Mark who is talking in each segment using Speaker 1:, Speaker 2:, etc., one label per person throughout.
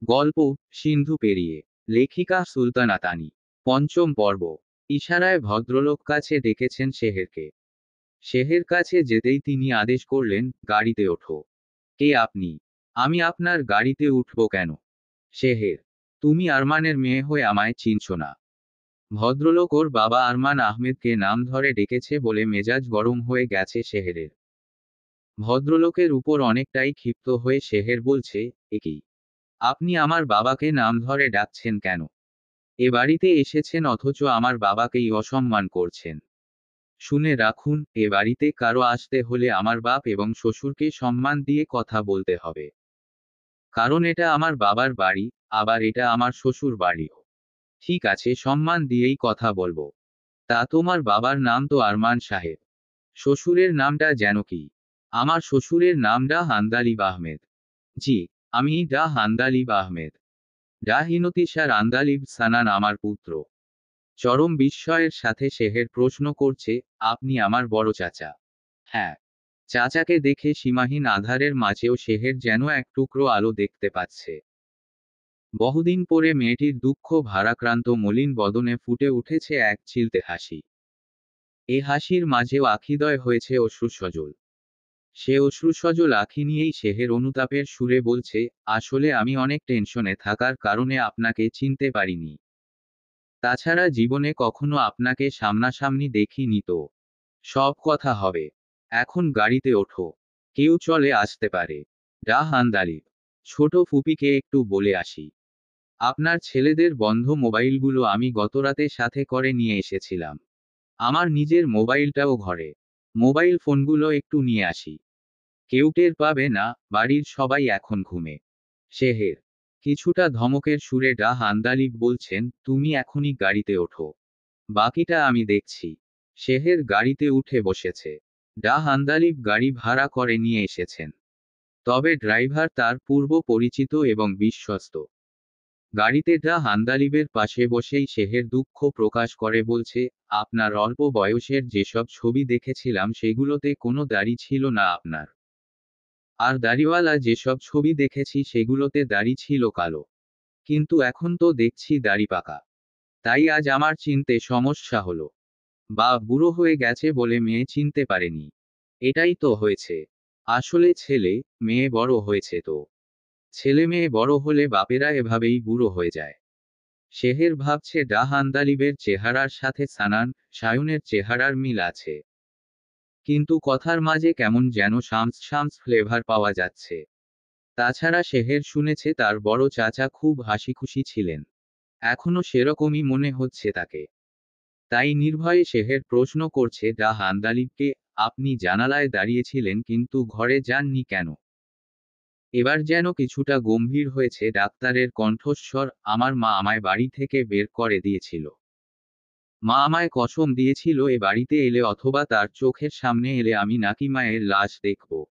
Speaker 1: গল্প সিন্ধু পেরিয়ে। লেখিকা সুলতানা তানি। পঞ্চম পর্ব। ইশারায় ভদ্রলোক কাছে ডেকেছেন শেহেরকে। শেহের কাছে যেতেই তিনি আদেশ করলেন, গাড়িতে ওঠো। কে আপনি? আমি আপনার গাড়িতে উঠব কেন? শেহের, তুমি আরমানের মেয়ে হয়ে আমায় চিনছ না। ভদ্রলোক ওর বাবা আরমান আহমেদকে নাম ধরে ডেকেছে বলে মেজাজ গরম হয়ে গেছে শেহেরের। ভদ্রলোকের উপর অনেকটাই ক্ষিপ্ত হয়ে শেহের বলছে, এ কি? আপনি আমার বাবাকে নাম ধরে ডাকছেন কেন? এ বাড়িতে এসেছেন অথচ আমার বাবাকেই অসম্মান করছেন। শুনে রাখুন, এ বাড়িতে কারো আসতে হলে আমার বাপ এবং শ্বশুরকে সম্মান দিয়ে কথা বলতে হবে। কারণ এটা আমার বাবার বাড়ি, আবার এটা আমার শ্বশুর বাড়িও। ঠিক আছে, সম্মান দিয়েই কথা বলবো। তা তোমার বাবার নাম তো আরমান সাহেব। শ্বশুরের নামটা যেন কি? আমার শ্বশুরের নাম ডা হান্দালিব আহমেদ। জি, আমি ডা হান্দালিব আহমেদ। ডা হিনতিশার আন্দালিব সানান আমার পুত্র। চরম বিস্ময়ের সাথে শেহের প্রশ্ন করছে, আপনি আমার বড় চাচা? হ্যাঁ। চাচাকে দেখে সীমাহীন আধারের মাঝেও শেহের যেন এক টুকরো আলো দেখতে পাচ্ছে। বহুদিন পরে মেয়েটির দুঃখ ভারাক্রান্ত মলিন বদনে ফুটে উঠেছে এক চিলতে হাসি। এ হাসির মাঝেও আখিদয় হয়েছে অশ্রুসজল। সে অশ্রুসজল আখি নিয়েই শেহের অনুতাপের সুরে বলছে, আসলে আমি অনেক টেনশনে থাকার কারণে আপনাকে চিনতে পারিনি। তাছাড়া জীবনে কখনো আপনাকে সামনাসামনি দেখিনি তো। সব কথা হবে। এখন গাড়িতে ওঠো। কেউ চলে আসতে পারে। ডা হান্দালিব, ছোট ফুপিকে একটু বলে আসি। আপনার ছেলেদের বন্ধ মোবাইলগুলো আমি গতরাতে সাথে করে নিয়ে এসেছিলাম। আমার নিজের মোবাইলটাও ঘরে। মোবাইল ফোনগুলো একটু নিয়ে আসি। কেউ টের পাবে না, বাড়ির সবাই এখন ঘুমে। শেহের, কিছুটা ধমকের সুরে ডা হান্দালিব বলছেন, তুমি এখনই গাড়িতে ওঠো। বাকিটা আমি দেখছি। শেহের গাড়িতে উঠে বসেছে। ডা হান্দালিব গাড়ি ভাড়া করে নিয়ে এসেছেন। তবে ড্রাইভার তার পূর্ব পরিচিত এবং বিশ্বস্ত। গাড়িতে ডা হান্দালিবের পাশে বসেই শেহের দুঃখ প্রকাশ করে বলছে, আপনার অল্প বয়সের যেসব ছবি দেখেছিলাম সেগুলোতে কোনো দাড়ি ছিল না আপনার। আর দাড়িওয়ালা যেসব ছবি দেখেছি সেগুলোতে দাড়ি ছিল কালো। কিন্তু এখন তো দেখছি দাড়ি পাকা। তাই আজ আমার চিনতে সমস্যা হলো। বা বুড়ো হয়ে গেছে বলে মেয়ে চিনতে পারেনি। এটাই তো হয়েছে। আসলে ছেলে মেয়ে বড় হয়েছে তো। ছেলে মেয়ে বড় হলে বাপেরা এভাবেই বুড়ো হয়ে যায়। শেহের ভাবছে ডা হান্দালিবের চেহারার সাথে সানান সায়নের চেহারার মিল আছে। কিন্তু কথার মাঝে কেমন যেন শামস শামস ফ্লেভার পাওয়া যাচ্ছে। তাছাড়া শেহের শুনেছে তার বড় চাচা খুব হাসিখুশি ছিলেন। এখনো সেরকমই মনে হচ্ছে তাকে। তাই নির্ভয়ে শেহের প্রশ্ন করছে ডা হান্দালিবকে, আপনি জানালায় দাঁড়িয়েছিলেন কিন্তু ঘরে যাননি কেন? এবার যেন কিছুটা গম্ভীর হয়েছে ডাক্তারের কণ্ঠস্বর, আমার মা আমায় বাড়ি থেকে বের করে দিয়েছিল। মা আমায় কসম দিয়েছিল এ বাড়িতে এলে অথবা তার চোখের সামনে এলে আমি নাকি মায়ের লাশ দেখব।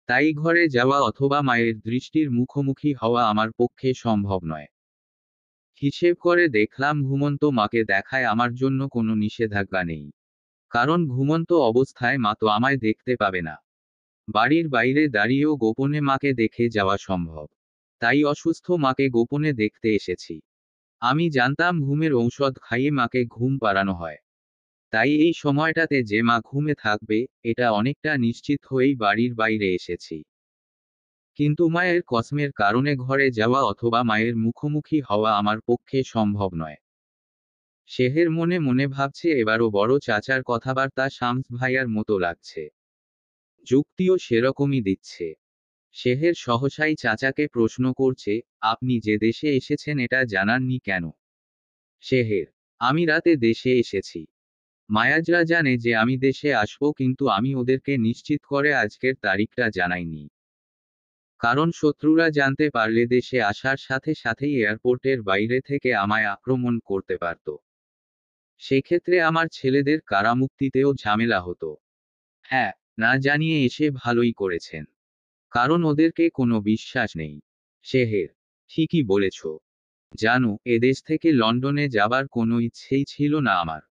Speaker 1: তাই ঘরে যাওয়া অথবা মায়ের দৃষ্টির মুখোমুখি হওয়া আমার পক্ষে সম্ভব নয়। হিসেব করে দেখলাম ঘুমন্ত মাকে দেখায় আমার জন্য কোনো নিষেধাজ্ঞা নেই। কারণ ঘুমন্ত অবস্থায় মা তো আমায় দেখতে পাবে না। বাড়ির বাইরে দাঁড়িয়েও গোপনে মাকে দেখে যাওয়া সম্ভব। তাই অসুস্থ মাকে গোপনে দেখতে এসেছি। আমি জানতাম ঘুমের ঔষধ খাইয়ে মাকে ঘুম পাড়ানো হয়। তাই এই সময়টাতে যে মা ঘুমে থাকবে, এটা অনেকটা নিশ্চিত হয়েই বাড়ির বাইরে এসেছি। কিন্তু মায়ের কসমের কারণে ঘরে যাওয়া অথবা মায়ের মুখোমুখি হওয়া আমার পক্ষে সম্ভব নয়। শেহের মনে মনে ভাবছে এবারও বড় চাচার কথাবার্তা শামস ভাইয়ার মতো লাগছে। যুক্তিও সেরকমই দিচ্ছে। শেহের সহসাই চাচাকে প্রশ্ন করছে, আপনি যে দেশে এসেছেন এটা জানাননি কেন? শেহের, আমি রাতে দেশে এসেছি। মায়াজরা জানে যে আমি দেশে আসব কিন্তু আমি ওদেরকে নিশ্চিত করে আজকের তারিখটা জানাইনি। কারণ শত্রুরা জানতে পারলে দেশে আসার সাথে সাথেই এয়ারপোর্টের বাইরে থেকে আমায় আক্রমণ করতে পারত। সেক্ষেত্রে আমার ছেলেদের কারামুক্তিতেও ঝামেলা হতো। হ্যাঁ, না জানিয়ে এসে ভালোই করেছেন। কারণ ওদেরকে কোনো বিশ্বাস নেই। শেহের, ঠিকই বলেছ। জানো, এদেশ থেকে লন্ডনে যাবার কোনো ইচ্ছেই ছিল না আমার।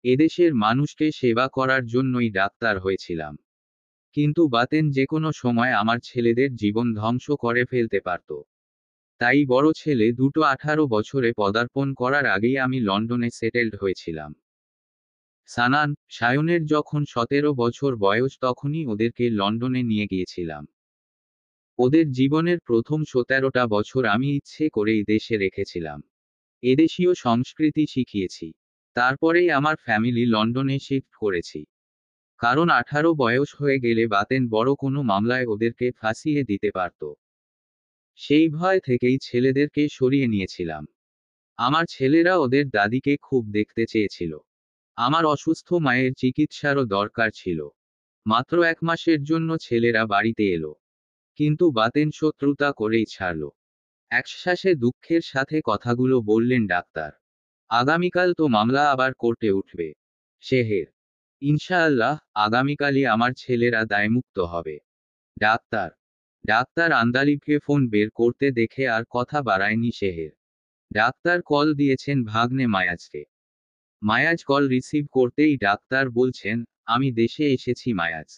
Speaker 1: এদেশের মানুষকে সেবা করার জন্যই ডাক্তার হয়েছিলাম। কিন্তু বাতেন যে কোনো সময় আমার ছেলেদের জীবন ধ্বংস করে ফেলতে পারত। তাই বড় ছেলে দুটো 18 বছরে পদার্পণ করার আগেই আমি লন্ডনে সেটেলড হয়েছিলাম। সানান, সায়নের যখন 17 বছর বয়স তখনই ওদেরকে লন্ডনে নিয়ে গিয়েছিলাম। ওদের জীবনের প্রথম 17টা বছর আমি ইচ্ছে করেই দেশে রেখেছিলাম। এদেশীয় সংস্কৃতি শিখিয়েছি। তারপরেই আমার ফ্যামিলি লন্ডনে শিফট করেছি। কারণ 18 বয়স হয়ে গেলে বাতেন বড় কোনো মামলায় ওদেরকে ফাঁসিয়ে দিতে পারত। সেই ভয় থেকেই ছেলেদেরকে সরিয়ে নিয়েছিলাম। আমার ছেলেরা ওদের দাদিকে খুব দেখতে চেয়েছিল। আমার অসুস্থ মায়ের চিকিৎসারও দরকার ছিল। মাত্র 1 মাসের জন্য ছেলেরা বাড়িতে এলো। কিন্তু বাতেন শত্রুতা করেই ছাড়ল। একশ্বাসে দুঃখের সাথে কথাগুলো বললেন ডাক্তার। আগামীকাল তো মামলা আবার কোর্টে উঠবে। শেহের, ইনশাআল্লাহ আগামীকালই আমার ছেলেরা দায়মুক্ত হবে। ডাক্তার ডাক্তার আন্দালিবকে ফোন বের করতে দেখে আর কথা বাড়ায়নি শেহের। ডাক্তার কল দিয়েছেন ভাগ্নে মায়াজকে। মায়াজ কল রিসিভ করতেই ডাক্তার বলছেন, আমি দেশে এসেছি মায়াজ।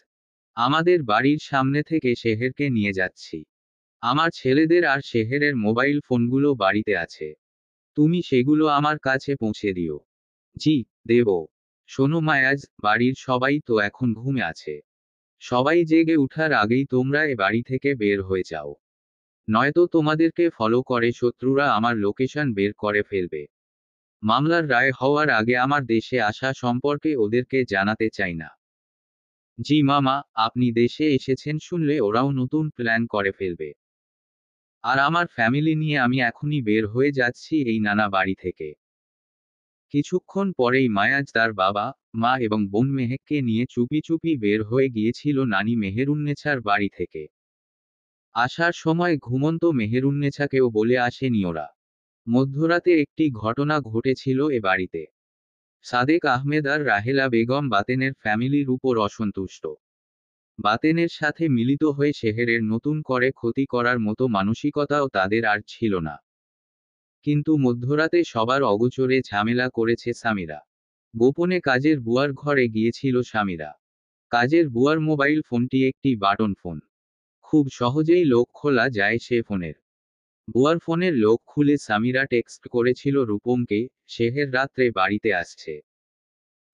Speaker 1: আমাদের বাড়ির সামনে থেকে শেহেরকে নিয়ে যাচ্ছি। আমার ছেলেদের আর শেহেরের মোবাইল ফোনগুলো বাড়িতে আছে। তুমি সেগুলো আমার কাছে পৌঁছে দিও। জি, দেব। শোনো মায়াজ, বাড়ির সবাই তো এখন ঘুমে আছে। সবাই জেগে উঠার আগেই তোমরা এ বাড়ি থেকে বের হয়ে যাও। নয়তো তোমাদেরকে ফলো করে শত্রুরা আমার লোকেশন বের করে ফেলবে। মামলার রায় হওয়ার আগে আমার দেশে আসা সম্পর্কে ওদেরকে জানাতে চাই না। জি মামা, আপনি দেশে এসেছেন শুনলে ওরাও নতুন প্ল্যান করে ফেলবে। আর আমার ফ্যামিলি নিয়ে আমি এখনই বের হয়ে যাচ্ছি এই নানা বাড়ি থেকে। কিছুক্ষণ পরেই মায়াজ তার বাবা, মা এবং বোন মেহেককে নিয়ে চুপি চুপি বের হয়ে গিয়েছিল নানি মেহেরুন্নেছার বাড়ি থেকে। আসার সময় ঘুমন্ত মেহেরুন্নেছাকেও বলে আসেনি ওরা। মধ্যরাতে একটি ঘটনা ঘটেছিল এ বাড়িতে। সাদেক আহমেদ আর রাহেলা বেগম বাতেনের ফ্যামিলির উপর অসন্তুষ্ট। বাতেনের সাথে মিলিত হয়ে শেহেরের নতুন করে ক্ষতি করার মতো মানসিকতাও তাদের আর ছিল না। কিন্তু মধ্যরাতে সবার অগোচরে ঝামেলা করেছে সামিরা। গোপনে কাজের বুয়ার ঘরে গিয়েছিল সামিরা। কাজের বুয়ার মোবাইল ফোনটি একটি বাটন ফোন। খুব সহজেই লক খোলা যায় সে ফোনের। বুয়ার ফোনের লক খুলে সামিরা টেক্সট করেছিল রূপমকে, শেহের রাত্রে বাড়িতে আসছে।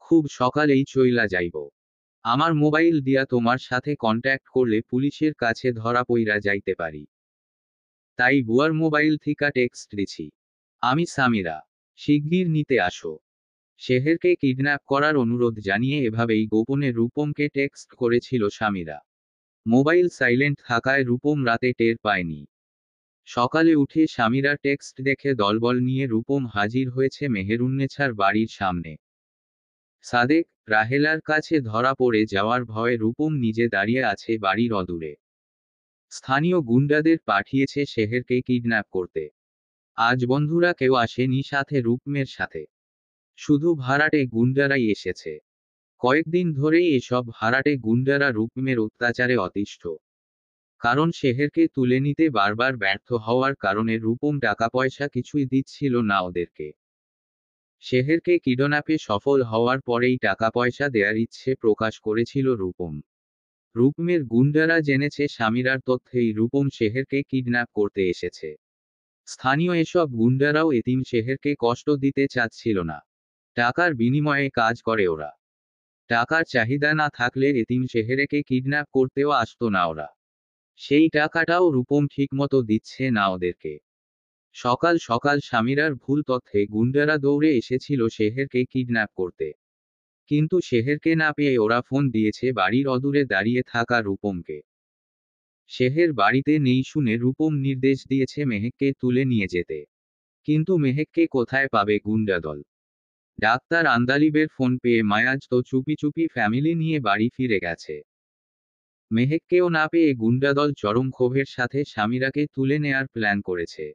Speaker 1: খুব সকালেই চইলা যাইব। আমার মোবাইল দিয়া তোমার সাথে কন্ট্যাক্ট করলে পুলিশের কাছে ধরা পইরা যাইতে পারি। তাই বুয়ার মোবাইল থিকা টেক্সট দিছি। আমি সামিরা। শিগগির নিতে আসো। শেহেরকে কিডন্যাপ করার অনুরোধ জানিয়ে এভাবেই গোপনে রূপমকে টেক্সট করেছিল সামিরা। মোবাইল সাইলেন্ট থাকায় রূপম রাতে টের পায়নি। সকালে উঠে সামিরার টেক্সট দেখে দলবল নিয়ে রূপম হাজির হয়েছে মেহেরুন্নেছার বাড়ির সামনে। সাদেক, রাহেলার কাছে ধরা পড়ে যাওয়ার ভয়ে রূপম নিজে দাঁড়িয়ে আছে বাড়ির অদূরে। স্থানীয় গুন্ডাদের পাঠিয়েছে শেহেরকে কিডন্যাপ করতে। আজ বন্ধুরা কেউ আসেনি সাথে রূপমের সাথে। শুধু ভাড়াটে গুন্ডারাই এসেছে। কয়েকদিন ধরেই এসব ভাড়াটে গুন্ডারা রূপমের অত্যাচারে অতিষ্ঠ। কারণ শেহেরকে তুলে নিতে বারবার ব্যর্থ হওয়ার কারণে রূপম টাকা পয়সা কিছুই দিচ্ছিল না ওদেরকে। শেহেরকে কিডন্যাপে সফল হওয়ার পরেই টাকা পয়সা দেয়ার ইচ্ছে প্রকাশ করেছিল রূপম। রূপমের গুন্ডারা জেনেছে সামিরার তথ্যেই রূপম শেহেরকে কিডন্যাপ করতে এসেছে। স্থানীয় এসব গুন্ডারাও এতিম শেহেরকে কষ্ট দিতে চাচ্ছিল না। টাকার বিনিময়ে কাজ করে ওরা। টাকার চাহিদা না থাকলে এতিম শেহেরকে কিডন্যাপ করতেও আসতো না ওরা। সেই টাকাটাও রূপম ঠিকমতো দিচ্ছে না ওদেরকে। সকাল সকাল সামিরার ভুল তথ্যে গুন্ডারা দৌড়ে এসেছিল শেহেরকে কিডন্যাপ করতে। কিন্তু শেহেরকে না পেয়ে ওরা ফোন দিয়েছে বাড়ির অদূরে দাঁড়িয়ে থাকা রূপমকে। শেহের বাড়িতে নেই শুনে রূপম নির্দেশ দিয়েছে মেহেককে তুলে নিয়ে যেতে। কিন্তু মেহেককে কোথায় পাবে গুন্ডাদল? ডাক্তার আন্দালিবের ফোন পেয়ে মায়াজ তো চুপি চুপি ফ্যামিলি নিয়ে বাড়ি ফিরে গেছে। মেহেককেও না পেয়ে গুন্ডাদল চরম ক্ষোভের সাথে সামিরাকে তুলে নেয়ার প্ল্যান করেছে।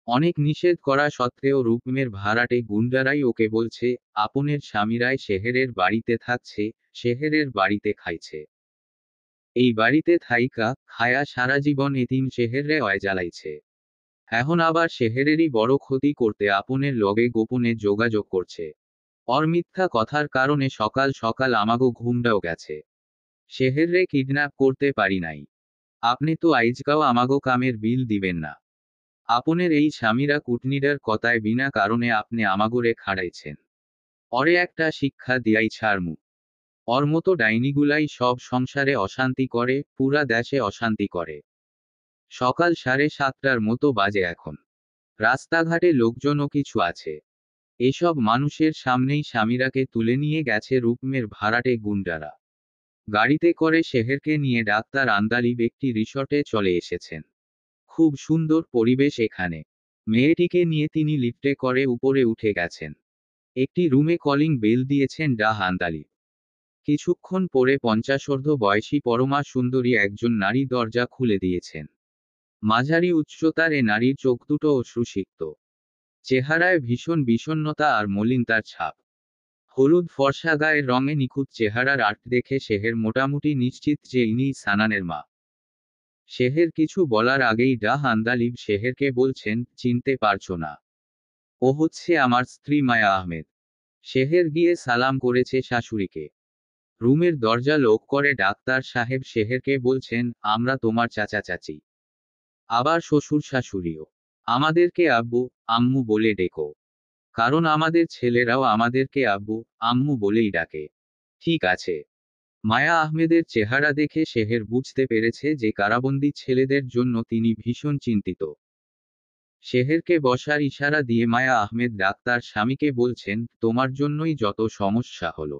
Speaker 1: অনেক নিষেধ করা সত্ত্বেও রূপমের ভাড়াটে গুন্ডারাই ওকে বলছে, আপনের স্বামীরাই শেহেরের বাড়িতে থাকছে, শেহেরের বাড়িতে খাইছে। এই বাড়িতে থাইকা খায়া সারা জীবন এতিম শেহেররে অয় জ্বালাইছে। এখন আবার শেহেরেরই বড় ক্ষতি করতে আপনের লগে গোপনে যোগাযোগ করছে। অর মিথ্যা কথার কারণে সকাল সকাল আমাগো ঘুমটাও গেছে। শেহেররে কিডন্যাপ করতে পারি নাই। আপনি তো আইজকাও আমাগো কামের বিল দিবেন না। আপনের এই স্বামীরা কুটনিডার কথায় বিনা কারণে আপনি আমাগরে খাড়াইছেন। অরে একটা শিক্ষা দিয়াই ছাড়মু। ওর মতো ডাইনিগুলাই সব সংসারে অশান্তি করে, পুরা দেশে অশান্তি করে। সকাল 7:30টার মতো বাজে এখন। রাস্তাঘাটে লোকজনও কিছু আছে। এসব মানুষের সামনেই স্বামীরাকে তুলে নিয়ে গেছে রুকমের ভাড়াটে গুন্ডারা। গাড়িতে করে শেহেরকে নিয়ে ডাক্তার আন্দালিব একটি রিসর্টে চলে এসেছেন। খুব সুন্দর পরিবেশ এখানে। মেয়েটিকে নিয়ে তিনি লিফটে করে উপরে উঠে গেছেন। একটি রুমে কলিং বেল দিয়েছেন ডাহ আন্দালিব। কিছুক্ষণ পরে 50 বয়সী পরমা সুন্দরী একজন নারী দরজা খুলে দিয়েছেন। মাঝারি উচ্চতার এ নারীর চোখ দুটো অশ্রুসিক্ত। চেহারায় ভীষণ বিষণ্ণতা আর মলিনতার ছাপ। হলুদ ফর্সা গায়ের রঙে নিখুঁত চেহারার আর্ট দেখে শেহের মোটামুটি নিশ্চিত যে ইনিই সানানের মা। শেহের কিছু বলার আগেই ডাহ আন্দালিব শেহেরকে বলছেন, চিনতে পারছো না? ও হচ্ছে আমার স্ত্রী মায়া আহমেদ। শেহের গিয়ে সালাম করেছে শাশুড়িকে। রুমের দরজা লক করে ডাক্তার সাহেব শেহেরকে বলছেন, আমরা তোমার চাচা চাচি। আবার শ্বশুর শাশুড়িও। আমাদেরকে আব্বু, আম্মু বলে ডেকো। কারণ আমাদের ছেলেরাও আমাদেরকে আব্বু, আম্মু বলেই ডাকে। ঠিক আছে। মায়া আহমেদের চেহারা দেখে শেহের বুঝতে পেরেছে যে কারাবন্দী ছেলেদের জন্য তিনি ভীষণ চিন্তিত। শেহেরকে বসার ইশারা দিয়ে মায়া আহমেদ ডাক্তার স্বামীকে বলছেন, তোমার জন্যই যত সমস্যা হলো।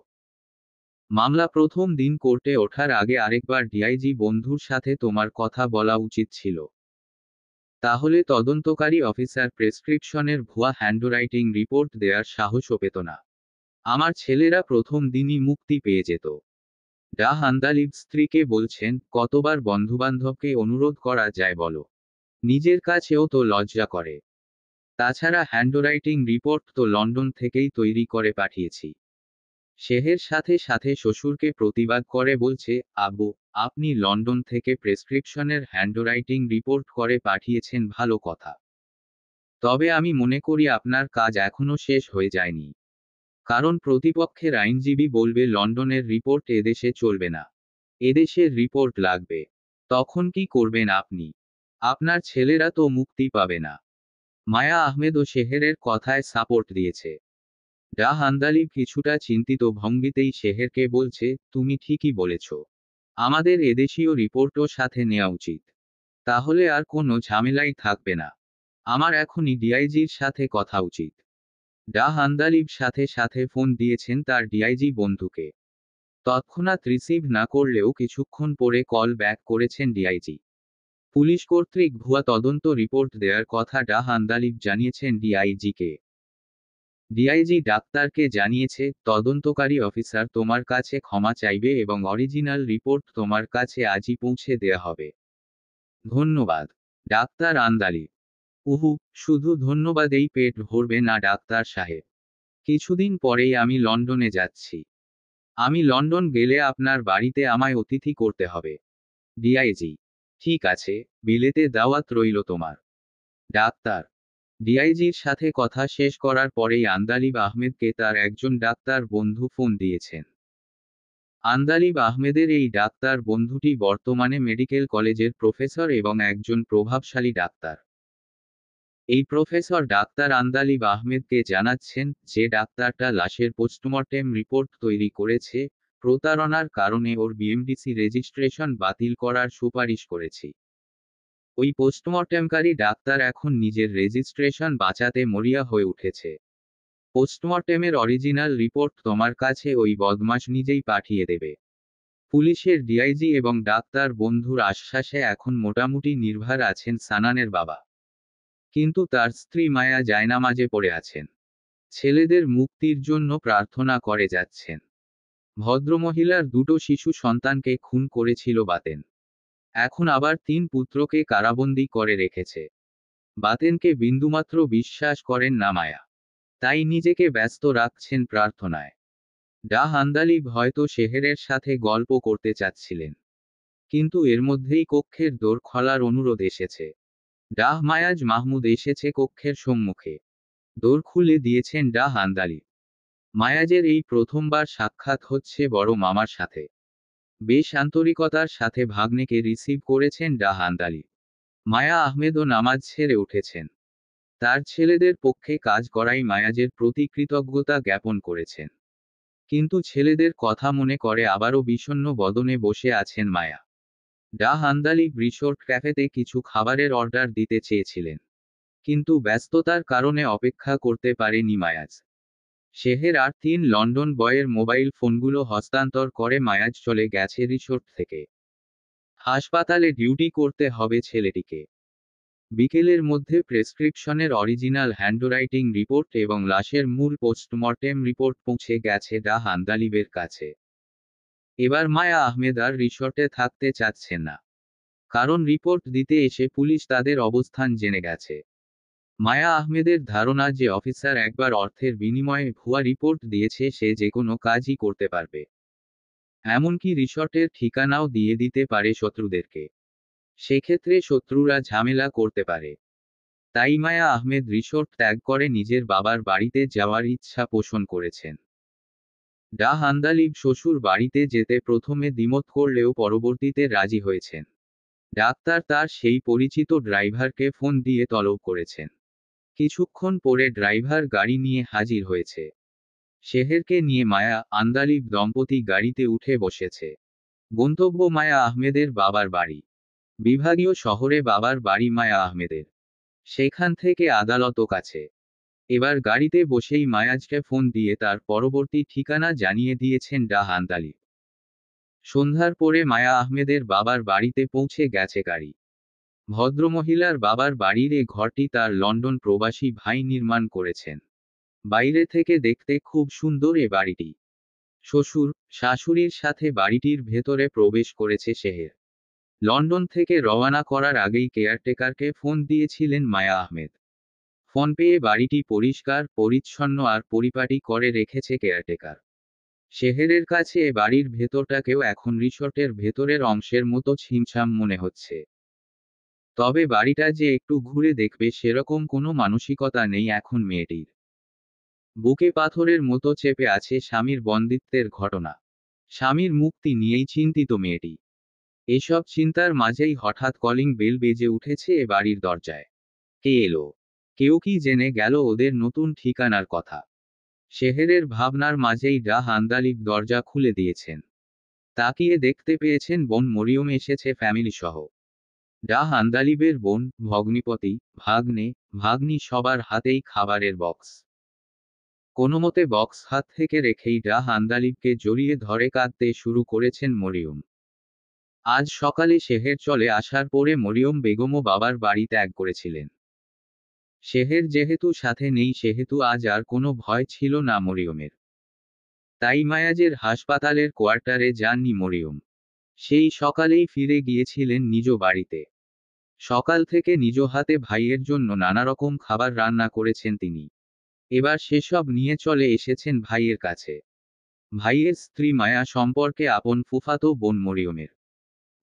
Speaker 1: মামলা প্রথম দিন কোর্টে ওঠার আগে আরেকবার ডিআইজি বন্ধুর সাথে তোমার কথা বলা উচিত ছিল। তাহলে তদন্তকারী অফিসার প্রেসক্রিপশনের ভুয়া হ্যান্ডরাইটিং রিপোর্ট দেওয়ার সাহসও পেত না। আমার ছেলেরা প্রথম দিনই মুক্তি পেয়ে যেত। ডাহ আন্দালিব স্ত্রীকে বলছেন, কতবার বন্ধুবান্ধবকে অনুরোধ করা যায় বলো। নিজের কাছেও তো লজ্জা করে। তাছাড়া হ্যান্ডরাইটিং রিপোর্ট তো লন্ডন থেকেই তৈরি করে পাঠিয়েছি। শেহের সাথে সাথে শ্বশুরকে প্রতিবাদ করে বলছে, আব্বু, আপনি লন্ডন থেকে প্রেসক্রিপশনের হ্যান্ডরাইটিং রিপোর্ট করে পাঠিয়েছেন ভালো কথা। তবে আমি মনে করি আপনার কাজ এখনো শেষ হয়ে যায়নি। কারণ প্রতিপক্ষের আইনজীবী বলবে লন্ডনের রিপোর্ট এদেশে চলবে না। এদেশের রিপোর্ট লাগবে। তখন কি করবেন আপনি? আপনার ছেলেরা তো মুক্তি পাবে না। মায়া আহমেদ ও শেহেরের কথায় সাপোর্ট দিয়েছে। ডাহ আন্দালিব কিছুটা চিন্তিত ভঙ্গিতেই শেহেরকে বলছে, তুমি ঠিকই বলেছ। আমাদের এদেশীয় রিপোর্টও সাথে নেওয়া উচিত। তাহলে আর কোনো ঝামেলাই থাকবে না। আমার এখনই ডিআইজির সাথে কথা উচিত। ডাহ আন্দালিব সাথে সাথে ফোন দিয়েছেন তার ডিআইজি বন্ধুকে। তৎক্ষণাৎ রিসিভ না করলেও কিছুক্ষণ পরে কল ব্যাক করেছেন ডিআইজি। পুলিশ কর্তৃক ভুয়া তদন্ত রিপোর্ট দেওয়ার কথা ডাহ আন্দালিব জানিয়েছেন ডিআইজিকে। ডিআইজি ডাক্তারকে জানিয়েছে, তদন্তকারী অফিসার তোমার কাছে ক্ষমা চাইবে এবং অরিজিনাল রিপোর্ট তোমার কাছে আজই পৌঁছে দেয়া হবে। ধন্যবাদ, ডাক্তার আন্দালিব। উহু, শুধু ধন্যবাদেই পেট ভরবে না ডাক্তার সাহেব। কিছুদিন পরেই আমি লন্ডনে যাচ্ছি। আমি লন্ডন গেলে আপনার বাড়িতে আমায় অতিথি করতে হবে। ডিআইজি, ঠিক আছে, বিলেতে দাওয়াত রইল তোমার। ডাক্তার। ডিআইজির সাথে কথা শেষ করার পরেই আন্দালিব আহমেদকে তার একজন ডাক্তার বন্ধু ফোন দিয়েছেন। আন্দালিব আহমেদের এই ডাক্তার বন্ধুটি বর্তমানে মেডিকেল কলেজের প্রফেসর এবং একজন প্রভাবশালী ডাক্তার। এই প্রফেসর ডাক্তার আন্দালিব আহমেদকে জানাচ্ছেন, যে ডাক্তারটা লাশের পোস্টমর্টেম রিপোর্ট তৈরি করেছে, প্রতারণার কারণে ওর বিএমডিসি রেজিস্ট্রেশন বাতিল করার সুপারিশ করেছি। ওই পোস্টমর্টেমকারী ডাক্তার এখন নিজের রেজিস্ট্রেশন বাঁচাতে মরিয়া হয়ে উঠেছে। পোস্টমর্টেমের অরিজিনাল রিপোর্ট তোমার কাছে ওই বদমাশ নিজেই পাঠিয়ে দেবে। পুলিশের ডিআইজি এবং ডাক্তার বন্ধুর আশ্বাসে এখন মোটামুটি নির্ভর আছেন সানানের বাবা। কিন্তু তার স্ত্রী মায়া জায়নামাজে পড়ে আছেন। ছেলেদের মুক্তির জন্য প্রার্থনা করে যাচ্ছেন। ভদ্রমহিলার দুটো শিশু সন্তানকে খুন করেছিল বাতেন। এখন আবার 3 পুত্রকে কারাবন্দী করে রেখেছে। বাতেনকে বিন্দুমাত্র বিশ্বাস করেন না মায়া। তাই নিজেকে ব্যস্ত রাখছেন প্রার্থনায়। ডাহ আন্দালিব হয়তো শেহেরের সাথে গল্প করতে চাচ্ছিলেন। কিন্তু এর মধ্যেই কক্ষের দোর খোলার অনুরোধ এসেছে। ডাহ মায়াজ মাহমুদ এসেছে কক্ষের সম্মুখে। দোর খুলে দিয়েছেন ডাহ আন্দালিব। মায়াজের এই প্রথমবার সাক্ষাৎ হচ্ছে বড় মামার সাথে। বেশ আন্তরিকতার সাথে ভাগ্নেকে রিসিভ করেছেন ডাহ আন্দালিব। মায়া আহমেদও নামাজ ছেড়ে উঠেছেন। তার ছেলেদের পক্ষে কাজ করাই মায়াজের প্রতি কৃতজ্ঞতা জ্ঞাপন করেছেন। কিন্তু ছেলেদের কথা মনে করে আবারও বিষণ্ণ বদনে বসে আছেন মায়া। ডা হান্দালিব রিসোর্ট ক্যাফেতে কিছু খাবারের অর্ডার দিতে চেয়েছিলেন, কিন্তু ব্যস্ততার কারণে অপেক্ষা করতে পারেনি মায়াজ। শেহের আর 3 লন্ডন বয়ের মোবাইল ফোনগুলো হস্তান্তর করে মায়াজ চলে গেছে রিসোর্ট থেকে। হাসপাতালে ডিউটি করতে হবে ছেলেটিকে। বিকেলের মধ্যে প্রেসক্রিপশনের অরিজিনাল হ্যান্ডরাইটিং রিপোর্ট এবং লাশের মূল পোস্টমর্টেম রিপোর্ট পৌঁছে গেছে ডা হান্দালিবের কাছে। এবার মায়া আহমেদ আর রিসর্টে থাকতে চাচ্ছেন না, কারণ রিপোর্ট দিতে এসে পুলিশ তাদের অবস্থান জেনে গেছে। মায়া আহমেদের ধারণা যে অফিসার একবার অর্থের বিনিময়ে ভুয়া রিপোর্ট দিয়েছে সে যে কোনো কাজই করতে পারবে, এমনকি রিসর্টের ঠিকানাও দিয়ে দিতে পারে শত্রুদেরকে। সেক্ষেত্রে শত্রুরা ঝামেলা করতে পারে। তাই মায়া আহমেদ রিসোর্ট ত্যাগ করে নিজের বাবার বাড়িতে যাওয়ার ইচ্ছা পোষণ করেছেন। ডা হান্দালিব শ্বশুর বাড়িতে যেতে প্রথমে দ্বিমত করলেও পরবর্তীতে রাজি হয়েছেন। ডাক্তার তার সেই পরিচিত ড্রাইভারকে ফোন দিয়ে তলব করেছেন। কিছুক্ষণ পরে ড্রাইভার গাড়ি নিয়ে হাজির হয়েছে। শেহেরকে নিয়ে মায়া আন্দালিব দম্পতি গাড়িতে উঠে বসেছে। গন্তব্য মায়া আহমেদের বাবার বাড়ি। বিভাগীয় শহরে বাবার বাড়ি মায়া আহমেদের। সেখান থেকে আদালতও কাছে। এবার গাড়িতে বসেই মায়াজকে ফোন দিয়ে তার পরবর্তী ঠিকানা জানিয়ে দিয়েছেন ডা হান্দালিব। সন্ধ্যার পরে মায়া আহমেদের বাবার বাড়িতে পৌঁছে গেছে গাড়ি। ভদ্রমহিলার বাবার বাড়ির এ ঘরটি তার লন্ডন প্রবাসী ভাই নির্মাণ করেছেন। বাইরে থেকে দেখতে খুব সুন্দর এ বাড়িটি। শ্বশুর শাশুড়ির সাথে বাড়িটির ভেতরে প্রবেশ করেছে শেহের। লন্ডন থেকে রওনা করার আগেই কেয়ারটেকারকে ফোন দিয়েছিলেন মায়া আহমেদ। ফোন পেয়ে বাড়িটি পরিষ্কার পরিচ্ছন্ন আর পরিপাটি করে রেখেছে কেয়ারটেকার। শেহেরের কাছে এ বাড়ির ভেতরটাকেও এখন রিসর্টের ভেতরের অংশের মতো ছিমছাম মনে হচ্ছে। তবে বাড়িটা যে একটু ঘুরে দেখবে সেরকম কোনো মানসিকতা নেই এখন মেয়েটির। বুকে পাথরের মতো চেপে আছে স্বামীর বন্দিত্বের ঘটনা। স্বামীর মুক্তি নিয়েই চিন্তিত মেয়েটি। এসব চিন্তার মাঝেই হঠাৎ কলিং বেল বেজে উঠেছে এ বাড়ির দরজায়। কে এলো? কেউ কি জেনে গেল ওদের নতুন ঠিকানার কথা? শেহেরের ভাবনার মাঝেই ডা হান্দালিব দরজা খুলে দিয়েছেন। তাকিয়ে দেখতে পেয়েছেন বোন মরিয়ম এসেছে ফ্যামিলি সহ। ডা হান্দালিবের বোন, ভগ্নিপতি, ভাগ্নে, ভাগ্নি সবার হাতেই খাবারের বক্স। কোনোমতে বক্স হাত থেকে রেখেই ডা হান্দালিবকে জড়িয়ে ধরে কাঁদতে শুরু করেছেন মরিয়ম। আজ সকালে শেহের চলে আসার পরে মরিয়ম বেগমও বাবার বাড়ি ত্যাগ করেছিলেন। শেহের যেহেতু সাথে নেই সেহেতু আজ আর কোনো ভয় ছিল না মরিয়মের। তাই মায়াজের হাসপাতালের কোয়ার্টারে যাননি মরিয়ম। সেই সকালেই ফিরে গিয়েছিলেন নিজ বাড়িতে। সকাল থেকে নিজ হাতে ভাইয়ের জন্য নানারকম খাবার রান্না করেছেন তিনি। এবার সেসব নিয়ে চলে এসেছেন ভাইয়ের কাছে। ভাইয়ের স্ত্রী মায়া সম্পর্কে আপন ফুফাতো বোন মরিয়মের।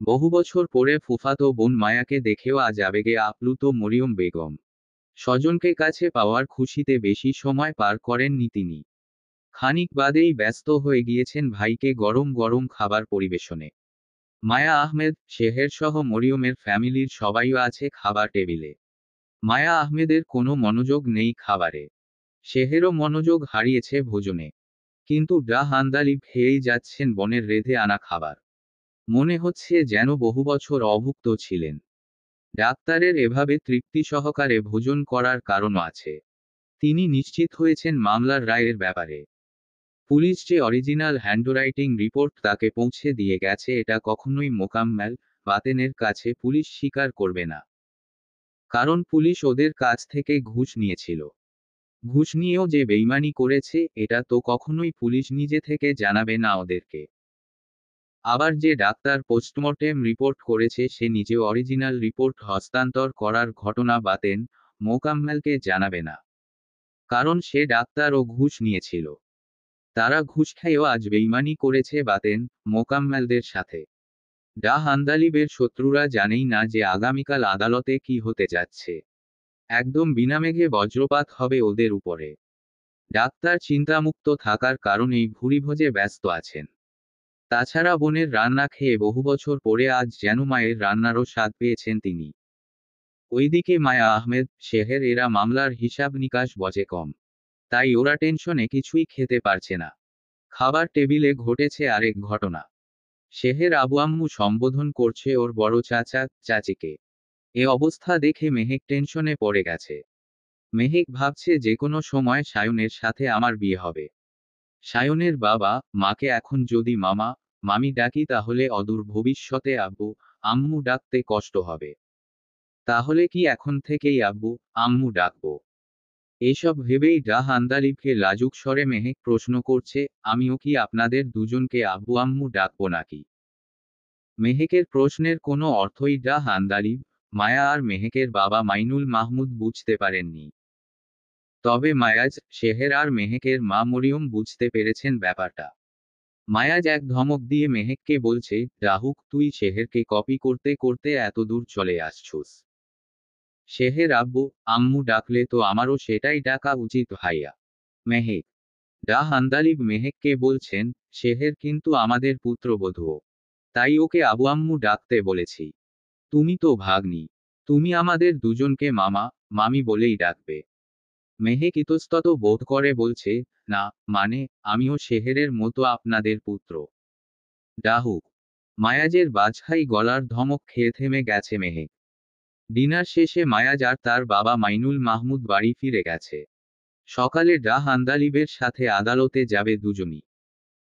Speaker 1: বহু বছর পরে ফুফাতো বোন মায়াকে দেখেও আজ আবেগে আপ্লুত মরিয়ম বেগম। স্বজনকে কাছে পাওয়ার খুশিতে বেশি সময় পার করেননি তিনি। খানিক বাদেই ব্যস্ত হয়ে গিয়েছেন ভাইকে গরম গরম খাবার পরিবেশনে। মায়া আহমেদ, শেহের সহ মরিয়মের ফ্যামিলির সবাইও আছে খাবার টেবিলে। মায়া আহমেদের কোনো মনোযোগ নেই খাবারে। শেহেরও মনোযোগ হারিয়েছে ভোজনে। কিন্তু ডা হান্দালিব খেয়েই যাচ্ছেন বনের রেঁধে আনা খাবার। মনে হচ্ছে যেন বহু বছর অভুক্ত ছিলেন। ডাক্তারের এভাবে তৃপ্তি সহকারে ভোজন করার কারণও আছে। তিনি নিশ্চিত হয়েছেন মামলার রায়ের ব্যাপারে। পুলিশ যে অরিজিনাল হ্যান্ডরাইটিং রিপোর্ট তাকে পৌঁছে দিয়ে গেছে এটা কখনোই মোকাম্মেল বাতেনের কাছে পুলিশ স্বীকার করবে না। কারণ পুলিশ ওদের কাছ থেকে ঘুষ নিয়েছিল। ঘুষ নিয়েও যে বেইমানি করেছে এটা তো কখনোই পুলিশ নিজে থেকে জানাবে না ওদেরকে। আবার যে ডাক্তার পোস্টমর্টেম রিপোর্ট করেছে সে নিজেও অরিজিনাল রিপোর্ট হস্তান্তর করার ঘটনা বাতেন মোকাম্মেলকে জানাবে না। কারণ সে ডাক্তারও ঘুষ নিয়েছিল। তারা ঘুষ খেয়েও আজ বেইমানি করেছে বাতেন মোকাম্মেলদের সাথে। ডা হান্দালিবের শত্রুরা জানেই না যে আগামীকাল আদালতে কি হতে যাচ্ছে। একদম বিনামেঘে বজ্রপাত হবে ওদের উপরে। ডাক্তার চিন্তামুক্ত থাকার কারণেই ভুরিভোজে ব্যস্ত আছেন। তাছাড়া বোনের রান্না খেয়ে বহু বছর পরে আজ যেন মায়ের রান্নারও স্বাদ পেয়েছেন তিনি। ওইদিকে মায়া আহমেদ, শেহের এরা মামলার হিসাব নিকাশ বজে কম। তাই ওরা টেনশনে কিছুই খেতে পারছে না। খাবার টেবিলে ঘটেছে আরেক ঘটনা। শেহের আবু আম্মু সম্বোধন করছে ওর বড় চাচা চাচিকে। এ অবস্থা দেখে মেহেক টেনশনে পড়ে গেছে। মেহেক ভাবছে যে কোনো সময় সায়নের সাথে আমার বিয়ে হবে। সায়নের বাবা মাকে এখন যদি মামা মামি ডাকি তাহলে অদূর ভবিষ্যতে আব্বু আম্মু ডাকতে কষ্ট হবে। তাহলে কি এখন থেকেই আব্বু আম্মু ডাকবো? এসব ভেবেই ডাহ আন্দালিবকে লাজুক স্বরে মেহেক প্রশ্ন করছে, আমিও কি আপনাদের দুজনকে আব্বু আম্মু ডাকবো নাকি? মেহেকের প্রশ্নের কোনো অর্থই ডাহ আন্দালিব, মায়া আর মেহেকের বাবা মাইনুল মাহমুদ বুঝতে পারেননি। তবে মায়াজ, শেহের আর মেহেকের মা মরিয়ম বুঝতে পেরেছেন ব্যাপারটা। মায়াজ এক ধমক দিয়ে মেহেককে বলছে, রাহুক তুই শেহেরকে কপি করতে করতে এত দূর চলে আসছুস। শেহের আব্বু আম্মু ডাকলে তো আমারও সেটাই ডাকা উচিত ভাইয়া। মেহেক। ডাহ আন্দালিব মেহেককে বলছেন, শেহের কিন্তু আমাদের পুত্রবধূ। তাই ওকে আবু আম্মু ডাকতে বলেছি। তুমি তো ভাগ্নি। তুমি আমাদের দুজনকে মামা মামি বলেই ডাকবে। মেহেক ইতস্তত বোধ করে বলছে, না মানে আমিও শেহেরের মতো আপনাদের পুত্র। ডাহুক। মায়াজের বাছাই গলার ধমক খেয়ে থেমে গেছে মেহেক। ডিনার শেষে মায়াজ আর তার বাবা মাইনুল মাহমুদ বাড়ি ফিরে গেছে। সকালে ডাহ আন্দালিবের সাথে আদালতে যাবে দুজনই।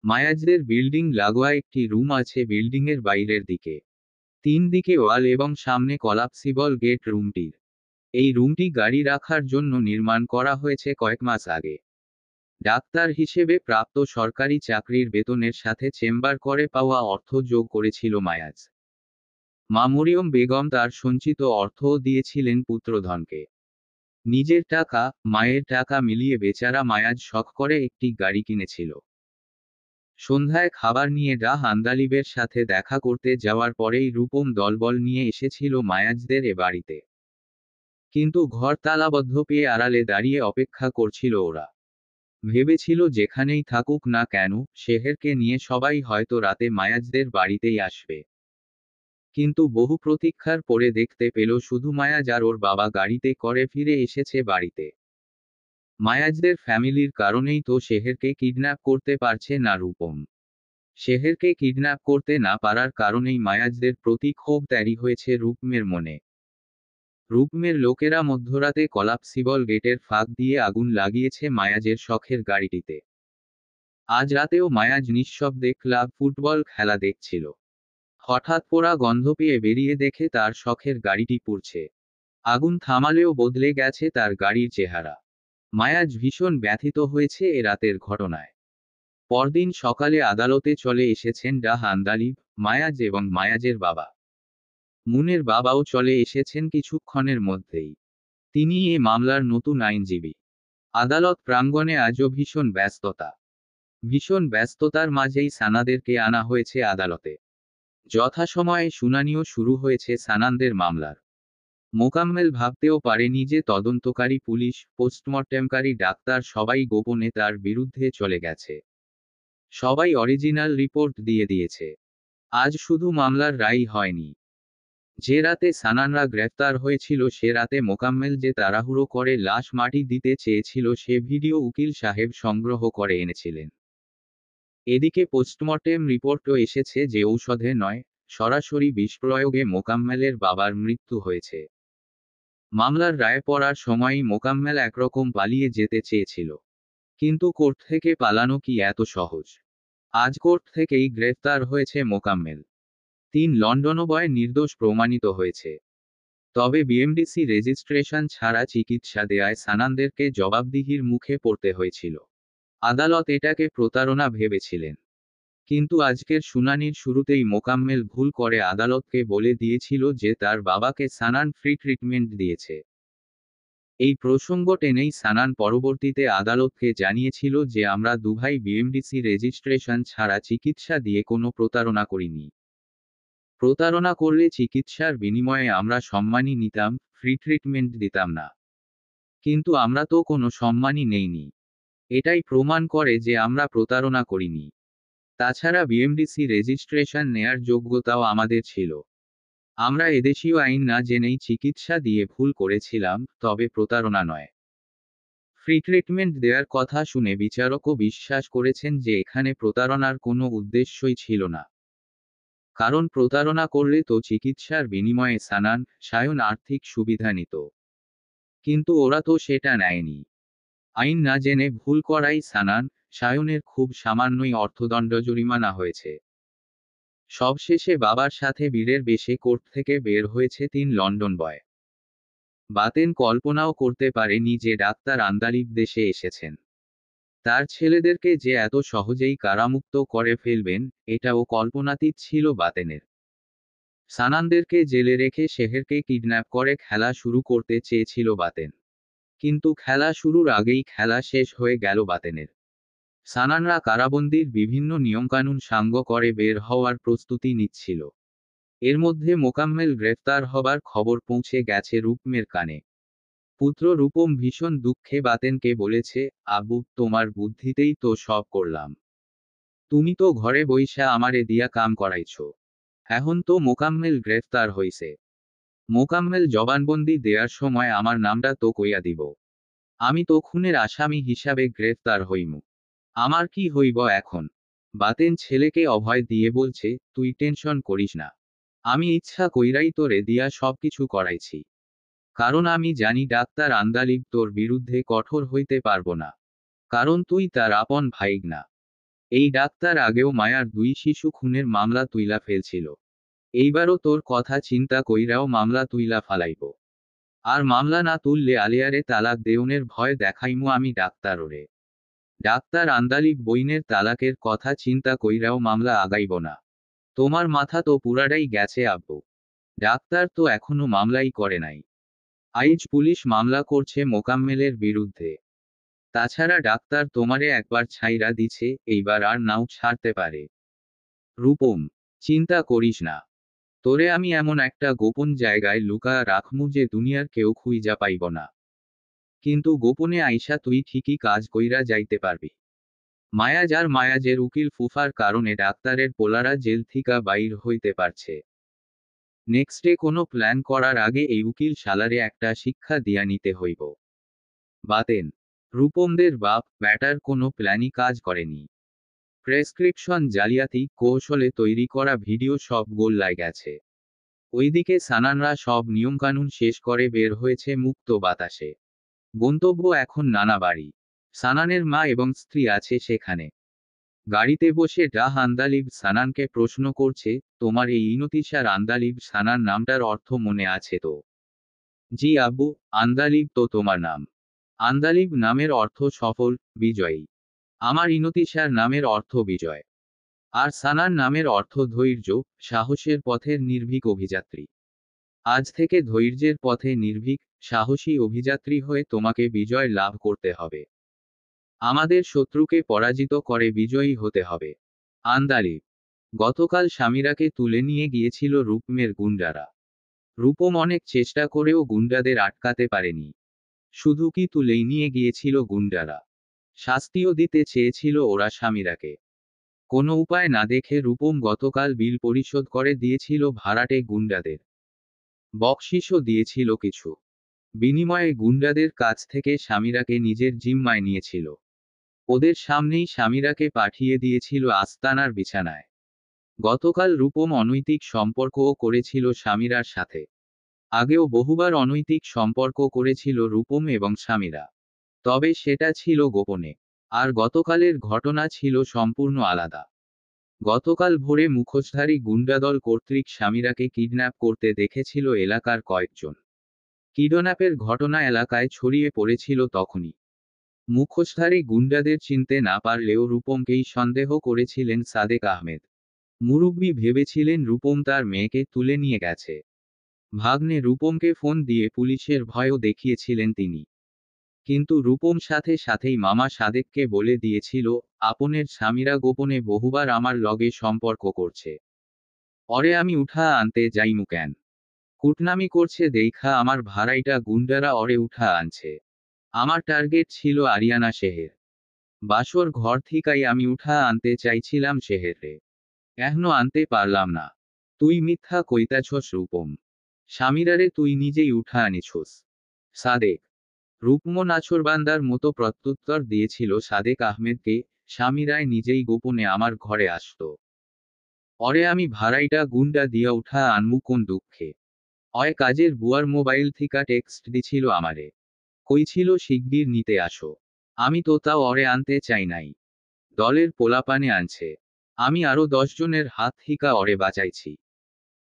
Speaker 1: মায়াজদের বিল্ডিং লাগোয়া একটি রুম আছে বিল্ডিংয়ের বাইরের দিকে। 3 দিকে ওয়াল এবং সামনে কলাপসিবল গেট রুমটির। এই রুমটি গাড়ি রাখার জন্য নির্মাণ করা হয়েছে কয়েক মাস আগে। ডাক্তার হিসেবে প্রাপ্ত সরকারি চাকরির বেতনের সাথে চেম্বার করে পাওয়া অর্থ যোগ করেছিল মায়াজ। মা মরিয়ম বেগম তার সঞ্চিত অর্থও দিয়েছিলেন পুত্রধনকে। নিজের টাকা মায়ের টাকা মিলিয়ে বেচারা মায়াজ শখ করে একটি গাড়ি কিনেছিল। সন্ধ্যায় খাবার নিয়ে ডাহ আন্দালিবের সাথে দেখা করতে যাওয়ার পরেই রূপম দলবল নিয়ে এসেছিল মায়াজদের এ বাড়িতে। কিন্তু ঘর তালাবদ্ধ পেয়ে আড়ালে দাঁড়িয়ে অপেক্ষা করছিল ওরা। ভেবেছিল যেখানেই থাকুক না কেন শেহেরকে নিয়ে সবাই হয়তো রাতে মায়াজদের বাড়িতেই আসবে। কিন্তু বহু প্রতীক্ষার পরে দেখতে পেল শুধু মায়াজ আর ওর বাবা গাড়িতে করে ফিরে এসেছে বাড়িতে। মায়াজদের ফ্যামিলির কারণেই তো শেহেরকে কিডন্যাপ করতে পারছে না রূপম। শেহেরকে কিডন্যাপ করতে না পারার কারণেই মায়াজদের প্রতি ক্ষোভ তৈরি হয়েছে রূপমের মনে। রূপমের লোকেরা মধ্যরাতে কলাপসিবল গেটের ফাঁক দিয়ে আগুন লাগিয়েছে মায়াজের শখের গাড়িটিতে। আজ রাতেও মায়াজ নিঃশব্দে ক্লাব ফুটবল খেলা দেখছিল। হঠাৎ পোড়া গন্ধ পেয়ে বেরিয়ে দেখে তার শখের গাড়িটি পুড়ছে। আগুন থামালেও বদলে গেছে তার গাড়ির চেহারা। মায়াজ ভীষণ ব্যথিত হয়েছে এ রাতের ঘটনায়। পরদিন সকালে আদালতে চলে এসেছেন ডাহ আন্দালিব, মায়াজ এবং মায়াজের বাবা। মুনের বাবাও চলে এসেছেন কিছুক্ষণের মধ্যেই। তিনি এ মামলার নতুন আইনজীবী। আদালত প্রাঙ্গণে আজও ভীষণ ব্যস্ততা। ভীষণ ব্যস্ততার মাঝেই সানাদেরকে আনা হয়েছে আদালতে। যথাসময়ে শুনানিও শুরু হয়েছে সানানদের মামলার। মোকাম্মেল ভাবতেও পারেনি যে তদন্তকারী পুলিশ, পোস্টমর্টেমকারী ডাক্তার সবাই গোপনে তার বিরুদ্ধে চলে গেছে। সবাই অরিজিনাল রিপোর্ট দিয়ে দিয়েছে। আজ শুধু মামলার রায় হয়নি। যে রাতে সানানরা গ্রেফতার হয়েছিল সে রাতে মোকাম্মেল যে তাড়াহুড়ো করে লাশ মাটি দিতে চেয়েছিল সে ভিডিও উকিল সাহেব সংগ্রহ করে এনেছিলেন। এদিকে পোস্টমর্টেম রিপোর্টও এসেছে যে ঔষধে নয়, সরাসরি বিষপ্রয়োগে মোকাম্মেলের বাবার মৃত্যু হয়েছে। মামলার রায় পড়ার সময়ই মোকাম্মেল একরকম পালিয়ে যেতে চেয়েছিল। কিন্তু কোর্ট থেকে পালানো কি এত সহজ? আজ কোর্ট থেকেই গ্রেফতার হয়েছে মোকাম্মেল। 3 লন্ডন বয় নির্দোষ প্রমাণিত হয়েছে। তবে বিএমডিসি রেজিস্ট্রেশন ছাড়া চিকিৎসা দেয়ায় সানানদেরকে জবাবদিহির মুখে পড়তে হয়েছিল। আদালত এটাকে প্রতারণা ভেবেছিলেন। কিন্তু আজকের শুনানির শুরুতেই মোকাম্মেল ভুল করে আদালতকে বলে দিয়েছিল যে তার বাবাকে সানান ফ্রি ট্রিটমেন্ট দিয়েছে। এই প্রসঙ্গ টেনেই সানান পরবর্তীতে আদালতকে জানিয়েছিল যে আমরা দুভাই বিএমডিসি রেজিস্ট্রেশন ছাড়া চিকিৎসা দিয়ে কোনো প্রতারণা করিনি। প্রতারণা করলে চিকিৎসার বিনিময়ে আমরা সম্মানই নিতাম, ফ্রি ট্রিটমেন্ট দিতাম না। কিন্তু আমরা তো কোনো সম্মানই নেইনি। এটাই প্রমাণ করে যে আমরা প্রতারণা করিনি। তাছাড়া বিএমডিসি রেজিস্ট্রেশন নেয়ার যোগ্যতাও আমাদের ছিল। আমরা এদেশীয় আইন না জেনেই চিকিৎসা দিয়ে ভুল করেছিলাম, তবে প্রতারণা নয়। ফ্রি ট্রিটমেন্ট দেওয়ার কথা শুনে বিচারকও বিশ্বাস করেছেন যে এখানে প্রতারণার কোনো উদ্দেশ্যই ছিল না। কারণ প্রতারণা করলে তো চিকিৎসার বিনিময়ে সানান, সায়ন আর্থিক সুবিধা নিত। কিন্তু ওরা তো সেটা নেয়নি। আইন না জেনে ভুল করাই সানান, সায়নের খুব সামান্যই অর্থদণ্ড জরিমানা হয়েছে। সবশেষে বাবার সাথে বীরের বেশে কোর্ট থেকে বের হয়েছে 3 লন্ডন বয়। বাতেন কল্পনাও করতে পারেনি যে ডাক্তার আন্দালিব দেশে এসেছেন। তার ছেলেদেরকে যে এত সহজেই কারামুক্ত করে ফেলবেন, এটাও কল্পনাতীত ছিল বাতেনের। সানানদেরকে জেলে রেখে শেহেরকে কিডন্যাপ করে খেলা শুরু করতে চেয়েছিল বাতেন। কিন্তু খেলা শুরুর আগেই খেলা শেষ হয়ে গেল বাতেনের। সানানরা কারাবন্দির বিভিন্ন নিয়মকানুন সাঙ্গ করে বের হওয়ার প্রস্তুতি নিচ্ছিল। এর মধ্যে মোকাম্মেল গ্রেফতার হবার খবর পৌঁছে গেছে রূপমের কানে। পুত্র রূপম ভীষণ দুঃখে বাতেনকে বলেছে, আব্বু, তোমার বুদ্ধিতেই তো সব করলাম। তুমি তো ঘরে বইসা আমারে দিয়া কাম করাইছ। এখন তো মোকাম্মেল গ্রেফতার হইছে। মোকাম্মেল জবানবন্দি দেওয়ার সময় আমার নামটা তো কইয়া দিব। আমি তো খুনের আসামি হিসাবে গ্রেফতার হইমু। আমার কি হইব এখন? বাতেন ছেলেকে অভয় দিয়ে বলছে, তুই টেনশন করিস না। আমি ইচ্ছা কইরাই তোরে দিয়া সবকিছু করাইছি। কারণ আমি জানি ডাক্তার আন্দালিব তোর বিরুদ্ধে কঠোর হইতে পারব না। কারণ তুই তার আপন ভাইগনা। এই ডাক্তার আগেও মায়ার 2 শিশু খুনের মামলা তুইলা ফেলছিল। এইবারও তোর কথা চিন্তা কইরাও মামলা তুইলা ফালাইব। আর মামলা না তুললে আলিয়ারে তালাক দেওনের ভয় দেখাইমু আমি ডাক্তার ওরে। ডাক্তার আন্দালিব বইনের তালাকের কথা চিন্তা কইরাও মামলা আগাইব না। তোমার মাথা তো পুরাটাই গেছে আব্বু। ডাক্তার তো এখনো মামলাই করে নাই। আইজ পুলিশ মামলা করছে মোকাম্মেলের বিরুদ্ধে। তাছাড়া ডাক্তার তোমারে একবার ছাইরা দিছে, এইবার আর নাও ছাড়তে পারে। রূপম, চিন্তা করিস না। তোরে আমি এমন একটা গোপন জায়গায় লুকা রাখমু যে দুনিয়ার কেউ খুইজা পাইব না। কিন্তু গোপনে আইসা তুই ঠিকই কাজ কইরা যাইতে পারবি। মায়াজের উকিল ফুফার কারণে ডাক্তারের পোলারা জেল থিকা বাইর হইতে পারছে। নেক্সটে কোনো প্ল্যান করার আগে এই উকিল শালারে একটা শিক্ষা দিয়া নিতে হইব। বাতেন, রূপমদের বাপ ব্যাটার কোনো প্ল্যানই কাজ করেনি। প্রেসক্রিপশন জালিয়াতি কৌশলে তৈরি করা ভিডিও সব গোল্লায় গেছে। ওইদিকে সানানরা সব নিয়মকানুন শেষ করে বের হয়েছে মুক্ত বাতাসে। গন্তব্য এখন নানা বাড়ি। সানানের মা এবং স্ত্রী আছে সেখানে। গাড়িতে বসে ডাহ আন্দালিব সানানকে প্রশ্ন করছে, তোমার এই ইনতিশার আন্দালিব সানান নামটার অর্থ মনে আছে তো? জি আব্বু, আন্দালিব তো তোমার নাম। আন্দালিব নামের অর্থ সফল, বিজয়ী। আমার ইনতিশার নামের অর্থ বিজয়। আর সানার নামের অর্থ ধৈর্য, সাহসের পথের নির্ভীক অভিযাত্রী। আজ থেকে ধৈর্যের পথে নির্ভীক, সাহসী অভিযাত্রী হয়ে তোমাকে বিজয় লাভ করতে হবে। আমাদের শত্রুকে পরাজিত করে বিজয়ী হতে হবে। আন্দালিব। গতকাল সামিরাকে তুলে নিয়ে গিয়েছিল রূপমের গুন্ডারা। রূপম অনেক চেষ্টা করেও গুন্ডাদের আটকাতে পারেনি। শুধু কি তুলেই নিয়ে গিয়েছিল গুন্ডারা, শাস্তিও দিতে চেয়েছিল ওরা সামিরাকে। কোনো উপায় না দেখে রূপম গতকাল বিল পরিশোধ করে দিয়েছিল ভাড়াটে গুন্ডাদের। বকশিসও দিয়েছিল কিছু। বিনিময়ে গুন্ডাদের কাছ থেকে সামিরাকে নিজের জিম্মায় নিয়েছিল। ওদের সামনেই সামিরাকে পাঠিয়ে দিয়েছিল আস্তানার বিছানায়। গতকাল রূপম অনৈতিক সম্পর্কও করেছিল সামিরার সাথে। আগেও বহুবার অনৈতিক সম্পর্ক করেছিল রূপম এবং সামিরা। তবে সেটা ছিল গোপনে। আর গতকালের ঘটনা ছিল সম্পূর্ণ আলাদা। গতকাল ভোরে মুখোশধারী গুন্ডাদল কর্তৃক সামিরাকে কিডন্যাপ করতে দেখেছিল এলাকার কয়েকজন। কিডন্যাপের ঘটনা এলাকায় ছড়িয়ে পড়েছিল তখনই। মুখোশধারী গুন্ডাদের চিনতে না পারলেও রূপমকেই সন্দেহ করেছিলেন সাদেক আহমেদ। মুরব্বি ভেবেছিলেন রূপম তার মেয়েকে তুলে নিয়ে গেছে। ভাগ্নে রূপমকে ফোন দিয়ে পুলিশের ভয়ও দেখিয়েছিলেন তিনি। কিন্তু রূপম সাথে সাথেই মামা সাদেককে বলে দিয়েছিল, আপনের স্বামীরা গোপনে বহুবার আমার লগে সম্পর্ক করছে। অরে আমি উঠা আনতে যাইমু কেন? কুটনামি করছে দেইখা আমার ভাড়াইটা গুন্ডারা অরে উঠা আনছে। আমার টার্গেট ছিল আরিয়ানা শেহের। বাসর ঘর থিকাই আমি উঠা আনতে চাইছিলাম শেহেররে। এখনো আনতে পারলাম না। তুই মিথ্যা কইতাছস রূপম। স্বামীরারে তুই নিজেই উঠা আনিছস। সাদেক। রূপম নাছোড়বান্দার মতো প্রত্যুত্তর দিয়েছিল সাদেক আহমেদকে, স্বামীরায় নিজেই গোপনে আমার ঘরে আসতো। অরে আমি ভাড়াইটা গুন্ডা দিয়া উঠা আনমু কোন দুঃখে। অয় কাজের বুয়ার মোবাইল থিকা টেক্সট দিছিল আমারে। কইছিল শিগগির নিতে আসো। আমি তো তাও অরে আনতে চাই নাই। দলের পোলাপানে আনছে। আমি আরো 10 জনের হাত থিকা অরে বাঁচাইছি।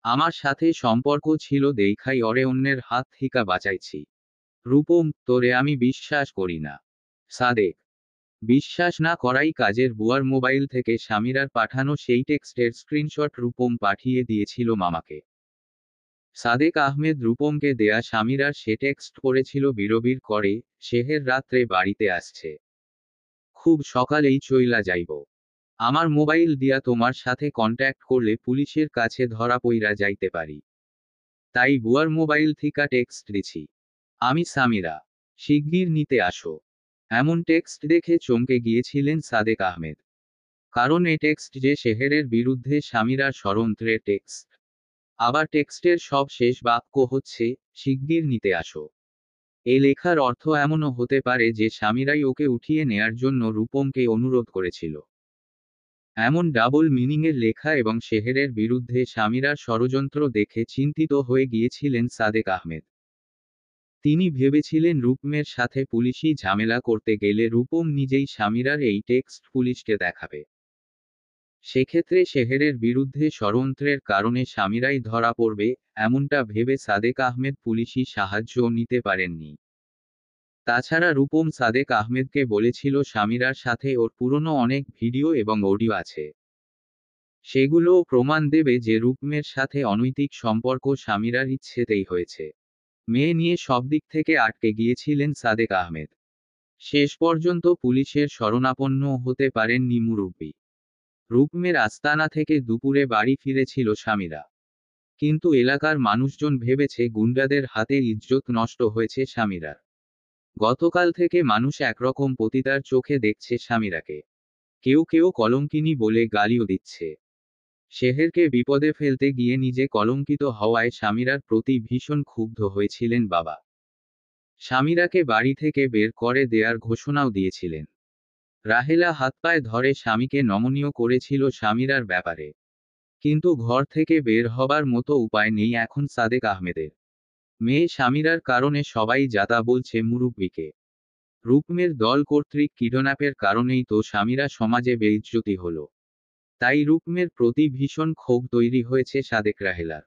Speaker 1: আমার সাথে সম্পর্ক ছিল দেইখাই অরে অন্যের হাত থিকা বাঁচাইছি। রূপম, তোরে আমি বিশ্বাস করি না। সাদেক। বিশ্বাস না করাই কাজের বুয়ার মোবাইল থেকে স্বামীরার পাঠানো সেই টেক্সটের স্ক্রিনশট রূপম পাঠিয়ে দিয়েছিল মামাকে। সাদেক আহমেদ রূপমকে দেয়া স্বামীরার সে টেক্সট করেছিল বিড়বিড় করে, সেহের রাত্রে বাড়িতে আসছে। খুব সকালেই চইলা যাইব। আমার মোবাইল দিয়া তোমার সাথে কন্ট্যাক্ট করলে পুলিশের কাছে ধরা পইরা যাইতে পারি। তাই বুয়ার মোবাইল থিকা টেক্সট দিছি। আমি সামিরা। শিগগির নিতে আসো। এমন টেক্সট দেখে চমকে গিয়েছিলেন সাদেক আহমেদ। কারণ এ টেক্সট যে সেহেরের বিরুদ্ধে স্বামীরার ষড়যন্ত্রের টেক্সট। আবার টেক্সটের সব শেষ বাক্য হচ্ছে, শিগগির নিতে আসো। এই লেখার অর্থ এমনও হতে পারে যে স্বামীরাই ওকে উঠিয়ে নেয়ার জন্য রূপমকে অনুরোধ করেছিল। এমন ডাবল মিনিংয়ের লেখা এবং সেহেরের বিরুদ্ধে স্বামীরার ষড়যন্ত্র দেখে চিন্তিত হয়ে গিয়েছিলেন সাদেক আহমেদ। তিনি ভেবেছিলেন রূপমের সাথে পুলিশি ঝামেলা করতে গেলে রূপম নিজেই স্বামীরার এই টেক্সট পুলিশকে দেখাবে। সেক্ষেত্রে সেহেরের বিরুদ্ধে ষড়যন্ত্রের কারণে স্বামীরাই ধরা পড়বে, এমনটা ভেবে সাদেক আহমেদ পুলিশি সাহায্যও নিতে পারেননি। তাছাড়া রূপম সাদেক আহমেদকে বলেছিল স্বামীরার সাথে ওর পুরনো অনেক ভিডিও এবং অডিও আছে। সেগুলোও প্রমাণ দেবে যে রূপমের সাথে অনৈতিক সম্পর্ক স্বামীরার ইচ্ছেতেই হয়েছে। মেয়ে নিয়ে সব দিক থেকে আটকে গিয়েছিলেন সাদেক আহমেদ। শেষ পর্যন্ত পুলিশের শরণাপন্ন হতে পারেননি মুরব্বি। রূপমের আস্তানা থেকে দুপুরে বাড়ি ফিরেছিল স্বামীরা। কিন্তু এলাকার মানুষজন ভেবেছে গুন্ডাদের হাতে ইজ্জত নষ্ট হয়েছে স্বামীরার। গতকাল থেকে মানুষ একরকম পতিতার চোখে দেখছে স্বামীরাকে। কেউ কেউ কলঙ্কিনী বলে গালিও দিচ্ছে। সেহেরকে বিপদে ফেলতে গিয়ে নিজে কলঙ্কিত হওয়ায় স্বামীরার প্রতি ভীষণ ক্ষুব্ধ হয়েছিলেন বাবা। স্বামীরাকে বাড়ি থেকে বের করে দেয়ার ঘোষণাও দিয়েছিলেন। রাহেলা হাত পায়ে ধরে স্বামীকে নমনীয় করেছিল স্বামীরার ব্যাপারে। কিন্তু ঘর থেকে বের হবার মতো উপায় নেই এখন সাদেক আহমেদের। মেয়ে স্বামীরার কারণে সবাই যাতা বলছে মুরব্বিকে। রূপমের দল কর্তৃক কিডন্যাপের কারণেই তো স্বামীরা সমাজে বেইজ্জতি হলো। তাই রূপমের প্রতি ভীষণ ক্ষোভ তৈরি হয়েছে সাদেক রাহেলার।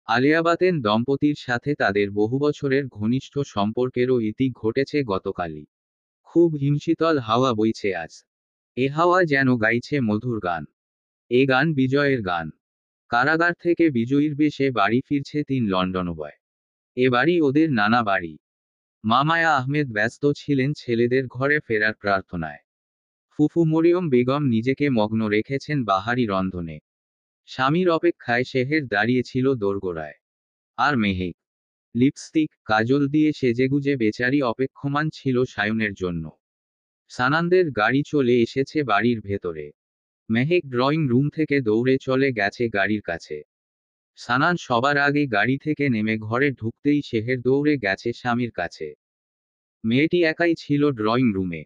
Speaker 1: আলিয়া বাতেন দম্পতির সাথে তাদের বহু বছরের ঘনিষ্ঠ সম্পর্কেরও ইতি ঘটেছে গতকালই। খুব হিমশীতল হাওয়া বইছে আজ। এ হাওয়া যেন গাইছে মধুর গান। এ গান বিজয়ের গান। কারাগার থেকে বিজয়ীর বেশে বাড়ি ফিরছে 3 লন্ডন বয়। এ বাড়ি ওদের নানা বাড়ি। মামায়া আহমেদ ব্যস্ত ছিলেন ছেলেদের ঘরে ফেরার প্রার্থনায়। ফুফু মরিয়ম বেগম নিজেকে মগ্ন রেখেছেন বাহারি রন্ধনে। স্বামীর অপেক্ষায় সেহের দাঁড়িয়েছিল দোরগোড়ায়। আর মেহেক লিপস্টিক কাজল দিয়ে সেজেগুজে বেচারি অপেক্ষমান ছিল সায়নের জন্য। সানানদের গাড়ি চলে এসেছে বাড়ির ভেতরে। মেহেক ড্রয়িং রুম থেকে দৌড়ে চলে গেছে গাড়ির কাছে। সানান সবার আগে গাড়ি থেকে নেমে ঘরে ঢুকতেই সেহের দৌড়ে গেছে স্বামীর কাছে। মেয়েটি একাই ছিল ড্রয়িং রুমে।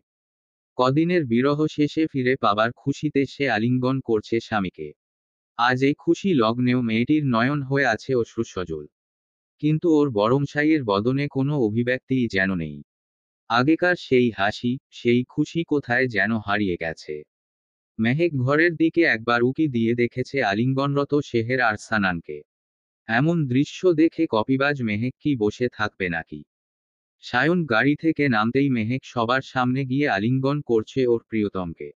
Speaker 1: কদিনের বিরহ শেষে ফিরে পাবার খুশিতে সে আলিঙ্গন করছে স্বামীকে। আজ এই খুশি লগ্নেও মেয়েটির নয়ন হয়ে আছে অশ্রুসজল। কিন্তু ওর বড়মশাইয়ের বদনে কোনো অভিব্যক্তিই যেন নেই। আগেকার সেই হাসি, সেই খুশি কোথায় যেন হারিয়ে গেছে। মেহেক ঘরের দিকে একবার উকি দিয়ে দেখেছে আলিঙ্গনরত সেহের আর সানানকে। এমন দৃশ্য দেখে কপিবাজ মেহেক কি বসে থাকবে নাকি? সায়ন গাড়ি থেকে নামতেই মেহেক সবার সামনে গিয়ে আলিঙ্গন করছে ওর প্রিয়তমকে।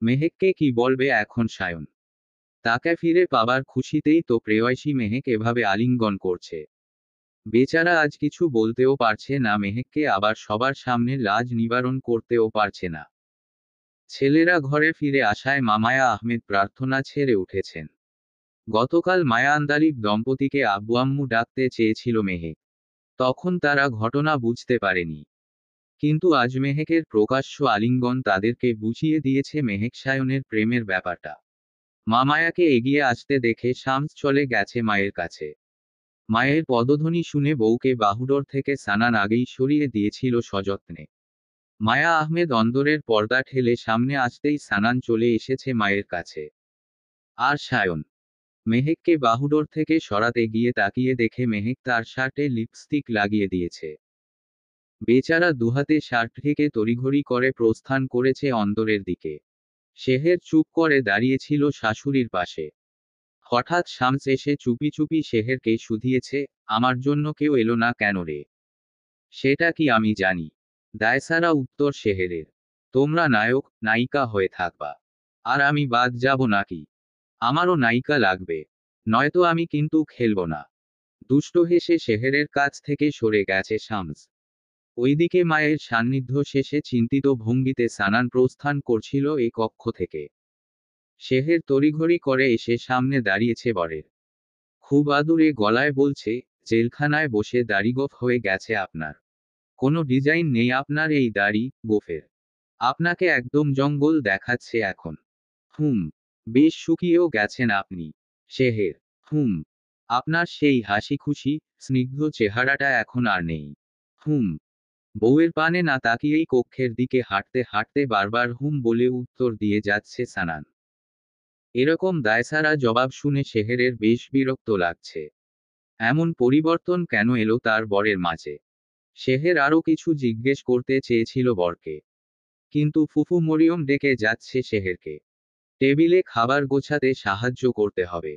Speaker 1: মেহেককে কি বলবে এখন সায়ন? তাকে ফিরে পাবার খুশিতেই তো প্রেয়সী মেহেক এভাবে আলিঙ্গন করছে। বেচারা আজ কিছু বলতেও পারছে না, মেহেককে আবার সবার সামনে লাজ নিবারণ করতেও পারছে না। ছেলেরা ঘরে ফিরে আসায় মামায়া আহমেদ প্রার্থনা ছেড়ে উঠেছেন। গতকাল মায়া আন্দালিব দম্পতিকে আব্বু আম্মু ডাকতে চেয়েছিল মেহেক। তখন তারা ঘটনা বুঝতে পারেনি। কিন্তু আজ মেহেকের প্রকাশ্য আলিঙ্গন তাদেরকে বুঝিয়ে দিয়েছে মেহেক সায়নের প্রেমের ব্যাপারটা। মা মায়াকে এগিয়ে আসতে দেখে শামস চলে গেছে মায়ের কাছে। মায়ের পদধ্বনি শুনে বউকে বাহুডোর থেকে সানান আগেই সরিয়ে দিয়েছিল সযত্নে। মায়া আহমেদ অন্দরের পর্দা ঠেলে সামনে আসতেই সানান চলে এসেছে মায়ের কাছে। আর সায়ন মেহেককে বাহুডোর থেকে সরাতে গিয়ে তাকিয়ে দেখে মেহেক তার শার্টে লিপস্টিক লাগিয়ে দিয়েছে। বেচারা দুহাতে শার্ট ঢেকে তড়িঘড়ি করে প্রস্থান করেছে অন্দরের দিকে। শেহের চুপ করে দাঁড়িয়েছিল শাশুড়ির পাশে। হঠাৎ শামস এসে চুপি চুপি শেহেরকে শুধিয়েছে, আমার জন্য কেউ এলো না কেন রে? সেটা কি আমি জানি? দায়সারা উত্তর শেহেরের। তোমরা নায়ক নায়িকা হয়ে থাকবা, আর আমি বাদ যাব নাকি? আমারও নায়িকা লাগবে, নয়তো আমি কিন্তু খেলব না। দুষ্ট হেসে শেহেরের কাছ থেকে সরে গেছে শামস। ওইদিকে মায়ের সান্নিধ্য শেষে চিন্তিত ভঙ্গিতে সানান প্রস্থান করছিল এ কক্ষ থেকে। শেহের তড়িঘড়ি করে এসে সামনে দাঁড়িয়েছে বরের। খুব আদুরে গলায় বলছে, জেলখানায় বসে দাড়ি গোঁফ হয়ে গেছে আপনার। কোনো ডিজাইন নেই আপনার এই দাড়ি গোঁফের। আপনাকে একদম জঙ্গল দেখাচ্ছে এখন। হুম, বেশ শুকিয়েও গেছেন আপনি। শেহের, হুম, আপনার সেই হাসি খুশি স্নিগ্ধ চেহারাটা এখন আর নেই। হুম। বউয়ের পানে না তাকিয়েই কক্ষের দিকে হাঁটতে হাঁটতে বারবার হুম বলে উত্তর দিয়ে যাচ্ছে সানান। এরকম দায়সারা জবাব শুনে শেহেরের বেশ বিরক্ত লাগছে। এমন পরিবর্তন কেন এলো তার বরের মাঝে? শেহের আরও কিছু জিজ্ঞেস করতে চেয়েছিল বরকে, কিন্তু ফুফু মরিয়ম ডেকে যাচ্ছে শেহেরকে। টেবিলে খাবার গোছাতে সাহায্য করতে হবে।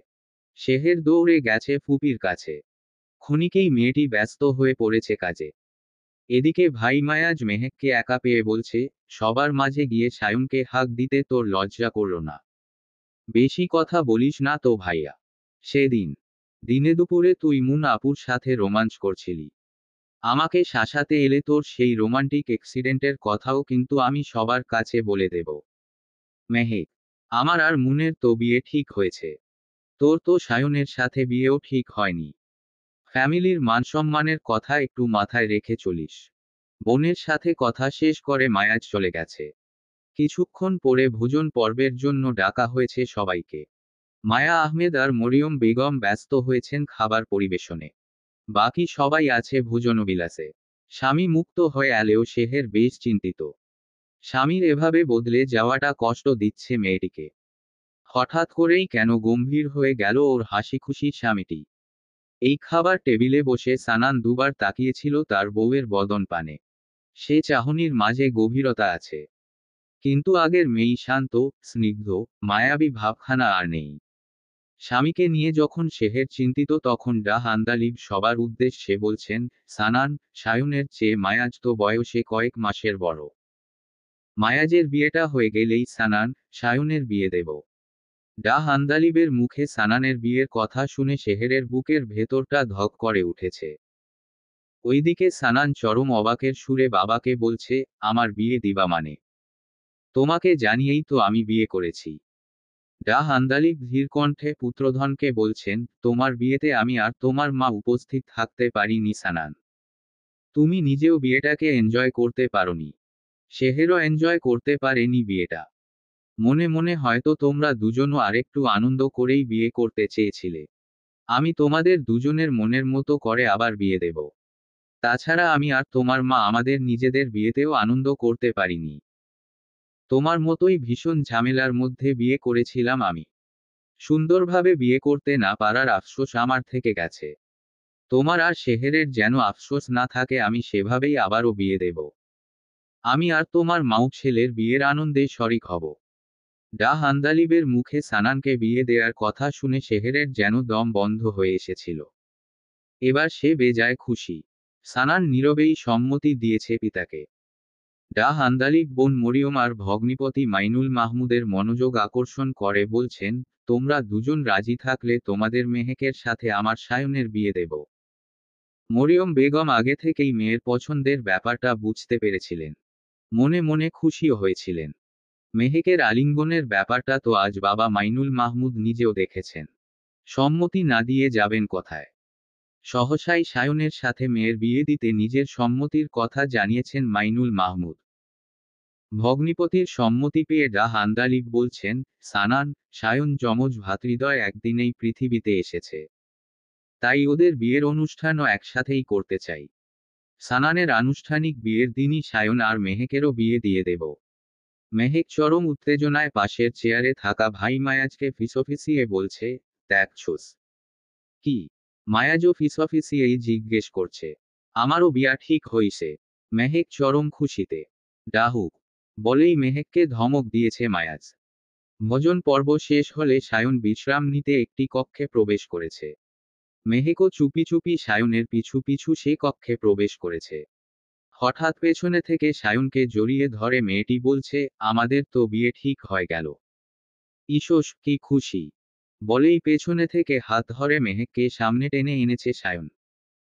Speaker 1: শেহের দৌড়ে গেছে ফুপির কাছে। ক্ষণিকেই মেয়েটি ব্যস্ত হয়ে পড়েছে কাজে। এদিকে ভাই মায়াজ মেহেককে একা পেয়ে বলছে, সবার মাঝে গিয়ে সায়নকে হাঁক দিতে তোর লজ্জা করল না? বেশি কথা বলিস না তো ভাইয়া। সেদিন দিনে দুপুরে তুই মুন আপুর সাথে রোমাঞ্চ করছিলি। আমাকে শাসাতে এলে তোর সেই রোমান্টিক অ্যাক্সিডেন্টের কথাও কিন্তু আমি সবার কাছে বলে দেব। মেহেক, আমার আর মুনের তো বিয়ে ঠিক হয়েছে। তোর তো সায়নের সাথে বিয়েও ঠিক হয়নি। ফ্যামিলির মানসম্মানের কথা একটু মাথায় রেখে চলিস। বোনের সাথে কথা শেষ করে মায়াজ চলে গেছে। কিছুক্ষণ পরে ভোজন পর্বের জন্য ডাকা হয়েছে সবাইকে। মায়া আহমেদ আর মরিয়ম বেগম ব্যস্ত হয়েছেন খাবার পরিবেশনে। বাকি সবাই আছে ভোজনবিলাসে। স্বামী মুক্ত হয়ে এলেও শেহের বেশ চিন্তিত। স্বামীর এভাবে বদলে যাওয়াটা কষ্ট দিচ্ছে মেয়েটিকে। হঠাৎ করেই কেন গম্ভীর হয়ে গেল ওর হাসিখুশি স্বামীটি? এই খাবার টেবিলে বসে সানান দুবার তাকিয়েছিল তার বউয়ের বদন পানে। সে চাহনির মাঝে গভীরতা আছে, কিন্তু আগের মেয়ে শান্ত, স্নিগ্ধ, মায়াবী ভাবখানা আর নেই। স্বামীকে নিয়ে যখন শেহের চিন্তিত তখন ডাহ আন্দালিব সবার উদ্দেশ্যে বলছেন, সানান, সায়নের চেয়ে মায়াজ তো বয়সে কয়েক মাসের বড়। মায়াজের বিয়েটা হয়ে গেলেই সানান, সায়নের বিয়ে দেব। ডাহ আন্দালিবের মুখে সানানের বিয়ের কথা শুনে শেহেরের বুকের ভেতরটা ধক করে উঠেছে। ওইদিকে সানান চরম অবাকের সুরে বাবাকে বলছে, আমার বিয়ে দিবা মানে? তোমাকে জানিয়েই তো আমি বিয়ে করেছি। ডাহ আন্দালিব ধীর কণ্ঠে পুত্রধনকে বলছেন, তোমার বিয়েতে আমি আর তোমার মা উপস্থিত থাকতে পারিনি সানান। তুমি নিজেও বিয়েটাকে এনজয় করতে পারোনি। শেহেরও এনজয় করতে পারেনি বিয়েটা। মনে মনে হয়তো তোমরা দুজনও আরেকটু আনন্দ করেই বিয়ে করতে চেয়েছিলে। আমি তোমাদের দুজনের মনের মতো করে আবার বিয়ে দেব। তাছাড়া আমি আর তোমার মা আমাদের নিজেদের বিয়েতেও আনন্দ করতে পারিনি। তোমার মতোই ভীষণ ঝামেলার মধ্যে বিয়ে করেছিলাম আমি। সুন্দরভাবে বিয়ে করতে না পারার আফসোস আমার থেকে গেছে। তোমার আর শেহেরের যেন আফসোস না থাকে, আমি সেভাবেই আবারও বিয়ে দেব। আমি আর তোমার মাও ছেলের বিয়ের আনন্দে শরিক হব। ডাহ আন্দালিবের মুখে সানানকে বিয়ে দেওয়ার কথা শুনে শেহেরের যেন দম বন্ধ হয়ে এসেছিল। এবার সে বেজায় খুশি। সানান নীরবেই সম্মতি দিয়েছে পিতাকে। ডাহ আন্দালিব বোন মরিয়ম আর ভগ্নিপতি মাইনুল মাহমুদের মনোযোগ আকর্ষণ করে বলছেন, তোমরা দুজন রাজি থাকলে তোমাদের মেহেকের সাথে আমার সায়নের বিয়ে দেব। মরিয়ম বেগম আগে থেকেই মেয়ের পছন্দের ব্যাপারটা বুঝতে পেরেছিলেন। মনে মনে খুশিও হয়েছিলেন। মেহেকের আলিঙ্গনের ব্যাপারটা তো আজ বাবা মাইনুল মাহমুদ নিজেও দেখেছেন। সম্মতি না দিয়ে যাবেন কোথায়? সহসাই সায়নের সাথে মেয়ের বিয়ে দিতে নিজের সম্মতির কথা জানিয়েছেন মাইনুল মাহমুদ। ভগ্নিপতির সম্মতি পেয়ে হান্দালিব বলছেন, সানান, সায়ন যমজ ভ্রাতৃদ্বয় একদিনেই পৃথিবীতে এসেছে। তাই ওদের বিয়ের অনুষ্ঠানও একসাথেই করতে চাই। সানানের আনুষ্ঠানিক বিয়ের দিনই সায়ন আর মেহেকেরও বিয়ে দিয়ে দেব। মেহেক চরম উত্তেজনায় পাশের চেয়ারে থাকা ভাই মায়াজকে ফিসফিসিয়ে বলছে, দেখছোস কি? মায়াজও ফিসফিসিয়েই জিজ্ঞেস করছে, আমারও বিয়া ঠিক হইছে। মেহেক চরম খুশিতে। ডাহুক বলেই মেহেককে ধমক দিয়েছে মায়াজ। ভোজন পর্ব শেষ হলে সায়ন বিশ্রাম নিতে একটি কক্ষে প্রবেশ করেছে। মেহেকও চুপি চুপি সায়নের পিছু পিছু সে কক্ষে প্রবেশ করেছে। হঠাৎ পেছনে থেকে সায়নকে জড়িয়ে ধরে মেয়েটি বলছে, আমাদের তো বিয়ে ঠিক হয়ে গেল। ইসোস, কি খুশি! বলেই পেছনে থেকে হাত ধরে মেহেককে সামনে টেনে এনেছে সায়ন।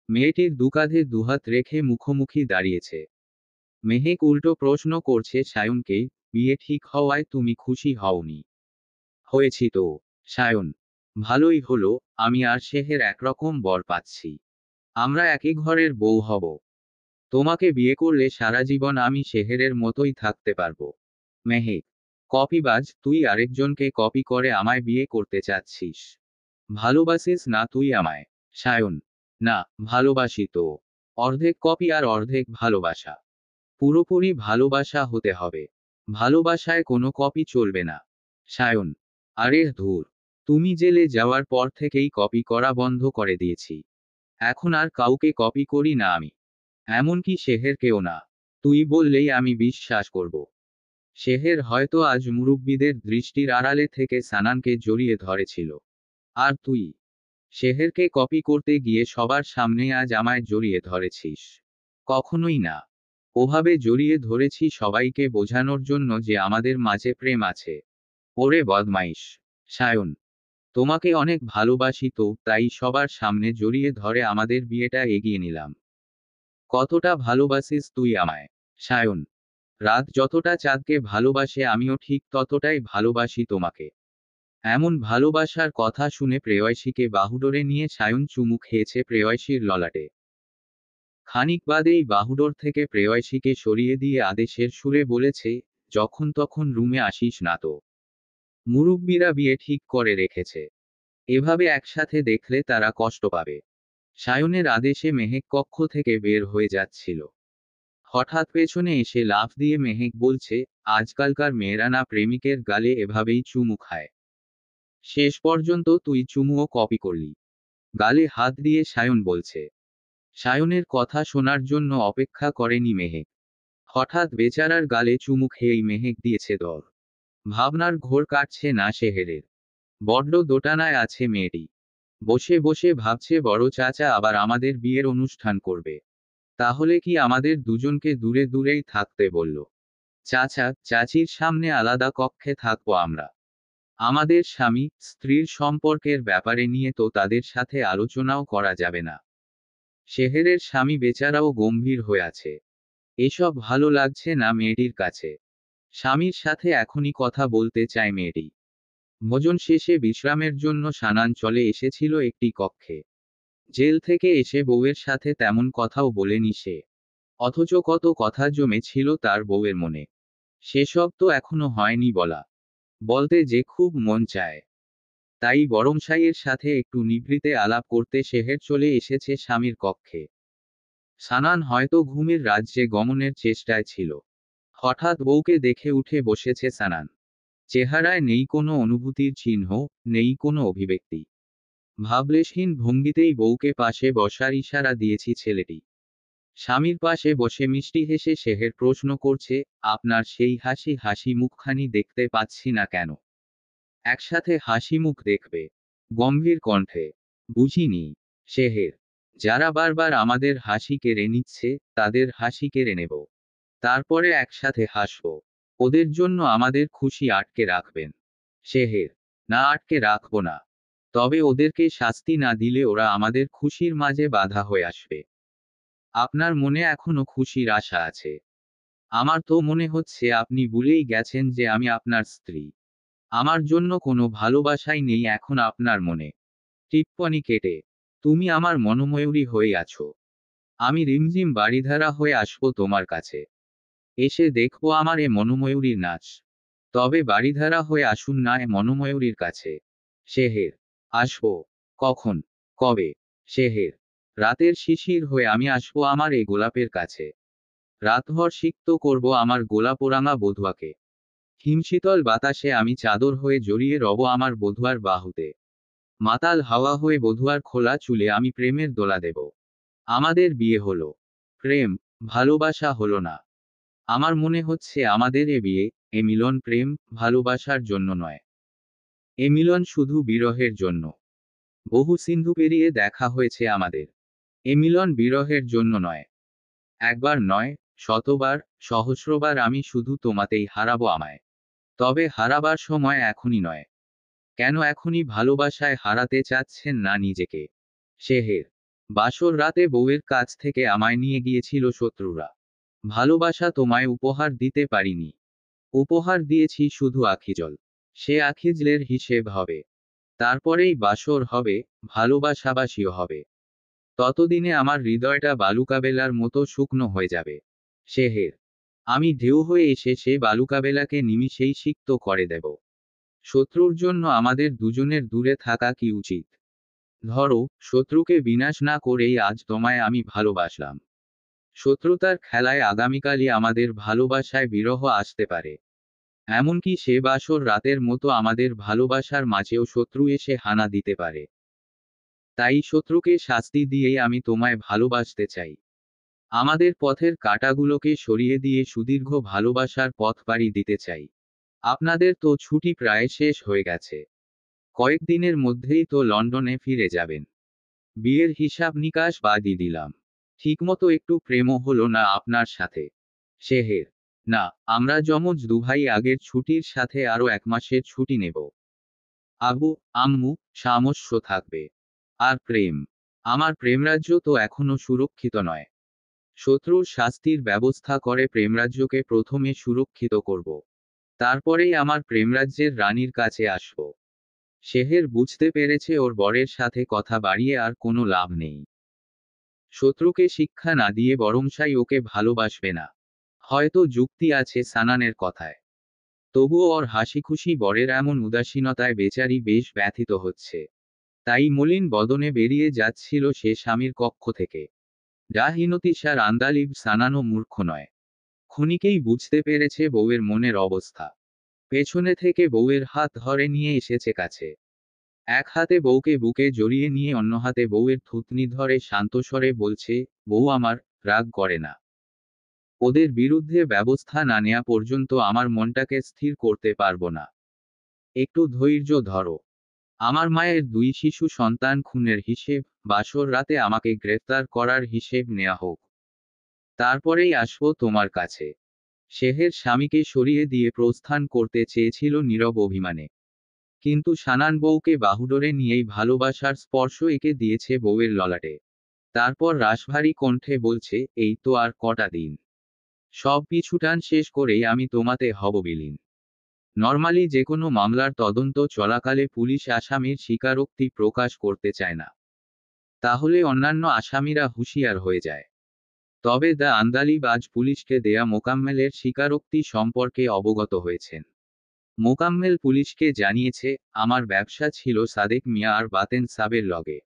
Speaker 1: মেয়েটির দুকাঁধে দুহাত রেখে মুখোমুখি দাঁড়িয়েছে। মেহেক উল্টো প্রশ্ন করছে সায়নকে, বিয়ে ঠিক হওয়ায় তুমি খুশি হওনি? হয়েছি তো। সায়ন, ভালোই হলো, আমি আর শেহের একরকম বর পাচ্ছি। আমরা একই ঘরের বউ হব। তোমাকে বিয়ে করলে সারা জীবন আমি শেহেরের মতোই থাকতে পারবো। মেহেক, কপিবাজ, তুই আরেকজনকে কপি করে আমায় বিয়ে করতে চাচ্ছিস? ভালোবাসিস না তুই আমায়? সায়ন, না, ভালোবাসি তো। অর্ধেক কপি আর অর্ধেক ভালোবাসা। পুরোপুরি ভালোবাসা হতে হবে। ভালোবাসায় কোনো কপি চলবে না। সায়ন, আরে ধুর, তুমি জেলে যাওয়ার পর থেকেই কপি করা বন্ধ করে দিয়েছি। এখন আর কাউকে কপি করি না আমি। এমনকি শেহেরকেও না। তুই বললেই আমি বিশ্বাস করব। শেহের হয়তো আজ মুরব্বীদের দৃষ্টির আড়ালে থেকে সানানকে জড়িয়ে ধরেছিল। আর তুই শেহেরকে কপি করতে গিয়ে সবার সামনে আজ আমায় জড়িয়ে ধরেছিস। কখনোই না। ওভাবে জড়িয়ে ধরেছি সবাইকে বোঝানোর জন্য যে আমাদের মাঝে প্রেম আছে। ওরে বদমাইশ! সায়ন, তোমাকে অনেক ভালোবাসি তো, তাই সবার সামনে জড়িয়ে ধরে আমাদের বিয়েটা এগিয়ে নিলাম। কতটা ভালোবাসিস তুই আমায়? সায়ন, রাত যতটা চাঁদকে ভালোবাসে আমিও ঠিক ততটাই ভালোবাসি তোমাকে। এমন ভালোবাসার কথা শুনে প্রেয়সীকে বাহুডোরে নিয়ে সায়ন চুমু খেয়েছে প্রেয়সীর ললাটে। খানিক বাদেই বাহুডোর থেকে প্রেয়সীকে সরিয়ে দিয়ে আদেশের সুরে বলেছে, যখন তখন রুমে আসিস না তো। মুরুব্বিরা বিয়ে ঠিক করে রেখেছে। এভাবে একসাথে দেখলে তারা কষ্ট পাবে। সায়নের আদেশে মেহেক কক্ষ থেকে বের হয়ে যাচ্ছিল। হঠাৎ পেছনে এসে লাফ দিয়ে মেহেক বলছে, আজকালকার মেয়েরা না প্রেমিকের গালে এভাবেই চুমু খায়। শেষ পর্যন্ত তুই চুমুও কপি করলি। গালে হাত দিয়ে সায়ন বলছে। সায়নের কথা শোনার জন্য অপেক্ষা করেনি মেহেক। হঠাৎ বেচারার গালে চুমু খেয়েই মেহেক দিয়েছে দর। ভাবনার ঘোর কাটছে না শেহেরের। বড্ড দোটানায় আছে মেয়েটি। বসে বসে ভাবছে বড় চাচা আবার আমাদের বিয়ের অনুষ্ঠান করবে। তাহলে কি আমাদের দুজনকে দূরে দূরেই থাকতে বলল? চাচা চাচির সামনে আলাদা কক্ষে থাকবো আমরা। আমাদের স্বামী স্ত্রীর সম্পর্কের ব্যাপারে নিয়ে তো তাদের সাথে আলোচনাও করা যাবে না। শেহেরের স্বামী বেচারাও গম্ভীর হয়ে আছে। এসব ভালো লাগছে না মেয়েটির কাছে। স্বামীর সাথে এখনই কথা বলতে চায় মেয়েটি। ভোজন শেষে বিশ্রামের জন্য সানান চলে এসেছিল একটি কক্ষে। জেল থেকে এসে বউয়ের সাথে তেমন কথাও বলেনি সে। অথচ কত কথা জমে ছিল তার বউয়ের মনে। সেসব তো এখনো হয়নি বলা। বলতে যে খুব মন চায়। তাই বরমশাইয়ের সাথে একটু নিভৃতে আলাপ করতে শেহের চলে এসেছে স্বামীর কক্ষে। সানান হয়তো ঘুমের রাজ্যে গমনের চেষ্টায় ছিল। হঠাৎ বউকে দেখে উঠে বসেছে সানান। চেহারায় নেই কোনো অনুভূতির চিহ্ন, নেই কোনো অভিব্যক্তি। ভাবলেশহীন ভঙ্গিতেই বউকে পাশে বসার ইশারা দিয়েছি ছেলেটি। স্বামীর পাশে বসে মিষ্টি হেসে শেহের প্রশ্ন করছে, আপনার সেই হাসি হাসি মুখখানি দেখতে পাচ্ছি না কেন? একসাথে হাসি মুখ দেখবে। গম্ভীর কণ্ঠে। বুঝিনি। শেহের, যারা বারবার আমাদের হাসি কেড়ে নিচ্ছে, তাদের হাসি কেড়ে নেব। তারপরে একসাথে হাসব। ওদের জন্য আমাদের খুশি আটকে রাখবেন। শেহের, না, আটকে রাখব না। তবে ওদেরকে শাস্তি না দিলে ওরা আমাদের খুশির মাঝে বাধা হয়ে আসবে। আপনার মনে এখনো খুশির আশা আছে। আমার তো মনে হচ্ছে আপনি ভুলেই গেছেন যে আমি আপনার স্ত্রী। আমার জন্য কোনো ভালোবাসাই নেই এখন আপনার মনে। টিপ্পনি কেটে। তুমি আমার মনোময়ূরী হয়ে আছো। আমি রিমঝিম বাড়িধারা হয়ে আসবো তোমার কাছে। এসে দেখবো আমার এ মনোময়ূরীর নাচ। তবে বাড়িধারা হয়ে আসুন না এ মনোময়ূরীর কাছে। শেহের, আসবো। কখন? কবে? শেহের, রাতের শিশির হয়ে আমি আসবো আমার এই গোলাপের কাছে। রাতভর সিক্ত করব আমার গোলাপোরাঙা বধুয়াকে। হিমশীতল বাতাসে আমি চাদর হয়ে জড়িয়ে রব আমার বধুয়ার বাহুতে। মাতাল হাওয়া হয়ে বধুয়ার খোলা চুলে আমি প্রেমের দোলা দেব। আমাদের বিয়ে হলো। প্রেম, ভালোবাসা হলো না। আমার মনে হচ্ছে আমাদের এ বিয়ে, এ মিলন প্রেম, ভালোবাসার জন্য নয়। এ মিলন শুধু বিরহের জন্য। বহু সিন্ধু পেরিয়ে দেখা হয়েছে আমাদের। এ মিলন বিরহের জন্য নয়। একবার নয়, শতবার, সহস্রবার আমি শুধু তোমাতেই হারাবো আমায়। তবে হারাবার সময় এখনই নয়। কেন এখনই ভালোবাসায় হারাতে চাচ্ছেন না নিজেকে? শেহের, বাসর রাতে বউয়ের কাছ থেকে আমায় নিয়ে গিয়েছিল শত্রুরা। ভালোবাসা তোমায় উপহার দিতে পারিনি। উপহার দিয়েছি শুধু আখিজল। সে আখিজলের হিসেব হবে। তারপরেই বাসর হবে, ভালোবাসাবাসীও হবে। ততদিনে আমার হৃদয়টা বালুকাবেলার মতো শুকনো হয়ে যাবে। শেহের, আমি ঢেউ হয়ে এসে সে বালুকাবেলাকে নিমিষেই সিক্ত করে দেব। শত্রুর জন্য আমাদের দুজনের দূরে থাকা কি উচিত? ধরো, শত্রুকে বিনাশ না করেই আজ তোমায় আমি ভালোবাসলাম। শত্রুতার খেলায় আগামীকালই আমাদের ভালোবাসায় বিরহ আসতে পারে। এমনকি সে বাসর রাতের মতো আমাদের ভালোবাসার মাঝেও শত্রু এসে হানা দিতে পারে। তাই শত্রুকে শাস্তি দিয়েই আমি তোমায় ভালোবাসতে চাই। আমাদের পথের কাঁটাগুলোকে সরিয়ে দিয়ে সুদীর্ঘ ভালোবাসার পথ পাড়ি দিতে চাই। আপনাদের তো ছুটি প্রায় শেষ হয়ে গেছে। কয়েকদিনের মধ্যেই তো লন্ডনে ফিরে যাবেন। বিয়ের হিসাব নিকাশ বাদই দিলাম। ঠিকমতো একটু প্রেমও হলো না আপনার সাথে। শেহের, না, আমরা যমজ দুভাই আগের ছুটির সাথে আরো 1 মাসের ছুটি নেব। আব্বু, আম্মু, সামস্য থাকবে। আর প্রেম, আমার প্রেমরাজ্য তো এখনো সুরক্ষিত নয়। শত্রুর শাস্তির ব্যবস্থা করে প্রেমরাজ্যকে প্রথমে সুরক্ষিত করব। তারপরেই আমার প্রেমরাজ্যের রানীর কাছে আসব। শেহের বুঝতে পেরেছে ওর বরের সাথে কথা বাড়িয়ে আর কোনো লাভ নেই। শত্রুকে শিক্ষা না দিয়ে বরংসাই ওকে ভালোবাসবে না। হয়তো যুক্তি আছে সানানের কথায়। তবুও ওর হাসিখুশি বরের এমন উদাসীনতায় বেচারি বেশ ব্যথিত হচ্ছে। তাই মলিন বদনে বেরিয়ে যাচ্ছিল সে স্বামীর কক্ষ থেকে। ডাহিনতিসার আন্দালিব সানানো মূর্খ নয়। ক্ষণিকেই বুঝতে পেরেছে বউয়ের মনের অবস্থা। পেছনে থেকে বউয়ের হাত ধরে নিয়ে এসেছে কাছে। এক হাতে বউকে বুকে জড়িয়ে নিয়ে অন্য হাতে বউয়ের থুতনি ধরে শান্তস্বরে বলছে, বউ আমার, রাগ করে না। ওদের বিরুদ্ধে ব্যবস্থা না নেয়া পর্যন্ত আমার মনটাকে স্থির করতে পারবো না। একটু ধৈর্য ধরো। আমার মায়ের 2 শিশু সন্তান খুনের হিসেব, বাসর রাতে আমাকে গ্রেফতার করার হিসেব নেওয়া হোক। তারপরেই আসবো তোমার কাছে। শেহের স্বামীকে সরিয়ে দিয়ে প্রস্থান করতে চেয়েছিল নীরব অভিমানে। কিন্তু সানান বউকে বাহুডোরে নিয়েই ভালোবাসার স্পর্শ এঁকে দিয়েছে বউয়ের ললাটে। তারপর রাশভারী কণ্ঠে বলছে, এই তো আর কটা দিন। সব পিছুটান শেষ করেই আমি তোমাতে হব বিলীন। নরমালি যেকোনো মামলার তদন্ত চলাকালে পুলিশ আসামির স্বীকারোক্তি প্রকাশ করতে চায় না। তাহলে অন্যান্য আসামিরা হুঁশিয়ার হয়ে যায়। তবে দ্য আন্দালিব আজ পুলিশকে দেয়া মোকাম্মেলের স্বীকারোক্তি সম্পর্কে অবগত হয়েছেন। মোকাম্মেল পুলিশকে জানিয়েছে, আমার ব্যবসা ছিল সাদেক মিয়া আর বাতেন সাবের লগে।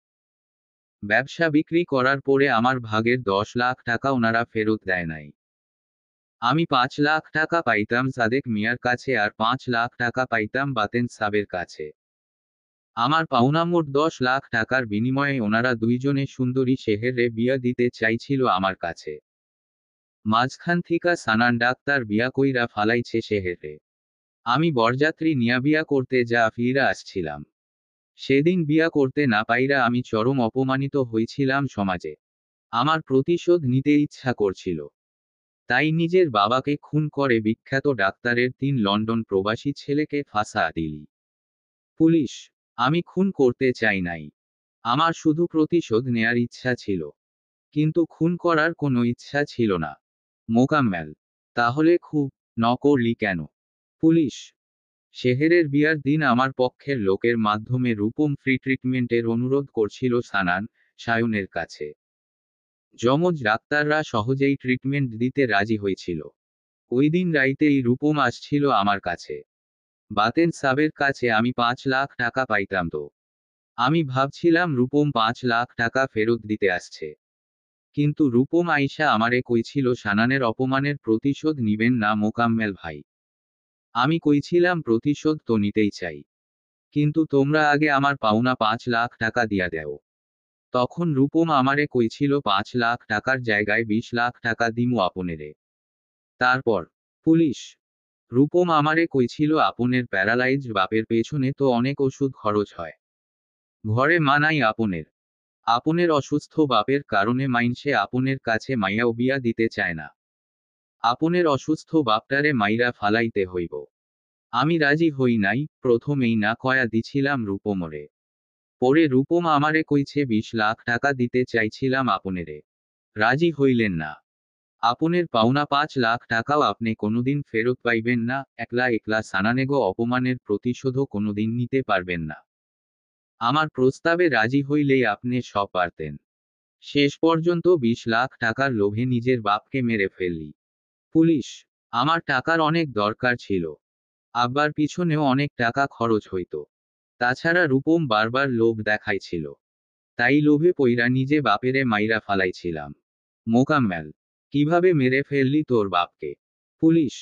Speaker 1: ব্যবসা বিক্রি করার পরে আমার ভাগের 10 লাখ টাকা ওনারা ফেরত দেয় নাই। আমি 5 লাখ টাকা পাইতাম সাদেক মিয়ার কাছে আর 5 লাখ টাকা পাইতাম বাতেন সাবের কাছে। আমার পাওনা মোট 10 লাখ টাকার বিনিময়ে ওনারা দুইজনে সুন্দরী শেহেরে বিয়া দিতে চাইছিল আমার কাছে। মাঝখান থিকা সানান ডাক্তার বিয়া কইরা ফালাইছে শেহেরে। আমি বরযাত্রী নিয়া বিয়া করতে যা ফিরা আসছিলাম। সেদিন বিয়া করতে না পাইরা আমি চরম অপমানিত হয়েছিলাম সমাজে। আমার প্রতিশোধ নিতে ইচ্ছা করছিল। তাই নিজের বাবাকে খুন করে বিখ্যাত ডাক্তারের 3 লন্ডন প্রবাসী ছেলেকে ফাঁসা দিলি। পুলিশ, আমি খুন করতে চাই নাই। আমার শুধু প্রতিশোধ নেয়ার ইচ্ছা ছিল। কিন্তু খুন করার কোনো ইচ্ছা ছিল না। মোকাম্মেল, তাহলে খুব করলি কেন? পুলিশ, শেহেরের বিয়ার দিন আমার পক্ষের লোকের মাধ্যমে রূপম ফ্রি ট্রিটমেন্টের অনুরোধ করছিল সানান, সায়নের কাছে। যমজ ডাক্তাররা সহজেই ট্রিটমেন্ট দিতে রাজি হয়েছিল। ওই দিন রাইতেই রূপম আসছিল আমার কাছে। বাতেন সাবের কাছে আমি 5 লাখ টাকা পাইতাম তো। আমি ভাবছিলাম রূপম 5 লাখ টাকা ফেরত দিতে আসছে। কিন্তু রূপম আইসা আমারে কইছিল সানানের অপমানের প্রতিশোধ নিবেন না মোকাম্মেল ভাই। আমি কইছিলাম প্রতিশোধ তো নিতেই চাই, কিন্তু তোমরা আগে আমার পাওনা 5 লাখ টাকা দিয়া দেও। তখন রূপম আমারে কইছিল 5 লাখ টাকার জায়গায় 20 লাখ টাকা দিমু আপনেরে। তারপর পুলিশ। রূপম আমারে কইছিল আপনের প্যারালাইজড বাপের পেছনে তো অনেক ওষুধ খরচ হয়। ঘরে মা নাই আপনের। আপনের অসুস্থ বাপের কারণে মাইনসে আপনের কাছে মাইয়াও বিয়া দিতে চায় না। আপনের অসুস্থ বাপটারে মাইরা ফালাইতে হইব। আমি রাজি হই নাই, প্রথমেই না কয়া দিছিলাম রূপমরে। পরে রূপম আমারে কইছে 20 লাখ টাকা দিতে চাইছিলাম আপনেরে। রাজি হইলেন না। আপনের পাওনা 5 লাখ টাকাও আপনি কোনোদিন ফেরত পাইবেন না, একলা একলা সানানেগো অপমানের প্রতিশোধও কোনোদিন নিতে পারবেন না। আমার প্রস্তাবে রাজি হইলেই আপনি সব পারতেন। শেষ পর্যন্ত 20 লাখ টাকার লোভে নিজের বাপকে মেরে ফেললি। পুলিশ। আমার টাকার অনেক দরকার ছিল। আব্বার পিছনেও অনেক টাকা খরচ হইতো। তাছাড়া রূপম বারবার লোভ দেখাইছিল। তাই লোভে পইরা নিজে বাপেরে মাইরা ফালাইছিলাম। মোকাম্মেল। কিভাবে মেরে ফেললি তোর বাপকে? পুলিশ।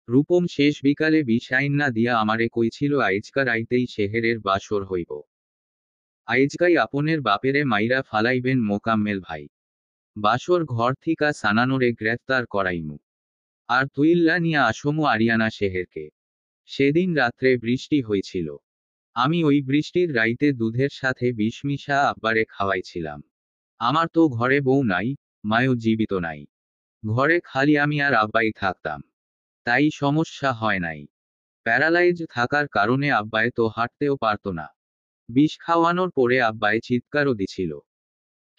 Speaker 1: রূপম শেষ বিকালে বিষ আইন্না দিয়া আমারে কইছিল আইজকা রাইতেই শেহেরের বাসর হইব। আইজকাই আপনের বাপেরে মাইরা ফালাইবেন মোকাম্মেল ভাই। বাসর ঘর থিকা সানানোরে গ্রেফতার করাইমু। আর তুইল্লা নিয়া আসমু আরিয়ানা শেহেরকে। সেদিন রাত্রে বৃষ্টি হইছিল। আমি ওই বৃষ্টির রাইতে দুধের সাথে বিষ মিশা আব্বারে খাওয়াইছিলাম। আমার তো ঘরে বউ নাই, মায়ও জীবিত নাই। ঘরে খালি আমি আর আব্বাই থাকতাম। তাই সমস্যা হয় নাই। প্যারালাইজ থাকার কারণে আব্বায় তো হাঁটতেও পারত না। বিষ খাওয়ানোর পরে আব্বায় চিৎকারও দিছিল।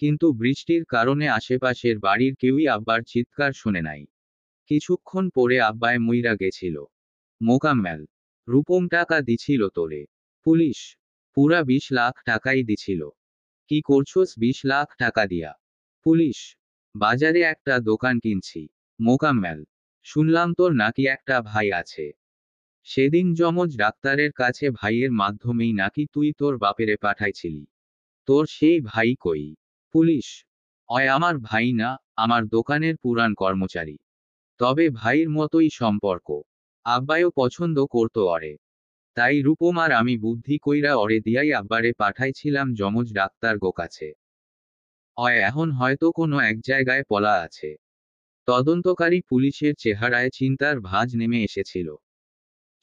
Speaker 1: কিন্তু বৃষ্টির কারণে আশেপাশের বাড়ির কেউই আব্বার চিৎকার শুনে নাই। কিছুক্ষণ পরে আব্বায় মইরা গেছিল। মোকাম্মেল। রূপম টাকা দিছিল তোরে? পুলিশ। পুরা 20 লাখ টাকাই দিছিল। কি করছোস 20 লাখ টাকা দিয়া? পুলিশ। বাজারে একটা দোকান কিনছি। মোকাম্মেল। শুনলাম তোর নাকি একটা ভাই আছে। সেদিন যমজ ডাক্তারের কাছে ভাইয়ের মাধ্যমেই নাকি তুই তোর বাপেরে পাঠাইছিলি। তোর সেই ভাই কই? পুলিশ। অয় আমার ভাই না, আমার দোকানের পুরান কর্মচারী। তবে ভাইয়ের মতোই সম্পর্ক। আব্বায়ও পছন্দ করতো অরে। তাই রূপম আর আমি বুদ্ধি কইরা অরে দিয়াই আব্বারে পাঠাইছিলাম যমজ ডাক্তার গো কাছে। অয় এখন হয়তো কোনো এক জায়গায় পলা আছে। তদন্তকারী পুলিশের চেহারায় চিন্তার ভাঁজ নেমে এসেছিল।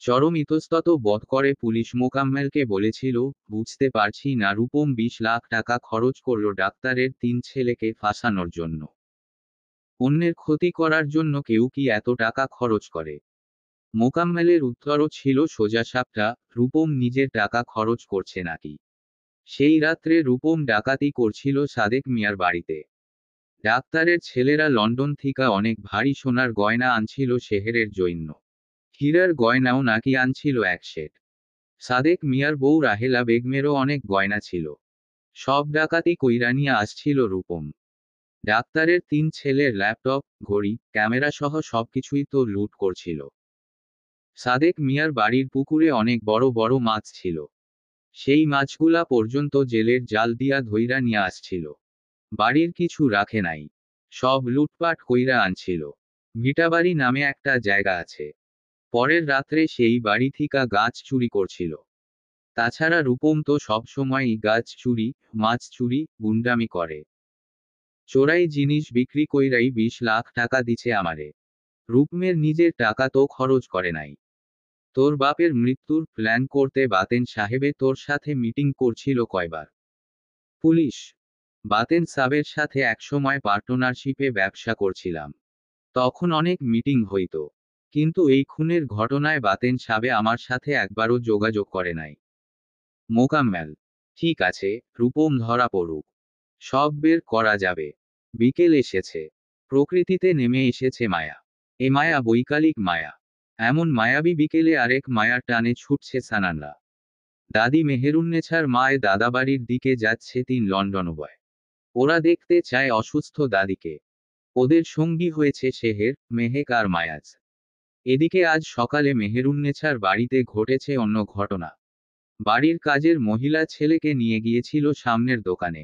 Speaker 1: চরম ইতস্তত বোধ করে পুলিশ মোকাম্মেলকে বলেছিল, বুঝতে পারছি না রূপম 20 লাখ টাকা খরচ করল ডাক্তারের 3 ছেলেকে ফাঁসানোর জন্য। অন্যের ক্ষতি করার জন্য কেউ কি এত টাকা খরচ করে? মোকাম্মেলের উত্তরও ছিল সোজাসাপটা, রূপম নিজের টাকা খরচ করছে নাকি। সেই রাত্রে রূপম ডাকাতি করছিল সাদেক মিয়ার বাড়িতে। ডাক্তারের ছেলেরা লন্ডন থিকা অনেক ভারী সোনার গয়না আনছিল শেহেরের জন্য। হীরার গয়নাও নাকি আনছিল এক সেট। সাদেক মিয়ার বউ রাহেলা বেগমেরও অনেক গয়না ছিল। সব ডাকাতি কইরা নিয়ে আসছিল রূপম। ডাক্তারের 3 ছেলের ল্যাপটপ, ঘড়ি, ক্যামেরা সহ সবকিছুই তো লুট করছিল। সাদেক মিয়ার বাড়ির পুকুরে অনেক বড় বড় মাছ ছিল। সেই মাছগুলা পর্যন্ত জেলের জাল দিয়া ধইরা নিয়ে আসছিল। বাড়ির কিছু রাখে নাই। সব লুটপাট কইরা আনছিল। ভিটাবাড়ি নামে একটা জায়গা আছে। পরের রাত্রে সেই বাড়ি থিকা গাছ চুরি করছিল। তাছাড়া রূপম তো সবসময়ই গাছ চুরি, মাছ চুরি, গুন্ডামি করে। চোরাই জিনিস বিক্রি কইরাই 20 লাখ টাকা দিছে আমারে। রূপমের নিজের টাকা তো খরচ করে নাই। তোর বাপের মৃত্যুর প্ল্যান করতে বাতেন সাহেবে তোর সাথে মিটিং করছিল কয়বার? পুলিশ। বাতেন সাবের সাথে একসময় পার্টনারশিপে ব্যবসা করছিলাম। তখন অনেক মিটিং হইতো। কিন্তু এই খুনের ঘটনায় বাতেন সাবে আমার সাথে একবারও যোগাযোগ করে নাই। মোকাম্মেল। ঠিক আছে, রূপম ধরা পড়ুক। সব বের করা যাবে। বিকেল এসেছে। প্রকৃতিতে নেমে এসেছে মায়া। এ মায়া বৈকালিক মায়া। এমন মায়াবী বিকেলে আরেক মায়ার টানে ছুটছে সানানরা। দাদি মেহেরুন্নেছার মায় দাদাবাড়ির দিকে যাচ্ছে 3 লন্ডন বয়। ওরা দেখতে চায় অসুস্থ দাদিকে। ওদের সঙ্গী হয়েছে শেহের, মেহেক আর মায়াজ। এদিকে আজ সকালে মেহেরুন্নেছার বাড়িতে ঘটেছে অন্য ঘটনা। বাড়ির কাজের মহিলা ছেলেকে নিয়ে গিয়েছিল সামনের দোকানে।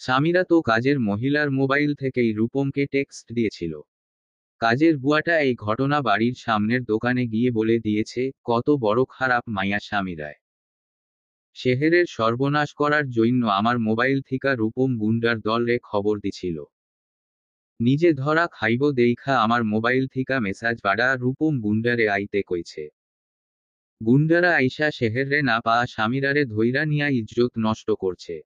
Speaker 1: স্বামীরা তো কাজের মহিলার মোবাইল থেকেই রূপমকে টেক্সট দিয়েছিল। কাজের বুয়াটা এই ঘটনা বাড়ির সামনের দোকানে গিয়ে বলে দিয়েছে, কত বড় খারাপ মাইয়া স্বামীরায়। শেহেরের সর্বনাশ করার জন্য আমার মোবাইল থিকা রূপম গুন্ডার দল রে খবর দিছিল। নিজে ধরা খাইব দেইখা আমার মোবাইল থিকা মেসাজ পাড়া রূপম গুন্ডারে আইতে কইছে। গুন্ডারা আইসা শেহেরে না পা স্বামীরারে ধইরা নিয়া ইজ্জত নষ্ট করছে।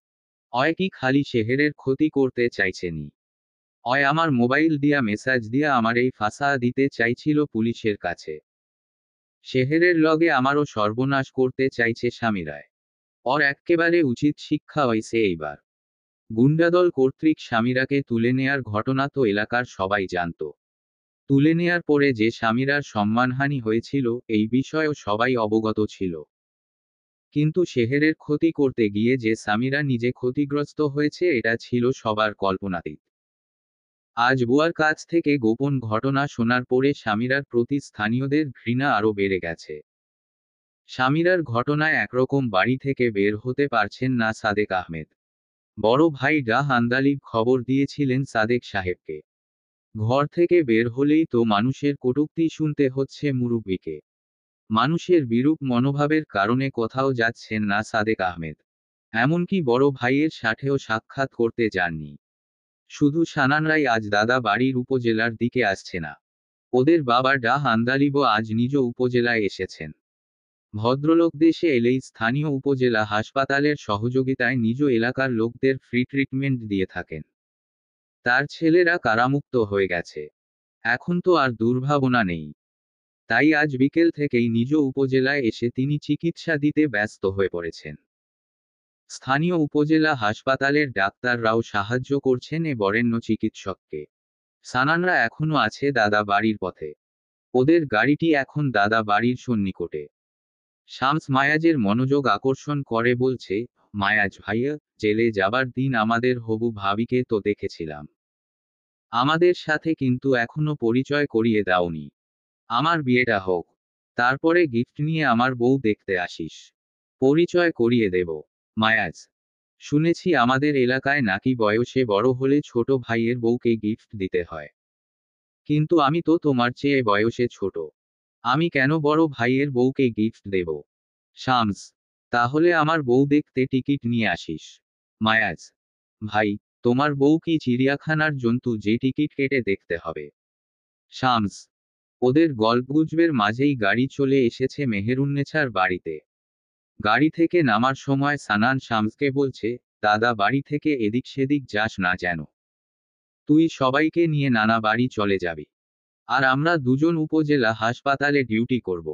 Speaker 1: অয় কি খালি শেহেরের ক্ষতি করতে চাইছেনি, অয় আমার মোবাইল দিয়া মেসাজ দিয়া আমার এই ফাঁসা দিতে চাইছিল পুলিশের কাছে। শেহেরের লগে আমারও সর্বনাশ করতে চাইছে স্বামীরায়। ওর এক্কেবারে উচিত শিক্ষা হইছে এইবার। গুন্ডাদল কর্তৃক স্বামীরাকে তুলে নেয়ার ঘটনা তো এলাকার সবাই জানত। তুলে নেয়ার পরে যে স্বামীরার সম্মানহানি হয়েছিল এই বিষয়েও সবাই অবগত ছিল। কিন্তু শেহেরের ক্ষতি করতে গিয়ে যে স্বামীরা নিজে ক্ষতিগ্রস্ত হয়েছে এটা ছিল সবার কল্পনাতীত। আজ বুয়ার কাছ থেকে গোপন ঘটনা শোনার পরে স্বামীরার প্রতি স্থানীয়দের ঘৃণা আরও বেড়ে গেছে। স্বামীরার ঘটনায় একরকম বাড়ি থেকে বের হতে পারছেন না সাদেক আহমেদ। বড় ভাই ডাহ আন্দালিব খবর দিয়েছিলেন সাদেক সাহেবকে। ঘর থেকে বের হলেই তো মানুষের কটূক্তি শুনতে হচ্ছে মুরব্বিকে। মানুষের বিরূপ মনোভাবের কারণে কোথাও যাচ্ছেন না সাদেক আহমেদ। এমনকি বড় ভাইয়ের সাথেও সাক্ষাৎ করতে যাননি। শুধু সানানরাই আজ দাদা বাড়ির উপজেলার দিকে আসছে না। ওদের বাবা ডাহ আন্দালিবও আজ নিজ উপজেলায় এসেছেন। ভদ্রলোক দেশে এলেই স্থানীয় উপজেলা হাসপাতালের সহযোগিতায় নিজ এলাকার লোকদের ফ্রি ট্রিটমেন্ট দিয়ে থাকেন। তার ছেলেরা কারামুক্ত হয়ে গেছে। এখন তো আর দুর্ভাবনা নেই। তাই আজ বিকেল থেকেই নিজ উপজেলায় এসে তিনি চিকিৎসা দিতে ব্যস্ত হয়ে পড়েছেন। স্থানীয় উপজেলা হাসপাতালের ডাক্তাররাও সাহায্য করছেন এ বরেণ্য চিকিৎসককে। সানানরা এখনো আছে দাদা বাড়ির পথে। ওদের গাড়িটি এখন দাদা বাড়ির সন্নিকটে। শামস মায়াজের মনোযোগ আকর্ষণ করে বলছে, মায়াজ ভাইয়া, জেলে যাবার দিন আমাদের হবু ভাবিকে তো দেখেছিলাম। আমাদের সাথে কিন্তু এখনো পরিচয় করিয়ে দাওনি। আমার বিয়েটা হোক, তারপরে গিফট নিয়ে আমার বউ দেখতে আসিস। পরিচয় করিয়ে দেব। মায়াজ, শুনেছি আমাদের এলাকায় নাকি বয়সে বড় হলে ছোট ভাইয়ের বউকে গিফট দিতে হয়। কিন্তু আমি তো তোমার চেয়ে বয়সে ছোট। আমি কেন বড় ভাইয়ের বউকে গিফট দেব? শামস, তাহলে আমার বউ দেখতে টিকিট নিয়ে আসিস। মায়াজ, ভাই, তোমার বউ কি চিড়িয়াখানার জন্তু যে টিকিট কেটে দেখতে হবে? শামস, ওদের গল্পগুজবের মাঝেই গাড়ি চলে এসেছে মেহেরুন্নেছার বাড়িতে। গাড়ি থেকে নামার সময় সানান শামসকে বলছে, দাদা বাড়ি থেকে এদিক সেদিক যাস না যেন। তুই সবাইকে নিয়ে নানা বাড়ি চলে যাবি। আর আমরা দুজন উপজেলা হাসপাতালে ডিউটি করব।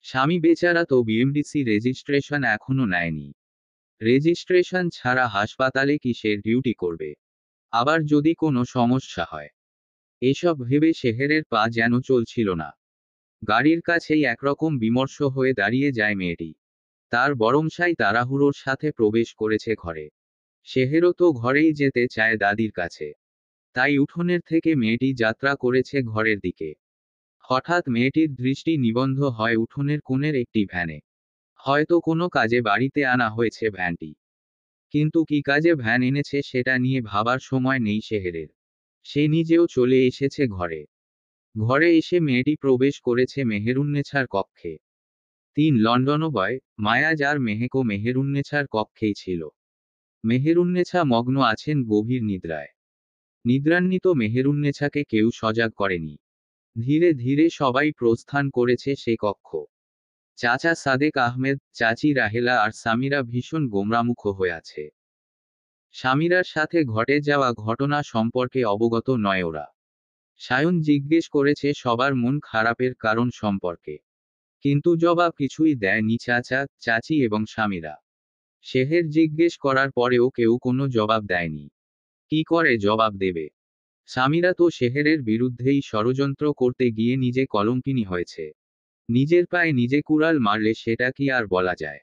Speaker 1: স্বামী বেচারা তো বিএমডিসি রেজিস্ট্রেশন এখনো নেয়নি। রেজিস্ট্রেশন ছাড়া হাসপাতালে কিসের ডিউটি করবে? আবার যদি কোনো সমস্যা হয়। এসব ভেবে শেহেরের পা যেন চলছিল না। গাড়ির কাছেই একরকম বিমর্ষ হয়ে দাঁড়িয়ে যায় মেয়েটি। তার বরমশাই তাড়াহুড়োর সাথে প্রবেশ করেছে ঘরে। শেহেরও তো ঘরেই যেতে চায় দাদির কাছে। তাই উঠোনের থেকে মেয়েটি যাত্রা করেছে ঘরের দিকে। হঠাৎ মেয়েটির দৃষ্টি নিবন্ধ হয় উঠোনের কোণের একটি ভ্যানে। হয়তো কোনো কাজে বাড়িতে আনা হয়েছে ভ্যানটি। কিন্তু কি কাজে ভ্যান এনেছে সেটা নিয়ে ভাবার সময় নেই শেহেরের। সে নিজেও চলে এসেছে ঘরে। ঘরে এসে মেয়েটি প্রবেশ করেছে মেহেরুন্নেছার কক্ষে। 3 লন্ডনও বয়, মায়াজ আর মেহেকও মেহেরুন্নেছার কক্ষেই ছিল। মেহেরুন্নেছা মগ্ন আছেন গভীর নিদ্রায়। নিদ্রান্বিত মেহেরুন্নেছাকে কেউ সজাগ করেনি। ধীরে ধীরে সবাই প্রস্থান করেছে সে কক্ষ। চাচা সাদেক আহমেদ, চাচি রাহেলা আর সামিরা ভীষণ গোমরামুখ হয়ে আছে। স্বামীরার সাথে ঘটে যাওয়া ঘটনা সম্পর্কে অবগত নয় ওরা। সায়ন জিজ্ঞেস করেছে সবার মন খারাপের কারণ সম্পর্কে। কিন্তু জবাব কিছুই দেয়নি চাচা, চাচি এবং স্বামীরা। শেহের জিজ্ঞেস করার পরেও কেউ কোনো জবাব দেয়নি। কি করে জবাব দেবে? স্বামীরা তো শেহেরের বিরুদ্ধেই ষড়যন্ত্র করতে গিয়ে নিজে কলঙ্কিনী হয়েছে। নিজের পায়ে নিজে কুড়াল মারলে সেটা কি আর বলা যায়?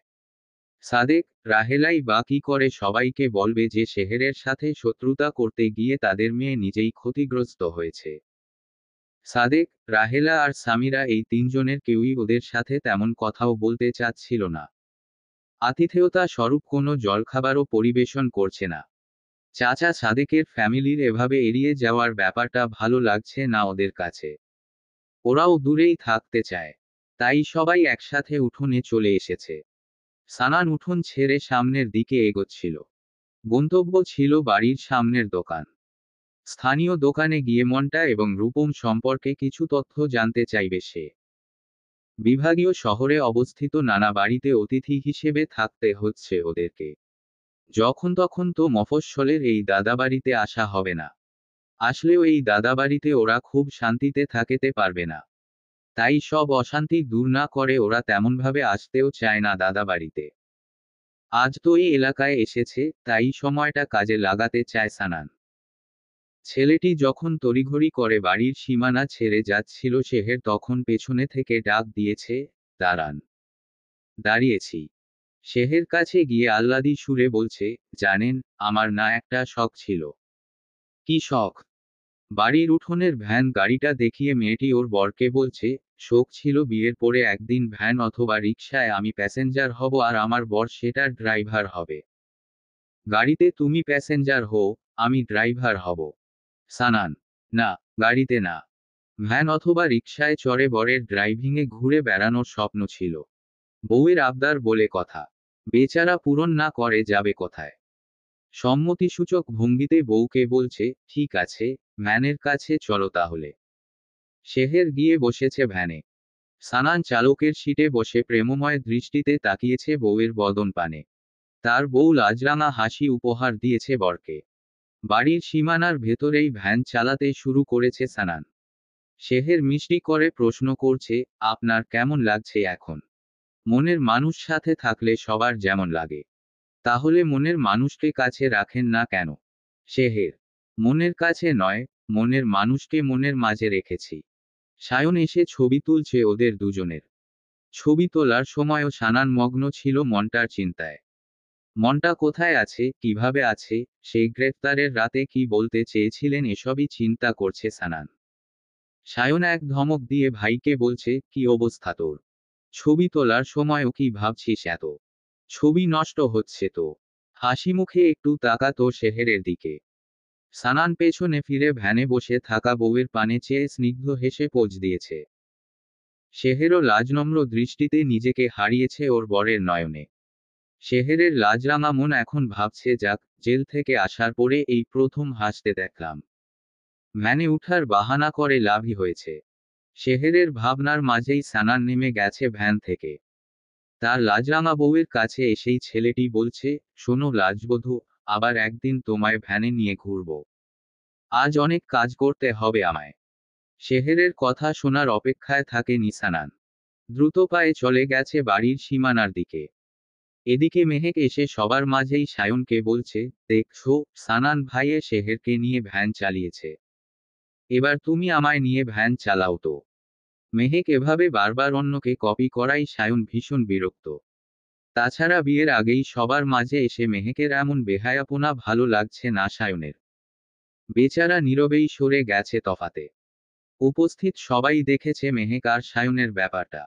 Speaker 1: সাদেক, রাহেলাই বা কি করে সবাইকে বলবে যে শেহেরের সাথে শত্রুতা করতে গিয়ে তাদের মেয়ে নিজেই ক্ষতিগ্রস্ত হয়েছে? সাদেক, রাহেলা আর সামিরা এই তিনজনের কেউই ওদের সাথে তেমন কথাও বলতে চাচ্ছিল না। আতিথেয়তা স্বরূপ কোনো জলখাবারও পরিবেশন করছে না। চাচা সাদেকের ফ্যামিলির এভাবে এড়িয়ে যাওয়ার ব্যাপারটা ভালো লাগছে না ওদের কাছে। ওরাও দূরেই থাকতে চায়। তাই সবাই একসাথে উঠোনে চলে এসেছে। সানান উঠোন ছেড়ে সামনের দিকে এগোচ্ছিল। গন্তব্য ছিল বাড়ির সামনের দোকান। স্থানীয় দোকানে গিয়ে মন্টা এবং রূপম সম্পর্কে কিছু তথ্য জানতে চাইবে সে। বিভাগীয় শহরে অবস্থিত নানা বাড়িতে অতিথি হিসেবে থাকতে হচ্ছে ওদেরকে। যখন তখন তো মফস্বলের এই দাদাবাড়িতে আসা হবে না। আসলেও এই দাদাবাড়িতে ওরা খুব শান্তিতে থাকতে পারবে না। তাই সব অশান্তি দূর না করে ওরা তেমনভাবে আসতেও চায় না দাদাবাড়িতে। আজ তো এই এলাকায় এসেছে, তাই সময়টা কাজে লাগাতে চায় সানান। ছেলেটি যখন তড়িঘড়ি করে বাড়ির সীমানা ছেড়ে যাচ্ছিল শেহের তখন পেছনে থেকে ডাক দিয়েছে, দাঁড়ান। দাঁড়িয়েছি। শেহের কাছে গিয়ে আহ্লাদি সুরে বলছে, জানেন, আমার না একটা শখ ছিল। কি শখ? বাড়ির উঠোনের ভ্যান গাড়িটা দেখিয়ে মেয়েটি ওর বরকে বলছে, শখ ছিল বিয়ের পরে একদিন ভ্যান অথবা রিকশায় আমি প্যাসেঞ্জার হব আর আমার বর সেটার ড্রাইভার হবে। গাড়িতে তুমি প্যাসেঞ্জার হও, আমি ড্রাইভার হব। সানান, না, গাড়িতে না। ভ্যান অথবা রিকশায় চড়ে বরের ড্রাইভিংয়ে ঘুরে বেড়ানোর স্বপ্ন ছিল। বউয়ের আবদার বলে কথা। বেচারা পূরণ না করে যাবে কোথায়? সম্মতিসূচক ভঙ্গিতে বউকে বলছে, ঠিক আছে, ভ্যানের কাছে চলো তাহলে। শেহের গিয়ে বসেছে ভ্যানে। সানান চালকের সিটে বসে প্রেমময় দৃষ্টিতে তাকিয়েছে বউয়ের বদন পানে। তার বউ লাজরাঙা হাসি উপহার দিয়েছে বরকে। বাড়ির সীমানার ভেতরেই ভ্যান চালাতে শুরু করেছে সানান। শেহের মিষ্টি করে প্রশ্ন করছে, আপনার কেমন লাগছে এখন? মনের মানুষ সাথে থাকলে সবার যেমন লাগে। তাহলে মনের মানুষকে কাছে রাখেন না কেন? শেহের, মনের কাছে নয়, মনের মানুষকে মনের মাঝে রেখেছি। সায়ন এসে ছবি তুলছে ওদের দুজনের। ছবি তোলার সময়ও সানান মগ্ন ছিল মনটার চিন্তায়। মনটা কোথায় আছে, কিভাবে আছে, সেই গ্রেফতারের রাতে কি বলতে চেয়েছিলেন এসবই চিন্তা করছে সানান। সায়ন এক ধমক দিয়ে ভাইকে বলছে, কি অবস্থা তোর? ছবি তোলার সময়ও কি ভাবছিস এত? ছবি নষ্ট হচ্ছে তো। হাসি মুখে একটু তাকাতো শেহেরের দিকে। সানান পেছনে ফিরে ভ্যানে বসে থাকা বউয়ের পানে চেয়ে স্নিগ্ধ হেসে পোজ দিয়েছে। শেহেরও লাজনম্র দৃষ্টিতে নিজেকে হারিয়েছে ওর বরের নয়নে। শেহেরের লাজরাঙা মন এখন ভাবছে, যাক, জেল থেকে আসার পরে এই প্রথম হাসতে দেখলাম। ভ্যানে উঠার বাহানা করে লাভই হয়েছে। শেহেরের ভাবনার মাঝেই সানান নেমে গেছে ভ্যান থেকে। তার লাজরাঙা বউয়ের কাছে এসেই ছেলেটি বলছে, শোনো লাজবধূ, আবার একদিন তোমায় ভ্যানে নিয়ে ঘুরব। আজ অনেক কাজ করতে হবে আমায়। শেহেরের কথা শোনার অপেক্ষায় থাকে নিসানান। দ্রুত পায়ে চলে গেছে বাড়ির সীমানার দিকে। এদিকে মেহেক এসে সবার মাঝেই সায়নকে বলছে, দেখছো, সানান ভাইয়ে শেহেরকে নিয়ে ভ্যান চালিয়েছে। এবার তুমি আমায় নিয়ে ভ্যান চালাও তো। মেহেক এভাবে বারবার অন্যকে কপি করাই সায়ন ভীষণ বিরক্ত। তাছাড়া বিয়ের আগেই সবার মাঝে এসে মেহেকের এমন বেহায়াপনা ভালো লাগছে না সায়নের। বেচারা নীরবেই সরে গেছে তফাতে। উপস্থিত সবাই দেখেছে মেহেক আর সায়নের ব্যাপারটা।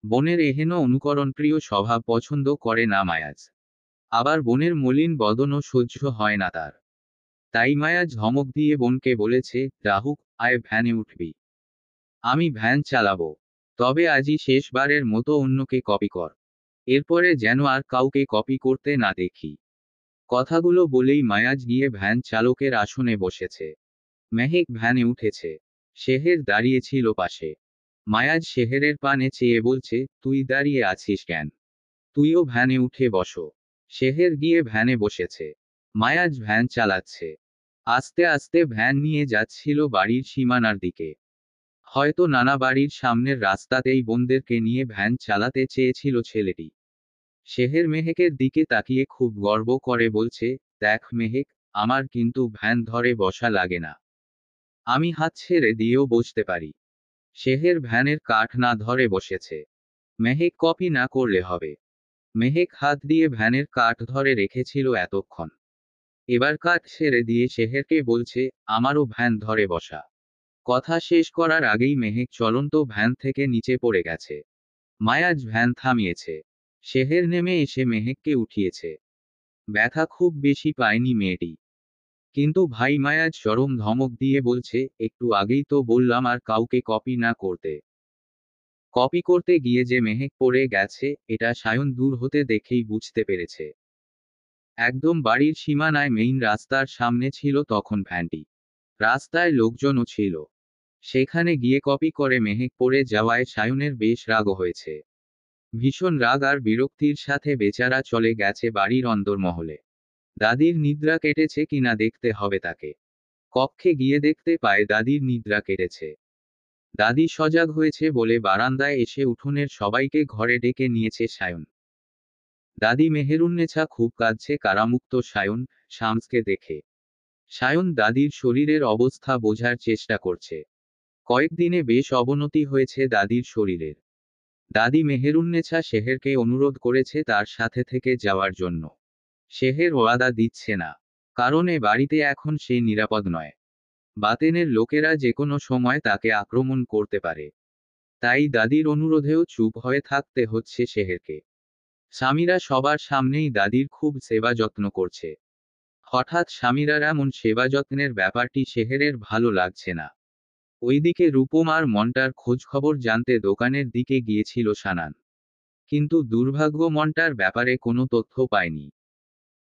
Speaker 1: বোনের এহেন অনুকরণপ্রিয় স্বভাব পছন্দ করে না মায়াজ। আবার বোনের মলিন বদনও সহ্য হয় না তার। তাই মায়াজ ধমক দিয়ে বোনকে বলেছে, রাহুক, আয় ভ্যানে উঠবি। আমি ভ্যান চালাবো। তবে আজই শেষবারের মতো অন্যকে কপি কর। এরপরে যেন আর কাউকে কপি করতে না দেখি। কথাগুলো বলেই মায়াজ গিয়ে ভ্যান চালকের আসনে বসেছে। মেহেক ভ্যানে উঠেছে। শেহের দাঁড়িয়েছিল পাশে। মায়াজ শেহেরের পানে চেয়ে বলছে, তুই দাঁড়িয়ে আছিস কেন? তুইও ভ্যানে উঠে বসো। শেহের গিয়ে ভ্যানে বসেছে। মায়াজ ভ্যান চালাচ্ছে। আস্তে আস্তে ভ্যান নিয়ে যাচ্ছিল বাড়ির সীমানার দিকে। হয়তো নানা বাড়ির সামনের রাস্তাতেই বোনদেরকে নিয়ে ভ্যান চালাতে চেয়েছিল ছেলেটি। শেহের মেহেকের দিকে তাকিয়ে খুব গর্ব করে বলছে, দেখ মেহেক, আমার কিন্তু ভ্যান ধরে বসা লাগে না। আমি হাত ছেড়ে দিয়েও বসতে পারি। শেহের ভ্যানের কাঠ না ধরে বসেছে। মেহেক কপি না করলে হবে। মেহেক হাত দিয়ে ভ্যানের কাঠ ধরে রেখেছিল এতক্ষণ। এবার কাঠ ছেড়ে দিয়ে শেহেরকে বলছে, আমারও ভ্যান ধরে বসা। কথা শেষ করার আগেই মেহেক চলন্ত ভ্যান থেকে নিচে পড়ে গেছে। মায়াজ ভ্যান থামিয়েছে। শেহের নেমে এসে মেহেককে উঠিয়েছে। ব্যথা খুব বেশি পায়নি মেয়েটি। কিন্তু ভাই মায়াজ চরম ধমক দিয়ে বলছে, একটু আগেই তো বললাম আর কাউকে কপি না করতে। কপি করতে গিয়ে যে মেহেক পড়ে গেছে, এটা সায়ন দূর হতে দেখেই বুঝতে পেরেছে। একদম বাড়ির সীমানায় মেইন রাস্তার সামনে ছিল তখন ভ্যানটি। রাস্তায় লোকজনও ছিল। সেখানে গিয়ে কপি করে মেহেক পড়ে যাওয়ায় সায়নের বেশ রাগও হয়েছে। ভীষণ রাগ আর বিরক্তির সাথে বেচারা চলে গেছে বাড়ির অন্দরমহলে। দাদির নিদ্রা কেটেছে কিনা দেখতে হবে তাকে। কক্ষে গিয়ে দেখতে পায় দাদির নিদ্রা কেটেছে। দাদি সজাগ হয়েছে বলে বারান্দায় এসে উঠোনের সবাইকে ঘরে ডেকে নিয়েছে সায়ন। দাদি মেহেরুন্নেছা খুব কাঁদছে কারামুক্ত সায়ন, শামসকে দেখে। সায়ন দাদির শরীরের অবস্থা বোঝার চেষ্টা করছে। কয়েকদিনে বেশ অবনতি হয়েছে দাদির শরীরের। দাদি মেহেরুন্নেছা শেহেরকে অনুরোধ করেছে তার সাথে থেকে যাওয়ার জন্য। শেহের ওয়াদা দিচ্ছে না। কারণ এ বাড়িতে এখন সে নিরাপদ নয়। বাতেনের লোকেরা যেকোনো সময় তাকে আক্রমণ করতে পারে। তাই দাদির অনুরোধেও চুপ হয়ে থাকতে হচ্ছে শেহেরকে। স্বামীরা সবার সামনেই দাদির খুব সেবা যত্ন করছে। হঠাৎ স্বামীরার এমন সেবা যত্নের ব্যাপারটি শেহেরের ভালো লাগছে না। ওইদিকে রূপম আর মন্টার খোঁজখবর জানতে দোকানের দিকে গিয়েছিল সানান। কিন্তু দুর্ভাগ্য মন্টার ব্যাপারে কোনো তথ্য পায়নি।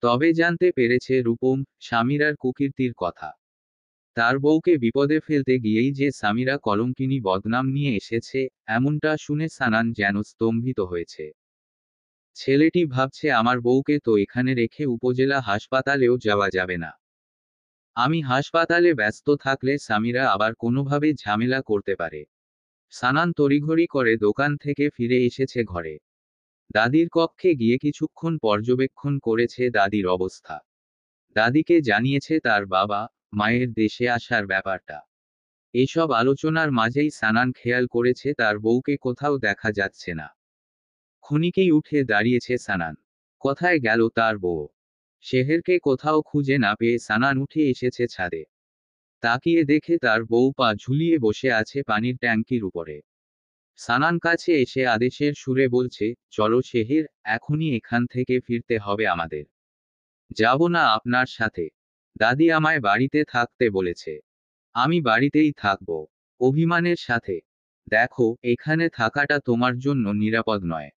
Speaker 1: তবে জানতে পেরেছে রূপম স্বামীরার কুকীর্তির কথা। তার বউকে বিপদে ফেলতে গিয়েই যে স্বামীরা কলঙ্কিনী বদনাম নিয়ে এসেছে, এমনটা শুনে সানান যেন স্তম্ভিত হয়েছে। ছেলেটি ভাবছে আমার বউকে তো এখানে রেখে উপজেলা হাসপাতালেও যাওয়া যাবে না। আমি হাসপাতালে ব্যস্ত থাকলে স্বামীরা আবার কোনোভাবে ঝামেলা করতে পারে। সানান তড়িঘড়ি করে দোকান থেকে ফিরে এসেছে ঘরে। দাদির কক্ষে গিয়ে কিছুক্ষণ পর্যবেক্ষণ করেছে দাদির অবস্থা। দাদিকে জানিয়েছে তার বাবা মায়ের দেশে আসার ব্যাপারটা। এসব আলোচনার মাঝেই সানান খেয়াল করেছে তার বউকে কোথাও দেখা যাচ্ছে না। ক্ষণিকেই উঠে দাঁড়িয়েছে সানান। কোথায় গেল তার বউ? শেহেরকে কোথাও খুঁজে না পেয়ে সানান উঠে এসেছে ছাদে। তাকিয়ে দেখে তার বউ পা ঝুলিয়ে বসে আছে পানির ট্যাঙ্কির উপরে। সানান কাছে এসে আদেশের সুরে বলছে, চলো শেহের, এখনই এখান থেকে ফিরতে হবে আমাদের। যাব না আপনার সাথে। দাদি আমায় বাড়িতে থাকতে বলেছে। আমি বাড়িতেই থাকব। অভিমানের সাথে। দেখো, এখানে থাকাটা তোমার জন্য নিরাপদ নয়।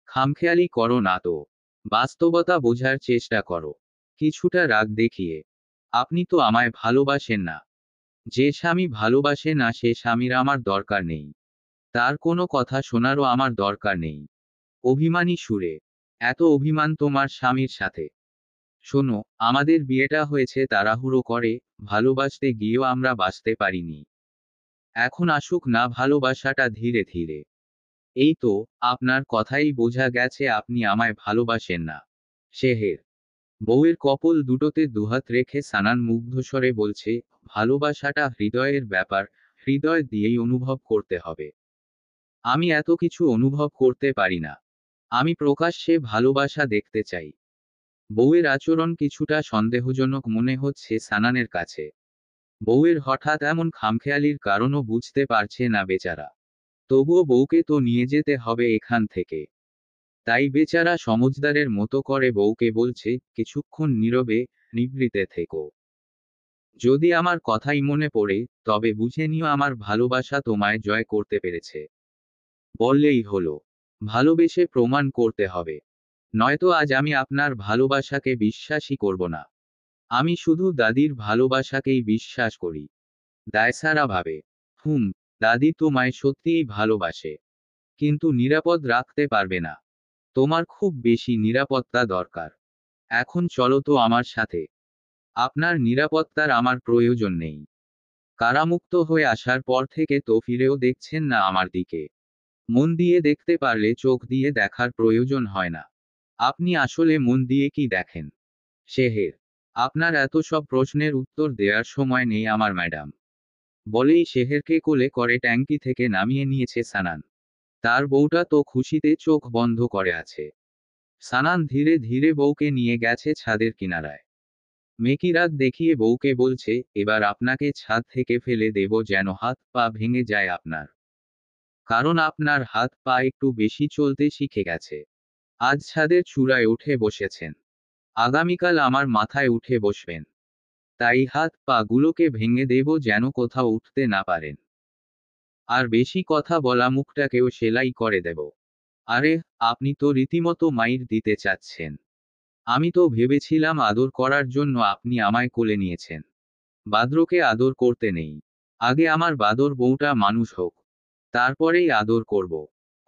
Speaker 1: খামখেয়ালি করো না তো। বাস্তবতা বোঝার চেষ্টা করো। কিছুটা রাগ দেখিয়ে। আপনি তো আমায় ভালোবাসেন না। যে স্বামী ভালোবাসে না সে স্বামীর আমার দরকার নেই। তার কোনো কথা শোনারও আমার দরকার নেই। অভিমানী সুরে। এত অভিমান তোমার স্বামীর সাথে? শোনো, আমাদের বিয়েটা হয়েছে তাড়াহুড়ো করে, ভালোবাসতে গিয়েও আমরা বাঁচতে পারিনি। এখন আসুক না ভালোবাসাটা ধীরে ধীরে। এই তো, আপনার কথাই বোঝা গেছে আপনি আমায় ভালোবাসেন না। শেহের। বউয়ের কপল দুটোতে দুহাত রেখে সানান মুগ্ধস্বরে বলছে, ভালোবাসাটা হৃদয়ের ব্যাপার, হৃদয় দিয়েই অনুভব করতে হবে। আমি এত কিছু অনুভব করতে পারি না। আমি প্রকাশ্যে ভালোবাসা দেখতে চাই। বউয়ের আচরণ কিছুটা সন্দেহজনক মনে হচ্ছে সানানের কাছে। বউয়ের হঠাৎ এমন খামখেয়ালির কারণও বুঝতে পারছে না বেচারা। তবুও বউকে তো নিয়ে যেতে হবে এখান থেকে। তাই বেচারা সমজদারের মতো করে বউকে বলছে, কিছুক্ষণ নীরবে, নিভৃতে থেকো। যদি আমার কথাই মনে পড়ে, তবে বুঝে নিও আমার ভালোবাসা তোমায় জয় করতে পেরেছে। বললেই হলো। ভালোবেসে প্রমাণ করতে হবে। নয়তো আজ আমি আপনার ভালোবাসাকে বিশ্বাসই করব না। আমি শুধু দাদির ভালোবাসাকেই বিশ্বাস করি। দায়সারা ভাবে। দাদি তোমায় সত্যিই ভালোবাসে। কিন্তু নিরাপদ রাখতে পারবে না। তোমার খুব বেশি নিরাপত্তা দরকার। এখন চলো তো আমার সাথে। আপনার নিরাপত্তার আমার প্রয়োজন নেই। কারামুক্ত হয়ে আসার পর থেকে তো ফিরেও দেখছেন না আমার দিকে। মন দিয়ে দেখতে পারলে চোখ দিয়ে দেখার প্রয়োজন হয় না। আপনি আসলে মন দিয়ে কি দেখেন? শেহের। আপনার এত সব প্রশ্নের উত্তর দেওয়ার সময় নেই আমার ম্যাডাম। বলেই শেহেরকে কোলে করে ট্যাঙ্কি থেকে নামিয়ে নিয়েছে সানান। তার বউটা তো খুশিতে চোখ বন্ধ করে আছে। সানান ধীরে ধীরে বউকে নিয়ে গেছে ছাদের কিনারায়। মেকি রাগ দেখিয়ে বউকে বলছে, এবার আপনাকে ছাদ থেকে ফেলে দেব যেন হাত পা ভেঙে যায় আপনার। কারণ আপনার হাত পা একটু বেশি চলতে শিখে গেছে। আজ ছাদের চূড়ায় উঠে বসেছেন, আগামীকাল আমার মাথায় উঠে বসবেন। তাই হাত পা গুলোকে ভেঙে দেব যেন কোথাও উঠতে না পারেন। আর বেশি কথা বলা মুখটাকেও সেলাই করে দেব। আরে, আপনি তো রীতিমতো মাইর দিতে চাচ্ছেন। আমি তো ভেবেছিলাম আদর করার জন্য আপনি আমায় কোলে নিয়েছেন। বাদরকে আদর করতে নেই। আগে আমার বাদর বউটা মানুষ হোক, তারপরেই আদর করব।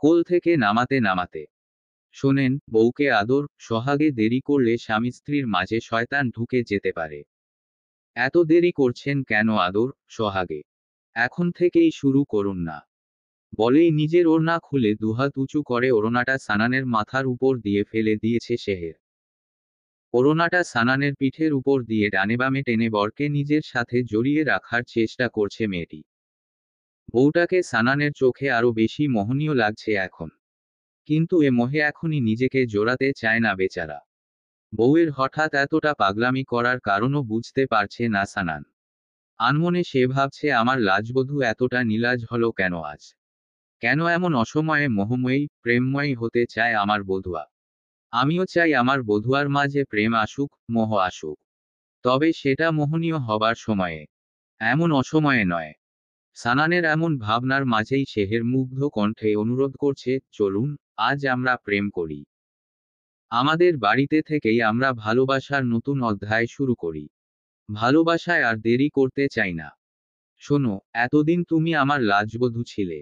Speaker 1: কোল থেকে নামাতে নামাতে। শোনেন, বউকে আদর সোহাগে দেরি করলে স্বামী স্ত্রীর মাঝে শয়তান ঢুকে যেতে পারে। এত দেরি করছেন কেন আদর সোহাগে? এখন থেকেই শুরু করুন না। বলেই নিজের ওড়না খুলে দুহাত উঁচু করে ওড়নাটা সানানের মাথার উপর দিয়ে ফেলে দিয়েছে সেহের। ওড়নাটা সানানের পিঠের উপর দিয়ে ডানে বামে টেনে বরকে নিজের সাথে জড়িয়ে রাখার চেষ্টা করছে মেয়েটি। বউটাকে সানানের চোখে আরো বেশি মোহনীয় লাগছে এখন। কিন্তু এ মোহে এখনই নিজেকে জোড়াতে চায় না বেচারা। বউয়ের হঠাৎ এতটা পাগলামি করার কারণও বুঝতে পারছে না সানান। আনমনে সে ভাবছে, আমার লাজবধূ এতটা নীলাজ হলো কেন আজ? কেন এমন অসময়ে মোহময়ী প্রেমময়ী হতে চায় আমার বধূয়া? আমিও চাই আমার বধূয়ার মাঝে প্রেম আসুক, মোহ আসুক। তবে সেটা মোহনীয় হবার সময়ে, এমন অসময়ে নয়। সানানের এমন ভাবনার মাঝেই সেহের মুগ্ধ কণ্ঠে অনুরোধ করছে, চলুন, আজ আমরা প্রেম করি। আমাদের বাড়িতে থেকেই আমরা ভালোবাসার নতুন অধ্যায় শুরু করি। ভালোবাসায় আর দেরি করতে চাই না। শোনো, এতদিন তুমি আমার লাজবধূ ছিলে।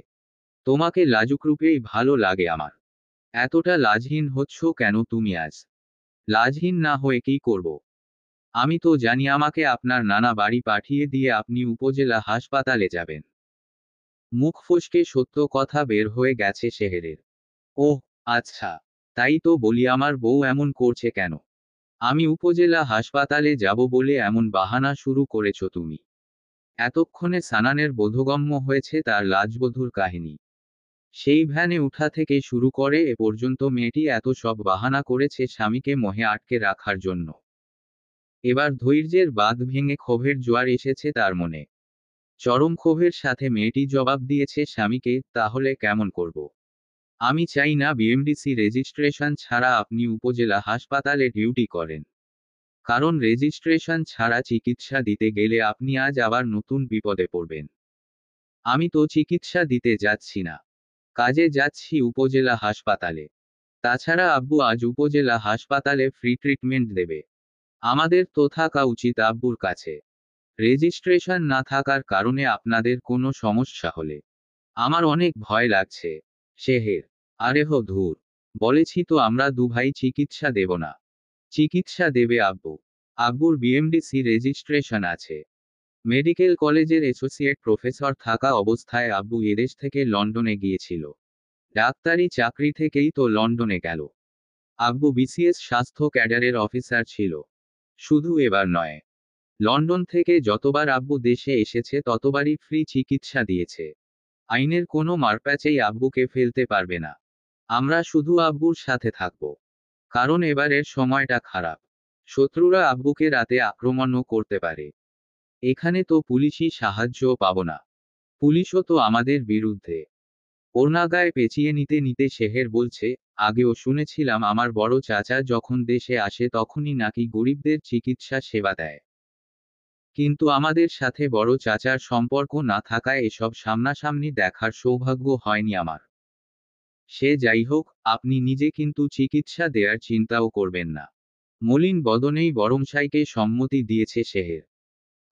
Speaker 1: তোমাকে লাজুক রূপেই ভালো লাগে আমার। এতটা লাজহীন হচ্ছ কেন তুমি আজ? লাজহীন না হয়ে কি করব? আমি তো জানি আমাকে আপনার নানা বাড়ি পাঠিয়ে দিয়ে আপনি উপজেলা হাসপাতালে যাবেন। মুখ ফসকে সত্য কথা বের হয়ে গেছে সেহেরের। ওহ, আচ্ছা। তাই তো বলি আমার বউ এমন করছে কেন? আমি উপজেলা হাসপাতালে যাব বলে এমন বাহানা শুরু করেছ তুমি। এতক্ষণে সানানের বোধগম্য হয়েছে তার লাজবধূর কাহিনী। সেই ভ্যানে উঠা থেকে শুরু করে এ পর্যন্ত মেয়েটি এত সব বাহানা করেছে স্বামীকে মোহে আটকে রাখার জন্য। এবার ধৈর্যের বাঁধ ভেঙে ক্ষোভের জোয়ার এসেছে তার মনে। চরম ক্ষোভের সাথে মেয়েটি জবাব দিয়েছে স্বামীকে, তাহলে কেমন করব? আমি চাই না বিএমডিসি রেজিস্ট্রেশন ছাড়া আপনি উপজেলা হাসপাতালে ডিউটি করেন। কারণ রেজিস্ট্রেশন ছাড়া চিকিৎসা দিতে গেলে আপনি আজ আবার নতুন বিপদে পড়বেন। আমি তো চিকিৎসা দিতে যাচ্ছি না, কাজে যাচ্ছি উপজেলা হাসপাতালে। তাছাড়া আব্বু আজ উপজেলা হাসপাতালে ফ্রি ট্রিটমেন্ট দেবে। আমাদের তো থাকা উচিত আব্বুর কাছে। রেজিস্ট্রেশন না থাকার কারণে আপনাদের কোনো সমস্যা হলে আমার অনেক ভয় লাগছে। সেহের, আরে হো ধুর, বলেছি তো আমরা দুভাই চিকিৎসা দেব না। চিকিৎসা দেবে আব্বু। আব্বুর বিএমডিসি রেজিস্ট্রেশন আছে। মেডিকেল কলেজের অ্যাসোসিয়েট প্রফেসর থাকা অবস্থায় আব্বু এদেশ থেকে লন্ডনে গিয়েছিল। ডাক্তারি চাকরি থেকেই তো লন্ডনে গেল। আব্বু বিসিএস স্বাস্থ্য ক্যাডারের অফিসার ছিল। শুধু এবার নয়, লন্ডন থেকে যতবার আব্বু দেশে এসেছে ততবারই ফ্রি চিকিৎসা দিয়েছে। আইনের কোনো মারপ্যাচেই আব্বুকে ফেলতে পারবে না। আমরা শুধু আব্বুর সাথে থাকব। কারণ এবারের সময়টা খারাপ। শত্রুরা আব্বুকে রাতে আক্রমণও করতে পারে। এখানে তো পুলিশি সাহায্যও পাব না। পুলিশও তো আমাদের বিরুদ্ধে। ওড়না গায়ে পেঁচিয়ে নিতে নিতে সেহের বলছে, আগেও শুনেছিলাম আমার বড় চাচা যখন দেশে আসে তখনই নাকি গরিবদের চিকিৎসা সেবা দেয়। কিন্তু আমাদের সাথে বড় চাচার সম্পর্ক না থাকায় এসব সামনাসামনি দেখার সৌভাগ্য হয়নি আমার। সে যাই হোক, আপনি নিজে কিন্তু চিকিৎসা দেয়ার চিন্তাও করবেন না। মলিন বদনেই বরংসাইকে সম্মতি দিয়েছে সেহের।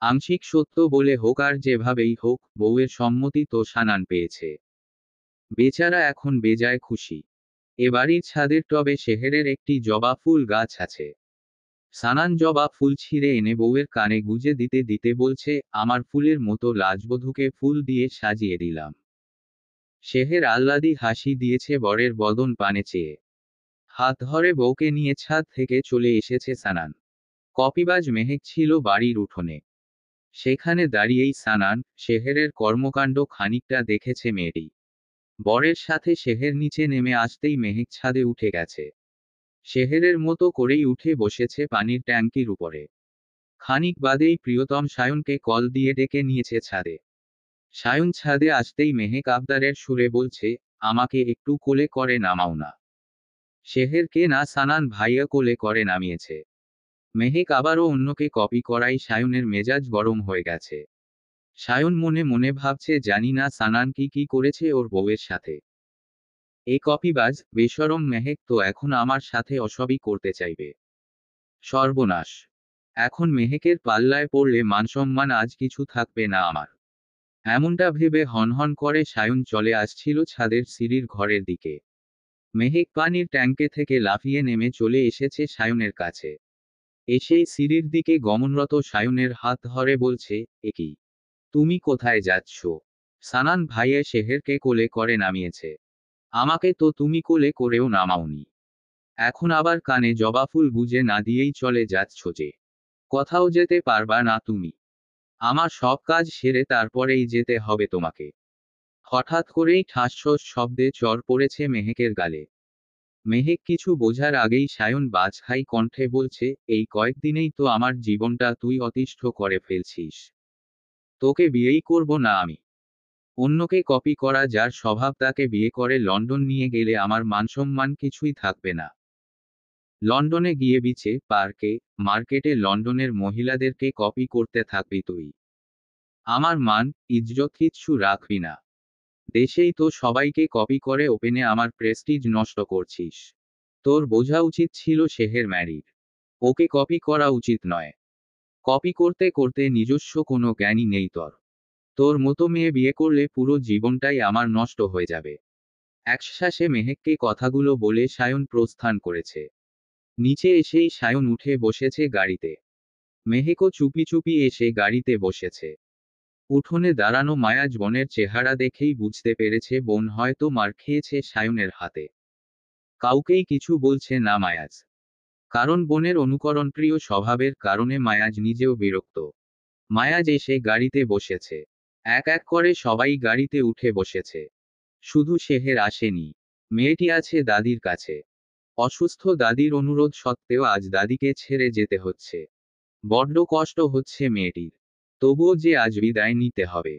Speaker 1: আংশিক সত্য বলে হোক আর যেভাবেই হোক, বউয়ের সম্মতি তো সানান পেয়েছে। বেচারা এখন বেজায় খুশি। এ বাড়ির ছাদের টবে সেহেরের একটি জবা ফুল গাছ আছে। সানান জবা ফুল ছিঁড়ে এনে বউয়ের কানে গুজে দিতে দিতে বলছে, আমার ফুলের মতো লাজবধূকে ফুল দিয়ে সাজিয়ে দিলাম। সেহের আহ্লাদী হাসি দিয়েছে বরের বদন পানে চেয়ে। হাত ধরে বউকে নিয়ে ছাদ থেকে চলে এসেছে সানান। কপিবাজ মেহেক ছিল বাড়ির উঠোনে। সেখানে দাঁড়িয়েই সানান সেহেরের কর্মকাণ্ড খানিকটা দেখেছে মেয়েটি। বরের সাথে সেহের নিচে নেমে আসতেই মেহেক ছাদে উঠে গেছে। সেহেরের মতো করেই উঠে বসেছে পানির ট্যাঙ্কির উপরে। খানিক বাদেই প্রিয়তম সায়নকে কল দিয়ে ডেকে নিয়েছে ছাদে। সায়ন ছাদে আসতেই মেহেক আবদারের সুরে বলছে, আমাকে একটু কোলে করে নামাও না। শেহেরকে না সানান ভাইয়া কোলে করে নামিয়েছে। মেহেক আবারও অন্যকে কপি করাই সায়নের মেজাজ গরম হয়ে গেছে। সায়ন মনে মনে ভাবছে, জানি না সানান কি করেছে ওর বউয়ের সাথে। এই কপিবাজ বেশরম মেহেক তো এখন আমার সাথে অসবই করতে চাইবে। সর্বনাশ! এখন মেহেকের পাল্লায় পড়লে মানসম্মান আজ কিছু থাকবে না আমার। এমনটা ভেবে হনহন করে সায়ন চলে আসছিল ছাদের সিঁড়ির ঘরের দিকে। মেহেক পানির ট্যাঙ্কে থেকে লাফিয়ে নেমে চলে এসেছে সায়নের কাছে। এসেই সিঁড়ির দিকে গমনরত সায়নের হাত ধরে বলছে, একি, তুমি কোথায় যাচ্ছ? সানান ভাইয়া শেহেরকে কোলে করে নামিয়েছে। আমাকে তো তুমি কোলে করেও নামাওনি। এখন আবার কানে জবাফুল গুজে না দিয়েই চলে যাচ্ছ যে? কোথাও যেতে পারবা না তুমি। আমার সব কাজ সেরে তারপরেই যেতে হবে তোমাকে। হঠাৎ করেই ঠাসঠোস শব্দে চর পড়েছে মেহেকের গালে। মেহেক কিছু বোঝার আগেই সায়ন বাজখাই কণ্ঠে বলছে, এই কয়েকদিনেই তো আমার জীবনটা তুই অতিষ্ঠ করে ফেলছিস। তোকে বিয়েই করব না আমি। অন্যকে কপি করা যার স্বভাব তাকে বিয়ে করে লন্ডন নিয়ে গেলে আমার মানসম্মান কিছুই থাকবে না। লন্ডনে গিয়ে বিচে, পার্কে, মার্কেটে লন্ডনের মহিলাদেরকে কপি করতে থাকবি তুই। আমার মান, ইজ্জত কিচ্ছু রাখবি না। দেশেই তো সবাইকে কপি করে ওপেনে আমার প্রেস্টিজ নষ্ট করছিস। তোর বোঝা উচিত ছিল শেহের ম্যারিড। ওকে কপি করা উচিত নয়। কপি করতে করতে নিজস্ব কোনো জ্ঞানই নেই তোর। তোর মতো মেয়ে বিয়ে করলে পুরো জীবনটাই আমার নষ্ট হয়ে যাবে। একশ্বাসে মেহেককে কথাগুলো বলে সায়ন প্রস্থান করেছে। নিচে এসেই সায়ন উঠে বসেছে গাড়িতে। মেহেকও চুপি চুপি এসে গাড়িতে বসেছে। উঠোনে দাঁড়ানো মায়াজ বোনের চেহারা দেখেই বুঝতে পেরেছে বোন হয়তো মার খেয়েছে সায়নের হাতে। কাউকেই কিছু বলছে না মায়াজ। কারণ বোনের অনুকরণপ্রিয় স্বভাবের কারণে মায়াজ নিজেও বিরক্ত। মায়াজ এসে গাড়িতে বসেছে। এক এক করে সবাই গাড়িতে উঠে বসেছে। শুধু শেহের আসেনি। মেয়েটি আছে দাদির কাছে। অসুস্থ দাদির অনুরোধ সত্ত্বেও আজ দাদিকে ছেড়ে যেতে হচ্ছে। বড্ড কষ্ট হচ্ছে মেয়েটির। তবুও যে আজ বিদায় নিতে হবে।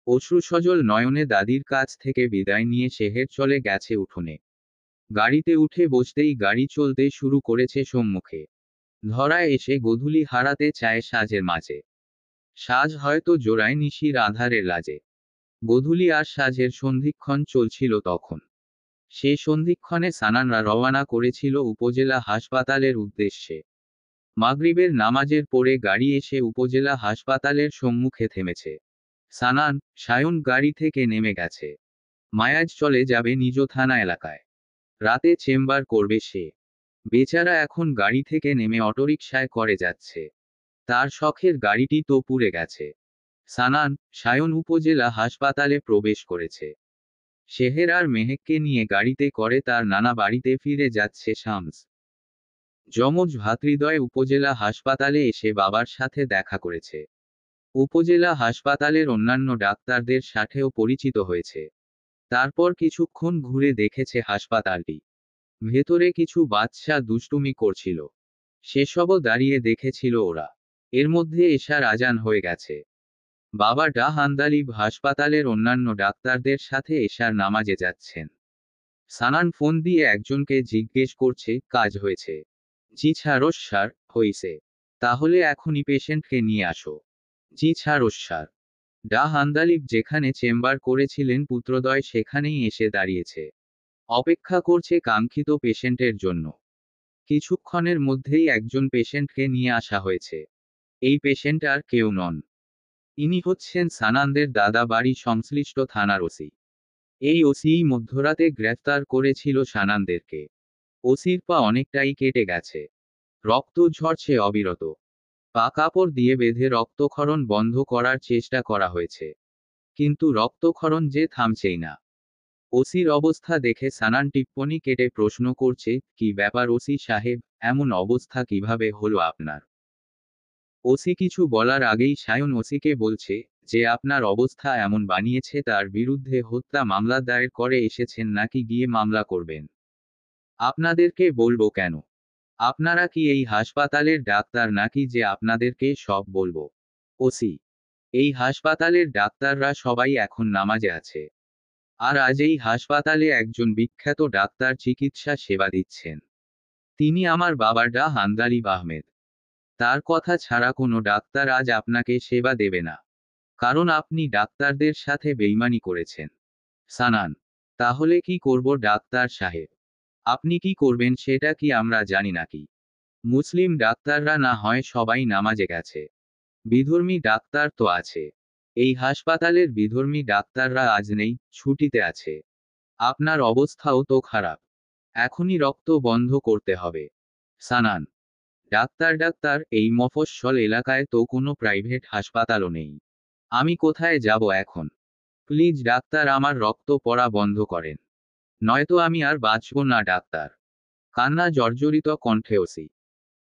Speaker 1: অশ্রুসজল নয়নে দাদির কাছ থেকে বিদায় নিয়ে শেহের চলে গেছে উঠোনে। গাড়িতে উঠে বসতেই গাড়ি চলতে শুরু করেছে সম্মুখে। ধরায় এসে গোধূলি হারাতে চায় সাজের মাঝে। সাজ হয়তো জোড়ায় নিশির আঁধারের লাজে। গোধূলি আর সাজের সন্ধিক্ষণ চলছিল তখন। সে সন্ধিক্ষণে সানানরা রওয়ানা করেছিল উপজেলা হাসপাতালের উদ্দেশ্যে। মাগরিবের নামাজের পরে গাড়ি এসে উপজেলা হাসপাতালের সম্মুখে থেমেছে। সানান, সায়ন গাড়ি থেকে নেমে গেছে। মায়াজ চলে যাবে নিজ থানা এলাকায়। রাতে চেম্বার করবে সে। বেচারা এখন গাড়ি থেকে নেমে অটোরিকশায় করে যাচ্ছে। তার শখের গাড়িটি তো পুড়ে গেছে। সানান, সায়ন উপজেলা হাসপাতালে প্রবেশ করেছে। শেহের আর মেহেককে নিয়ে গাড়িতে করে তার নানা বাড়িতে ফিরে যাচ্ছে শামস। যমজ ভ্রাতৃদ্বয় উপজেলা হাসপাতালে এসে বাবার সাথে দেখা করেছে। উপজেলা হাসপাতালের অন্যান্য ডাক্তারদের সাথেও পরিচিত হয়েছে। তারপর কিছুক্ষণ ঘুরে দেখেছে হাসপাতালটি। ভেতরে কিছু বাচ্চা দুষ্টুমি করছিল। সেসবও দাঁড়িয়ে দেখেছিল ওরা। এর মধ্যে এশার আজান হয়ে গেছে। বাবা ডাহ আন্দালিব হাসপাতালের অন্যান্য ডাক্তারদের সাথে এশার নামাজে যাচ্ছেন। সানান ফোন দিয়ে একজনকে জিজ্ঞেস করছে, কাজ হয়েছে? জি ছাড়স স্যার, হইছে। তাহলে এখনই পেশেন্টকে নিয়ে আসো। জি ছাড়স স্যার। ডাহ আন্দালিব যেখানে চেম্বার করেছিলেন পুত্রদয় সেখানেই এসে দাঁড়িয়েছে। অপেক্ষা করছে কাঙ্ক্ষিত পেশেন্টের জন্য। কিছুক্ষণের মধ্যেই একজন পেশেন্টকে নিয়ে আসা হয়েছে। এই পেশেন্ট আর কেউ নন। ইনি হচ্ছেন সানানদের দাদা বাড়ি সংশ্লিষ্ট থানার ওসি। এই ওসিই মধ্যরাতে গ্রেফতার করেছিল সানানদেরকে। ওসির পা অনেকটাই কেটে গেছে। রক্ত ঝরছে অবিরত। পা কাপড় দিয়ে বেঁধে রক্তক্ষরণ বন্ধ করার চেষ্টা করা হয়েছে। কিন্তু রক্তক্ষরণ যে থামছেই না। ওসির অবস্থা দেখে সানান টিপ্পনি কেটে প্রশ্ন করছে, কি ব্যাপার ওসি সাহেব, এমন অবস্থা কিভাবে হলো আপনার? ওসি কিছু বলার আগেই সায়ন ওসিকে বলছে, যে আপনার অবস্থা এমন বানিয়েছে তার বিরুদ্ধে হত্যা মামলা দায়ের করে এসেছেন নাকি গিয়ে মামলা করবেন? আপনাদেরকে বলবো কেন? আপনারা কি এই হাসপাতালের ডাক্তার নাকি যে আপনাদেরকে সব বলবো? ওসি: এই হাসপাতালের ডাক্তাররা সবাই এখন নামাজে আছে। আর আজ এই হাসপাতালে একজন বিখ্যাত ডাক্তার চিকিৎসা সেবা দিচ্ছেন। তিনি আমার বাবা ডা হান্দালিব আহমেদ। তার কথা ছাড়া কোনো ডাক্তার আজ আপনাকে সেবা দেবে না। কারণ আপনি ডাক্তারদের সাথে বেইমানি করেছেন। সানান: তাহলে কি করব ডাক্তার সাহেব? আপনি কি করবেন সেটা কি আমরা জানি নাকি? মুসলিম ডাক্তাররা না হয় সবাই নামাজে গেছে। বিধর্মী ডাক্তার তো আছে। এই হাসপাতালের বিধর্মী ডাক্তাররা আজ নেই, ছুটিতে আছে। আপনার অবস্থাও তো খারাপ। এখনই রক্ত বন্ধ করতে হবে। সানান: ডাক্তার, এই মফস্বল এলাকায় তো কোনো প্রাইভেট হাসপাতালও নেই। আমি কোথায় যাব এখন? প্লিজ ডাক্তার, আমার রক্ত পড়া বন্ধ করেন। নয়তো আমি আর বাঁচব না ডাক্তার। কান্না জর্জরিত কণ্ঠে ওসি।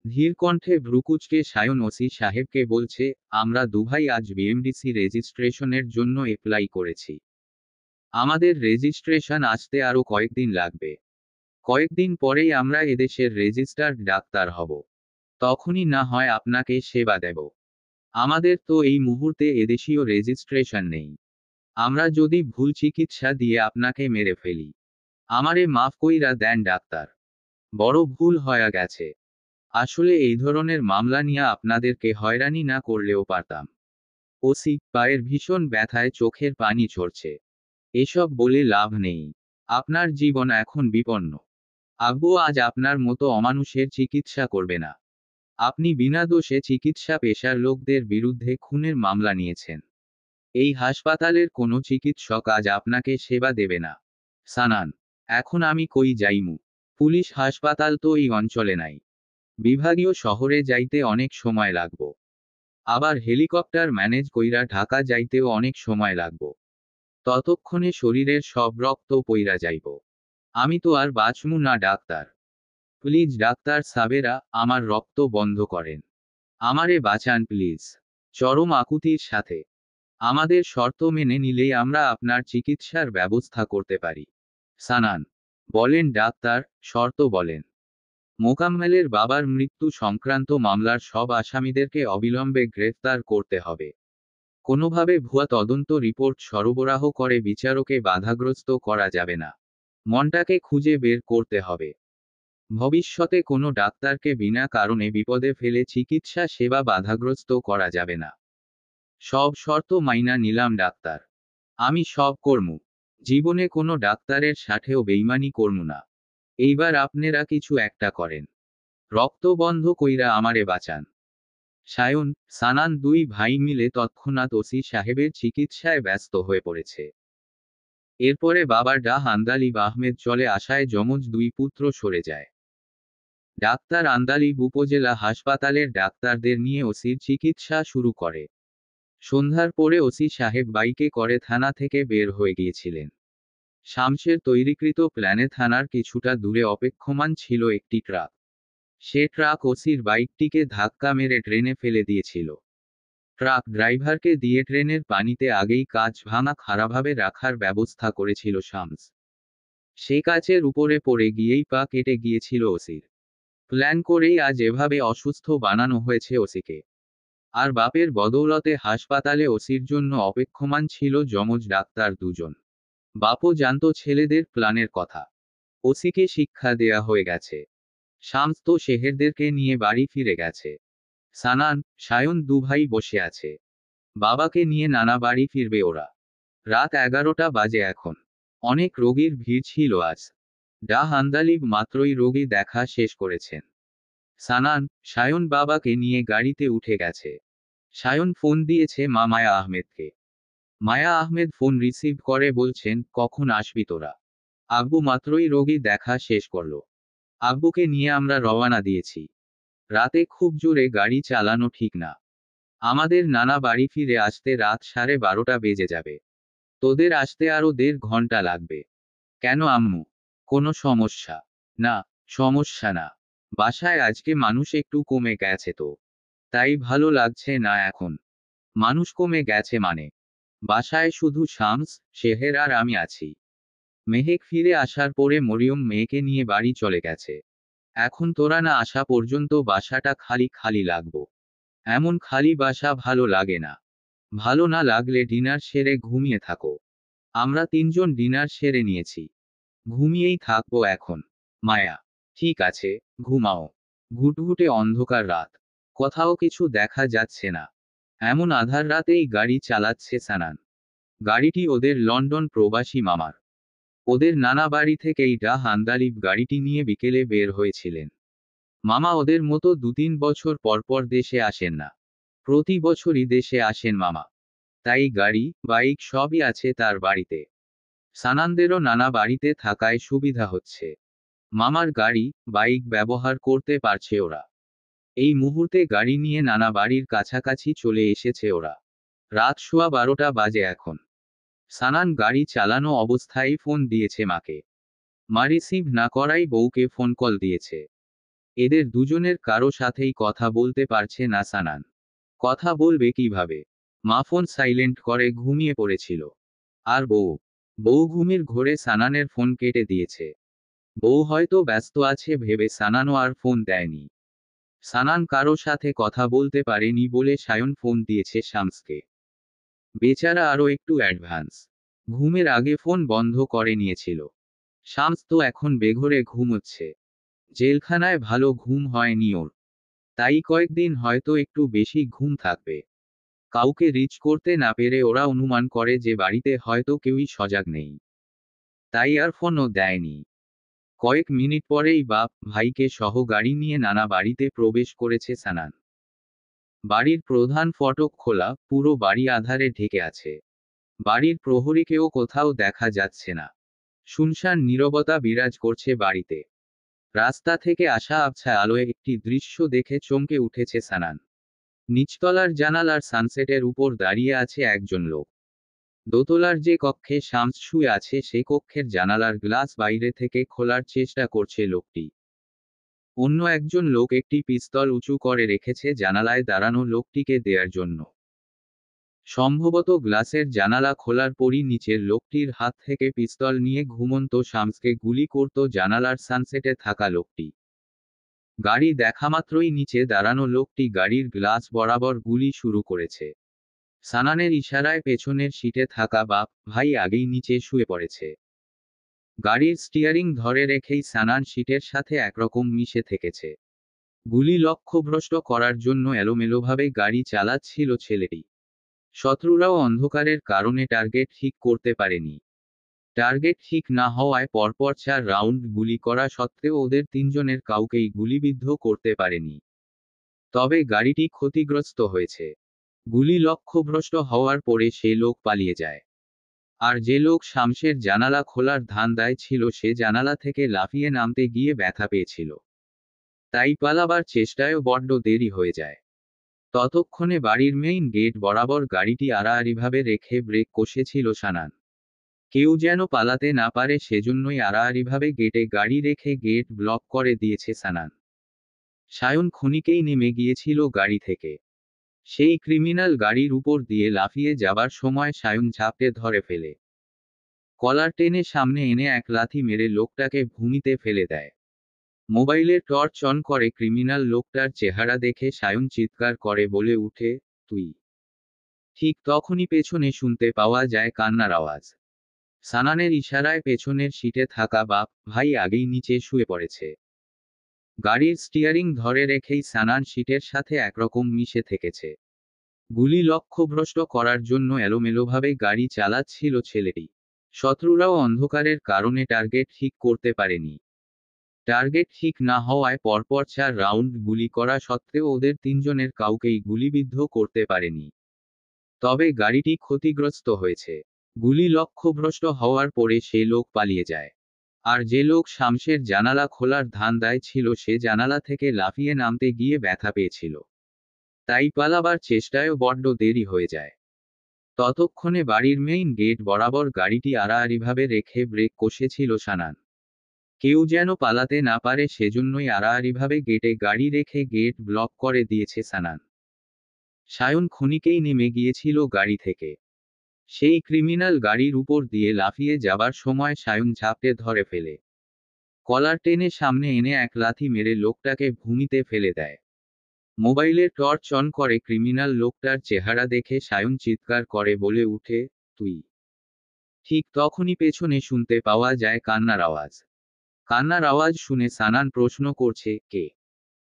Speaker 1: ধীর কণ্ঠে ভ্রুকুচকে সায়ন ওসি সাহেবকে বলছে, আমরা দুভাই আজ বিএমডিসি রেজিস্ট্রেশনের জন্য এপ্লাই করেছি। আমাদের রেজিস্ট্রেশন আসতে আরও কয়েকদিন লাগবে। কয়েকদিন পরেই আমরা এদেশের রেজিস্টার্ড ডাক্তার হব। তখনই না হয় আপনাকে সেবা দেব। আমাদের তো এই মুহূর্তে এদেশীয় রেজিস্ট্রেশন নেই। আমরা যদি ভুল চিকিৎসা দিয়ে আপনাকে মেরে ফেলি, আমারে মাফ কইরা দেন ডাক্তার। বড় ভুল হয়া গেছে। আসলে এই ধরনের মামলা নিয়ে আপনাদেরকে হয়রানি না করলেও পারতাম। ওসি: পায়ের ভীষণ ব্যথায় চোখের পানি ঝরছে। এসব বলে লাভ নেই। আপনার জীবন এখন বিপন্ন। আব্বু আজ আপনার মতো অমানুষের চিকিৎসা করবে না। আপনি বিনা দোষে চিকিৎসা পেশার লোকদের বিরুদ্ধে খুনের মামলা নিয়েছেন। এই হাসপাতালের কোনো চিকিৎসক আজ আপনাকে সেবা দেবে না। সানান: এখন আমি কই যাইমু? পুলিশ হাসপাতাল তো এই অঞ্চলে নাই। বিভাগীয় শহরে যাইতে অনেক সময় লাগবো। আবার হেলিকপ্টার ম্যানেজ কইরা ঢাকা যাইতেও অনেক সময় লাগবো। ততক্ষণে শরীরের সব রক্ত পইরা যাইব। আমি তো আর বাঁচমু না ডাক্তার। প্লিজ ডাক্তার সাবেরা, আমার রক্ত বন্ধ করেন। আমারে বাঁচান প্লিজ। চরম আকুতির সাথে। আমাদের শর্ত মেনে নিলেই আমরা আপনার চিকিৎসার ব্যবস্থা করতে পারি। সানান: বলেন ডাক্তার, শর্ত বলেন। মোকাম্মেলের বাবার মৃত্যু সংক্রান্ত মামলার সব আসামিদেরকে অবিলম্বে গ্রেফতার করতে হবে। কোনোভাবে ভুয়া তদন্ত রিপোর্ট সরবরাহ করে বিচারকে বাধাগ্রস্ত করা যাবে না। মনটাকে খুঁজে বের করতে হবে। ভবিষ্যতে কোনো ডাক্তারকে বিনা কারণে বিপদে ফেলে চিকিৎসা সেবা বাধাগ্রস্ত করা যাবে না। সব শর্ত মাইনা নিলাম ডাক্তার। আমি সব কর্মু। জীবনে কোনো ডাক্তারের সাথেও বেইমানি কর্মু না। এইবার আপনারা কিছু একটা করেন। রক্ত বন্ধ কইরা আমারে বাঁচান। সায়ন, সানান দুই ভাই মিলে তৎক্ষণাৎ ওসি সাহেবের চিকিৎসায় ব্যস্ত হয়ে পড়েছে। এরপরে বাবা ডা আন্দালিব আহমেদ চলে আসায় যমজ দুই পুত্র সরে যায়। ডাক্তার আন্দালিব উপজেলা হাসপাতালের ডাক্তারদের নিয়ে ওসির চিকিৎসা শুরু করে। সন্ধ্যার পরে ওসি সাহেব বাইকে করে থানা থেকে বের হয়ে গিয়েছিলেন। শামসের তৈরিকৃত প্ল্যানে থানার কিছুটা দূরে অপেক্ষমান ছিল একটি ট্রাক। সে ট্রাক ওসির বাইকটিকে ধাক্কা মেরে ট্রেনে ফেলে দিয়েছিল। ট্রাক ড্রাইভারকে দিয়ে ট্রেনের পানিতে আগেই কাচ ভাঙা খাড়াভাবে রাখার ব্যবস্থা করেছিল শামস। সে কাচের উপরে পড়ে গিয়েই পা কেটে গিয়েছিল ওসির। প্ল্যান করেই আজ এভাবে অসুস্থ বানানো হয়েছে ওসিকে। আর বাপের বদৌলতে হাসপাতালে ওসির জন্য অপেক্ষমান ছিল যমজ ডাক্তার দুজন। বাপও জানতো ছেলেদের প্ল্যানের কথা। ওসিকে শিক্ষা দেয়া হয়ে গেছে। শামস তো শেহেরদেরকে নিয়ে বাড়ি ফিরে গেছে। সানান, সায়ন দুভাই বসে আছে। বাবাকে নিয়ে নানা বাড়ি ফিরবে ওরা। রাত 11টা বাজে এখন। অনেক রোগীর ভিড় ছিল আজ। ডা আন্দালিব মাত্রই রোগী দেখা শেষ করেছেন। সানান, সায়ন বাবাকে নিয়ে গাড়িতে উঠে গেছে। সায়ন ফোন দিয়েছে মা মায়া আহমেদকে। মায়া আহমেদ ফোন রিসিভ করে বলছেন, কখন আসবি তোরা? আব্বু মাত্রই রোগী দেখা শেষ করল। আব্বুকে নিয়ে আমরা রওয়ানা দিয়েছি। রাতে খুব জোরে গাড়ি চালানো ঠিক না। আমাদের নানা বাড়ি ফিরে আসতে রাত 12:30 বেজে যাবে। তোদের আসতে আরো 1.5 ঘন্টা লাগবে। কেন আম্মু? কোনো সমস্যা? না, সমস্যা না। বাসায় আজকে মানুষ একটু কমে গেছে তো। তাই ভালো লাগছে না এখন। মানুষ কমে গেছে মানে? বাসায় শুধু শামস, শেহের আর আমি আছি। মেহেক ফিরে আসার পরে মরিয়ম মেয়েকে নিয়ে বাড়ি চলে গেছে। এখন তোরা না আসা পর্যন্ত বাসাটা খালি খালি লাগবো। এমন খালি বাসা ভালো লাগে না। ভালো না লাগলে ডিনার সেরে ঘুমিয়ে থাকো। আমরা তিনজন ডিনার সেরে নিয়েছি। ঘুমিয়েই থাকবো এখন। মায়া: ঠিক আছে, ঘুমাও। ঘুটঘুটে অন্ধকার রাত। কোথাও কিছু দেখা যাচ্ছে না। এমন আধার রাতেই গাড়ি চালাচ্ছে সানান। গাড়িটি ওদের লন্ডন প্রবাসী মামার। ওদের নানা বাড়ি থেকেই হান্দালিব গাড়িটি নিয়ে বিকেলে বের হয়েছিলেন। মামা ওদের মতো 2-3 বছর পরপর দেশে আসেন না। প্রতি বছরই দেশে আসেন মামা। তাই গাড়ি, বাইক সবই আছে তার বাড়িতে। সানানদেরও নানা বাড়িতে থাকায় সুবিধা হচ্ছে। মামার গাড়ি, বাইক ব্যবহার করতে পারছে ওরা। এই মুহূর্তে গাড়ি নিয়ে নানা বাড়ির কাছাকাছি চলে এসেছে ওরা। রাত 12:15 বাজে এখন। সানান গাড়ি চালানো অবস্থায় ফোন দিয়েছে মাকে। মা রিসিভ না করাই বউকে ফোন কল দিয়েছে। এদের দুজনের কারো সাথেই কথা বলতে পারছে না সানান। কথা বলবে কিভাবে? মা ফোন সাইলেন্ট করে ঘুমিয়ে পড়েছিল। আর বউ ঘুমের ঘোরে সানানের ফোন কেটে দিয়েছে। বউ হয়তো ব্যস্ত আছে ভেবে সানানও আর ফোন দেয়নি। সানান কারো সাথে কথা বলতে পারেনি বলে সায়ন ফোন দিয়েছে শামসকে। বেচারা আরও একটু অ্যাডভান্স। ঘুমের আগে ফোন বন্ধ করে নিয়েছিল। শামস তো এখন বেঘোরে ঘুমোচ্ছে। জেলখানায় ভালো ঘুম হয়নি ওর। তাই কয়েকদিন হয়তো একটু বেশি ঘুম থাকবে। কাউকে রিচ করতে না পেরে ওরা অনুমান করে যে বাড়িতে হয়তো কেউই সজাগ নেই। তাই আর ফোনও দেয়নি। কয়েক মিনিট পরেই বাপ ভাইকে সহ গাড়ি নিয়ে নানা বাড়িতে প্রবেশ করেছে সানান। বাড়ির প্রধান ফটক খোলা, পুরো বাড়ি আঁধারে ঢেকে আছে। বাড়ির প্রহরীকেও কোথাও দেখা যাচ্ছে না। শুনশান নীরবতা বিরাজ করছে বাড়িতে। রাস্তা থেকে আসা আবছা আলোয় একটি দৃশ্য দেখে চমকে উঠেছে সানান। নিচতলার জানালার সানসেটের উপর দাঁড়িয়ে আছে একজন লোক। দোতলার যে কক্ষে শামস শুয়ে আছে সে কক্ষের জানালার গ্লাস বাইরে থেকে খোলার চেষ্টা করছে লোকটি। অন্য একজন লোক একটি পিস্তল উঁচু করে রেখেছে জানালায় দাঁড়ানো লোকটিকে দেয়ার জন্য। সম্ভবত গ্লাসের জানালা খোলার পরই নিচের লোকটির হাত থেকে পিস্তল নিয়ে ঘুমন্ত শামসকে গুলি করত জানালার সানসেটে থাকা লোকটি। গাড়ি দেখামাত্রই নিচে দাঁড়ানো লোকটি গাড়ির গ্লাস বরাবর গুলি শুরু করেছে। সানানের ইশারায় পেছনের সিটে থাকা বাপ ভাই আগেই নিচে শুয়ে পড়েছে। গাড়ির স্টিয়ারিং ধরে রেখেই সানান সিটের সাথে একরকম মিশে থেকেছে। গুলি লক্ষ্যভ্রষ্ট করার জন্য এলোমেলোভাবে গাড়ি চালাচ্ছিল ছেলেটি। শত্রুরাও অন্ধকারের কারণে টার্গেট ঠিক করতে পারেনি। টার্গেট ঠিক না হওয়ায় পরপর 4 রাউন্ড গুলি করা সত্ত্বেও ওদের তিনজনের কাউকেই গুলিবিদ্ধ করতে পারেনি। তবে গাড়িটি ক্ষতিগ্রস্ত হয়েছে। গুলি লক্ষ্যভ্রষ্ট হওয়ার পরে সে লোক পালিয়ে যায়। আর যে লোক শামসের জানালা খোলার ধান্দায় ছিল সে জানালা থেকে লাফিয়ে নামতে গিয়ে ব্যথা পেয়েছিল। তাই পালাবার চেষ্টায়ও বড্ড দেরি হয়ে যায়। ততক্ষণে বাড়ির মেইন গেট বরাবর গাড়িটি আড়াআড়িভাবে রেখে ব্রেক কষেছিল সানান। কেউ যেন পালাতে না পারে সেজন্যই আড়াআড়িভাবে গেটে গাড়ি রেখে গেট ব্লক করে দিয়েছে সানান। সায়ন ক্ষণিকেই নেমে গিয়েছিল গাড়ি থেকে। সেই ক্রিমিনাল গাড়ির উপর দিয়ে লাফিয়ে যাবার সময় সায়ন ঝাঁপটে ধরে ফেলে। কলার টেনে সামনে এনে এক লাথি মেরে লোকটাকে ভূমিতে ফেলে দেয়। মোবাইলের টর্চ অন করে ক্রিমিনাল লোকটার চেহারা দেখে সায়ন চিৎকার করে বলে উঠে, তুই। ঠিক তখনই পেছনে শুনতে পাওয়া যায় কান্নার আওয়াজ। সানানের ইশারায় পেছনের সিটে থাকা বাপ ভাই আগেই নিচে শুয়ে পড়েছে। গাড়ির স্টিয়ারিং ধরে রেখেই সানান সিটের সাথে একরকম মিশে থেকেছে। গুলি লক্ষ্যভ্রষ্ট করার জন্য এলোমেলোভাবে গাড়ি চালাচ্ছিল ছেলেটি। শত্রুরাও অন্ধকারের কারণে টার্গেট ঠিক করতে পারেনি। টার্গেট ঠিক না হওয়ায় পরপর 4 রাউন্ড গুলি করা সত্ত্বেও ওদের তিনজনের কাউকেই গুলিবিদ্ধ করতে পারেনি। তবে গাড়িটি ক্ষতিগ্রস্ত হয়েছে। গুলি লক্ষ্যভ্রষ্ট হওয়ার পরে সে লোক পালিয়ে যায়। আর যে লোক শামসের জানালা খোলার ধান্দায় ছিল সে জানালা থেকে লাফিয়ে নামতে গিয়ে ব্যথা পেয়েছিল। তাই পালাবার চেষ্টায়ও বড্ড দেরি হয়ে যায়। ততক্ষণে বাড়ির মেইন গেট বরাবর গাড়িটি আড়াআড়িভাবে রেখে ব্রেক কষেছিল সানান। কেউ যেন পালাতে না পারে সেজন্যই আড়াআড়িভাবে গেটে গাড়ি রেখে গেট ব্লক করে দিয়েছে সানান। সায়ন ক্ষণিকেই নেমে গিয়েছিল গাড়ি থেকে। সেই ক্রিমিনাল গাড়ির উপর দিয়ে লাফিয়ে যাবার সময় সায়ন ঝাঁপটে ধরে ফেলে। কলার টেনে সামনে এনে এক লাথি মেরে লোকটাকে ভূমিতে ফেলে দেয়। মোবাইলের টর্চ অন করে ক্রিমিনাল লোকটার চেহারা দেখে সায়ন চিৎকার করে বলে উঠে, তুই। ঠিক তখনই পেছনে শুনতে পাওয়া যায় কান্নার আওয়াজ। কান্নার আওয়াজ শুনে সানান প্রশ্ন করছে, কে?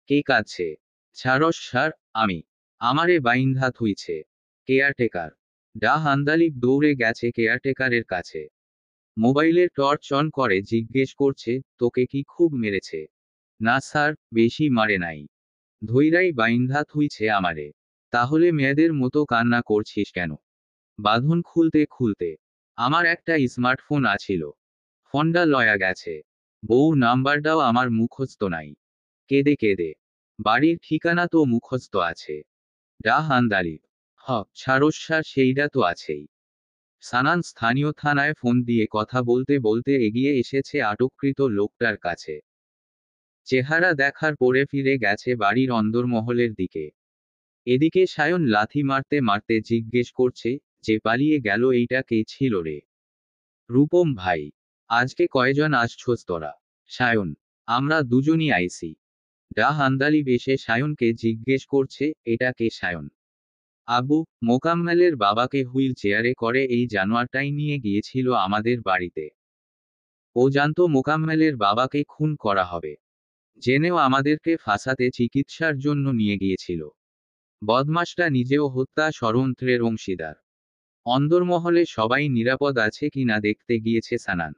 Speaker 1: কে কাঁদছে? ছাড়স স্যার, আমি। আমারে বাইন্ধা থুইছে। কেয়ারটেকার। ডা হান্দালিব দৌড়ে গেছে কেয়ারটেকারের কাছে। মোবাইলের টর্চ অন করে জিজ্ঞেস করছে, তোকে কি খুব মেরেছে? না স্যার, বেশি মারে নাই। ধইরাই বাইন্ধা থুইছে আমারে। তাহলে মেয়েদের মতো কান্না করছিস কেন? বাঁধন খুলতে খুলতে। আমার একটা স্মার্টফোন আছিল। ফোনটা লয়া গেছে। বউ নাম্বারটাও আমার মুখস্থ নাই। কেঁদে কেঁদে। বাড়ির ঠিকানা তো মুখস্থ আছে। ডা হান্দালিব। হ, ছাড়স স্যার, সেইটা তো আছেই। সানান স্থানীয় থানায় ফোন দিয়ে কথা বলতে বলতে এগিয়ে এসেছে আটককৃত লোকটার কাছে। চেহারা দেখার পরে ফিরে গেছে বাড়ির অন্দরমহলের দিকে। এদিকে সায়ন লাথি মারতে মারতে জিজ্ঞেস করছে, যে পালিয়ে গেল এইটা কে ছিল রে? রূপম ভাই। আজকে কয়জন আসছোস তোরা? সায়ন। আমরা দুজনই আইছি। ডা হান্দালিব এসে সায়নকে জিজ্ঞেস করছে, এটা কে সায়ন? আবু, মোকাম্মেলের বাবাকে হুইল চেয়ারে করে এই জানোয়ারটাই নিয়ে গিয়েছিল আমাদের বাড়িতে। ও জানতো মোকাম্মেলের বাবাকে খুন করা হবে। জেনেও আমাদেরকে ফাঁসাতে চিকিৎসার জন্য নিয়ে গিয়েছিল। বদমাসটা নিজেও হত্যা ষড়যন্ত্রের অংশীদার। অন্দরমহলে সবাই নিরাপদ আছে কিনা দেখতে গিয়েছে সানান।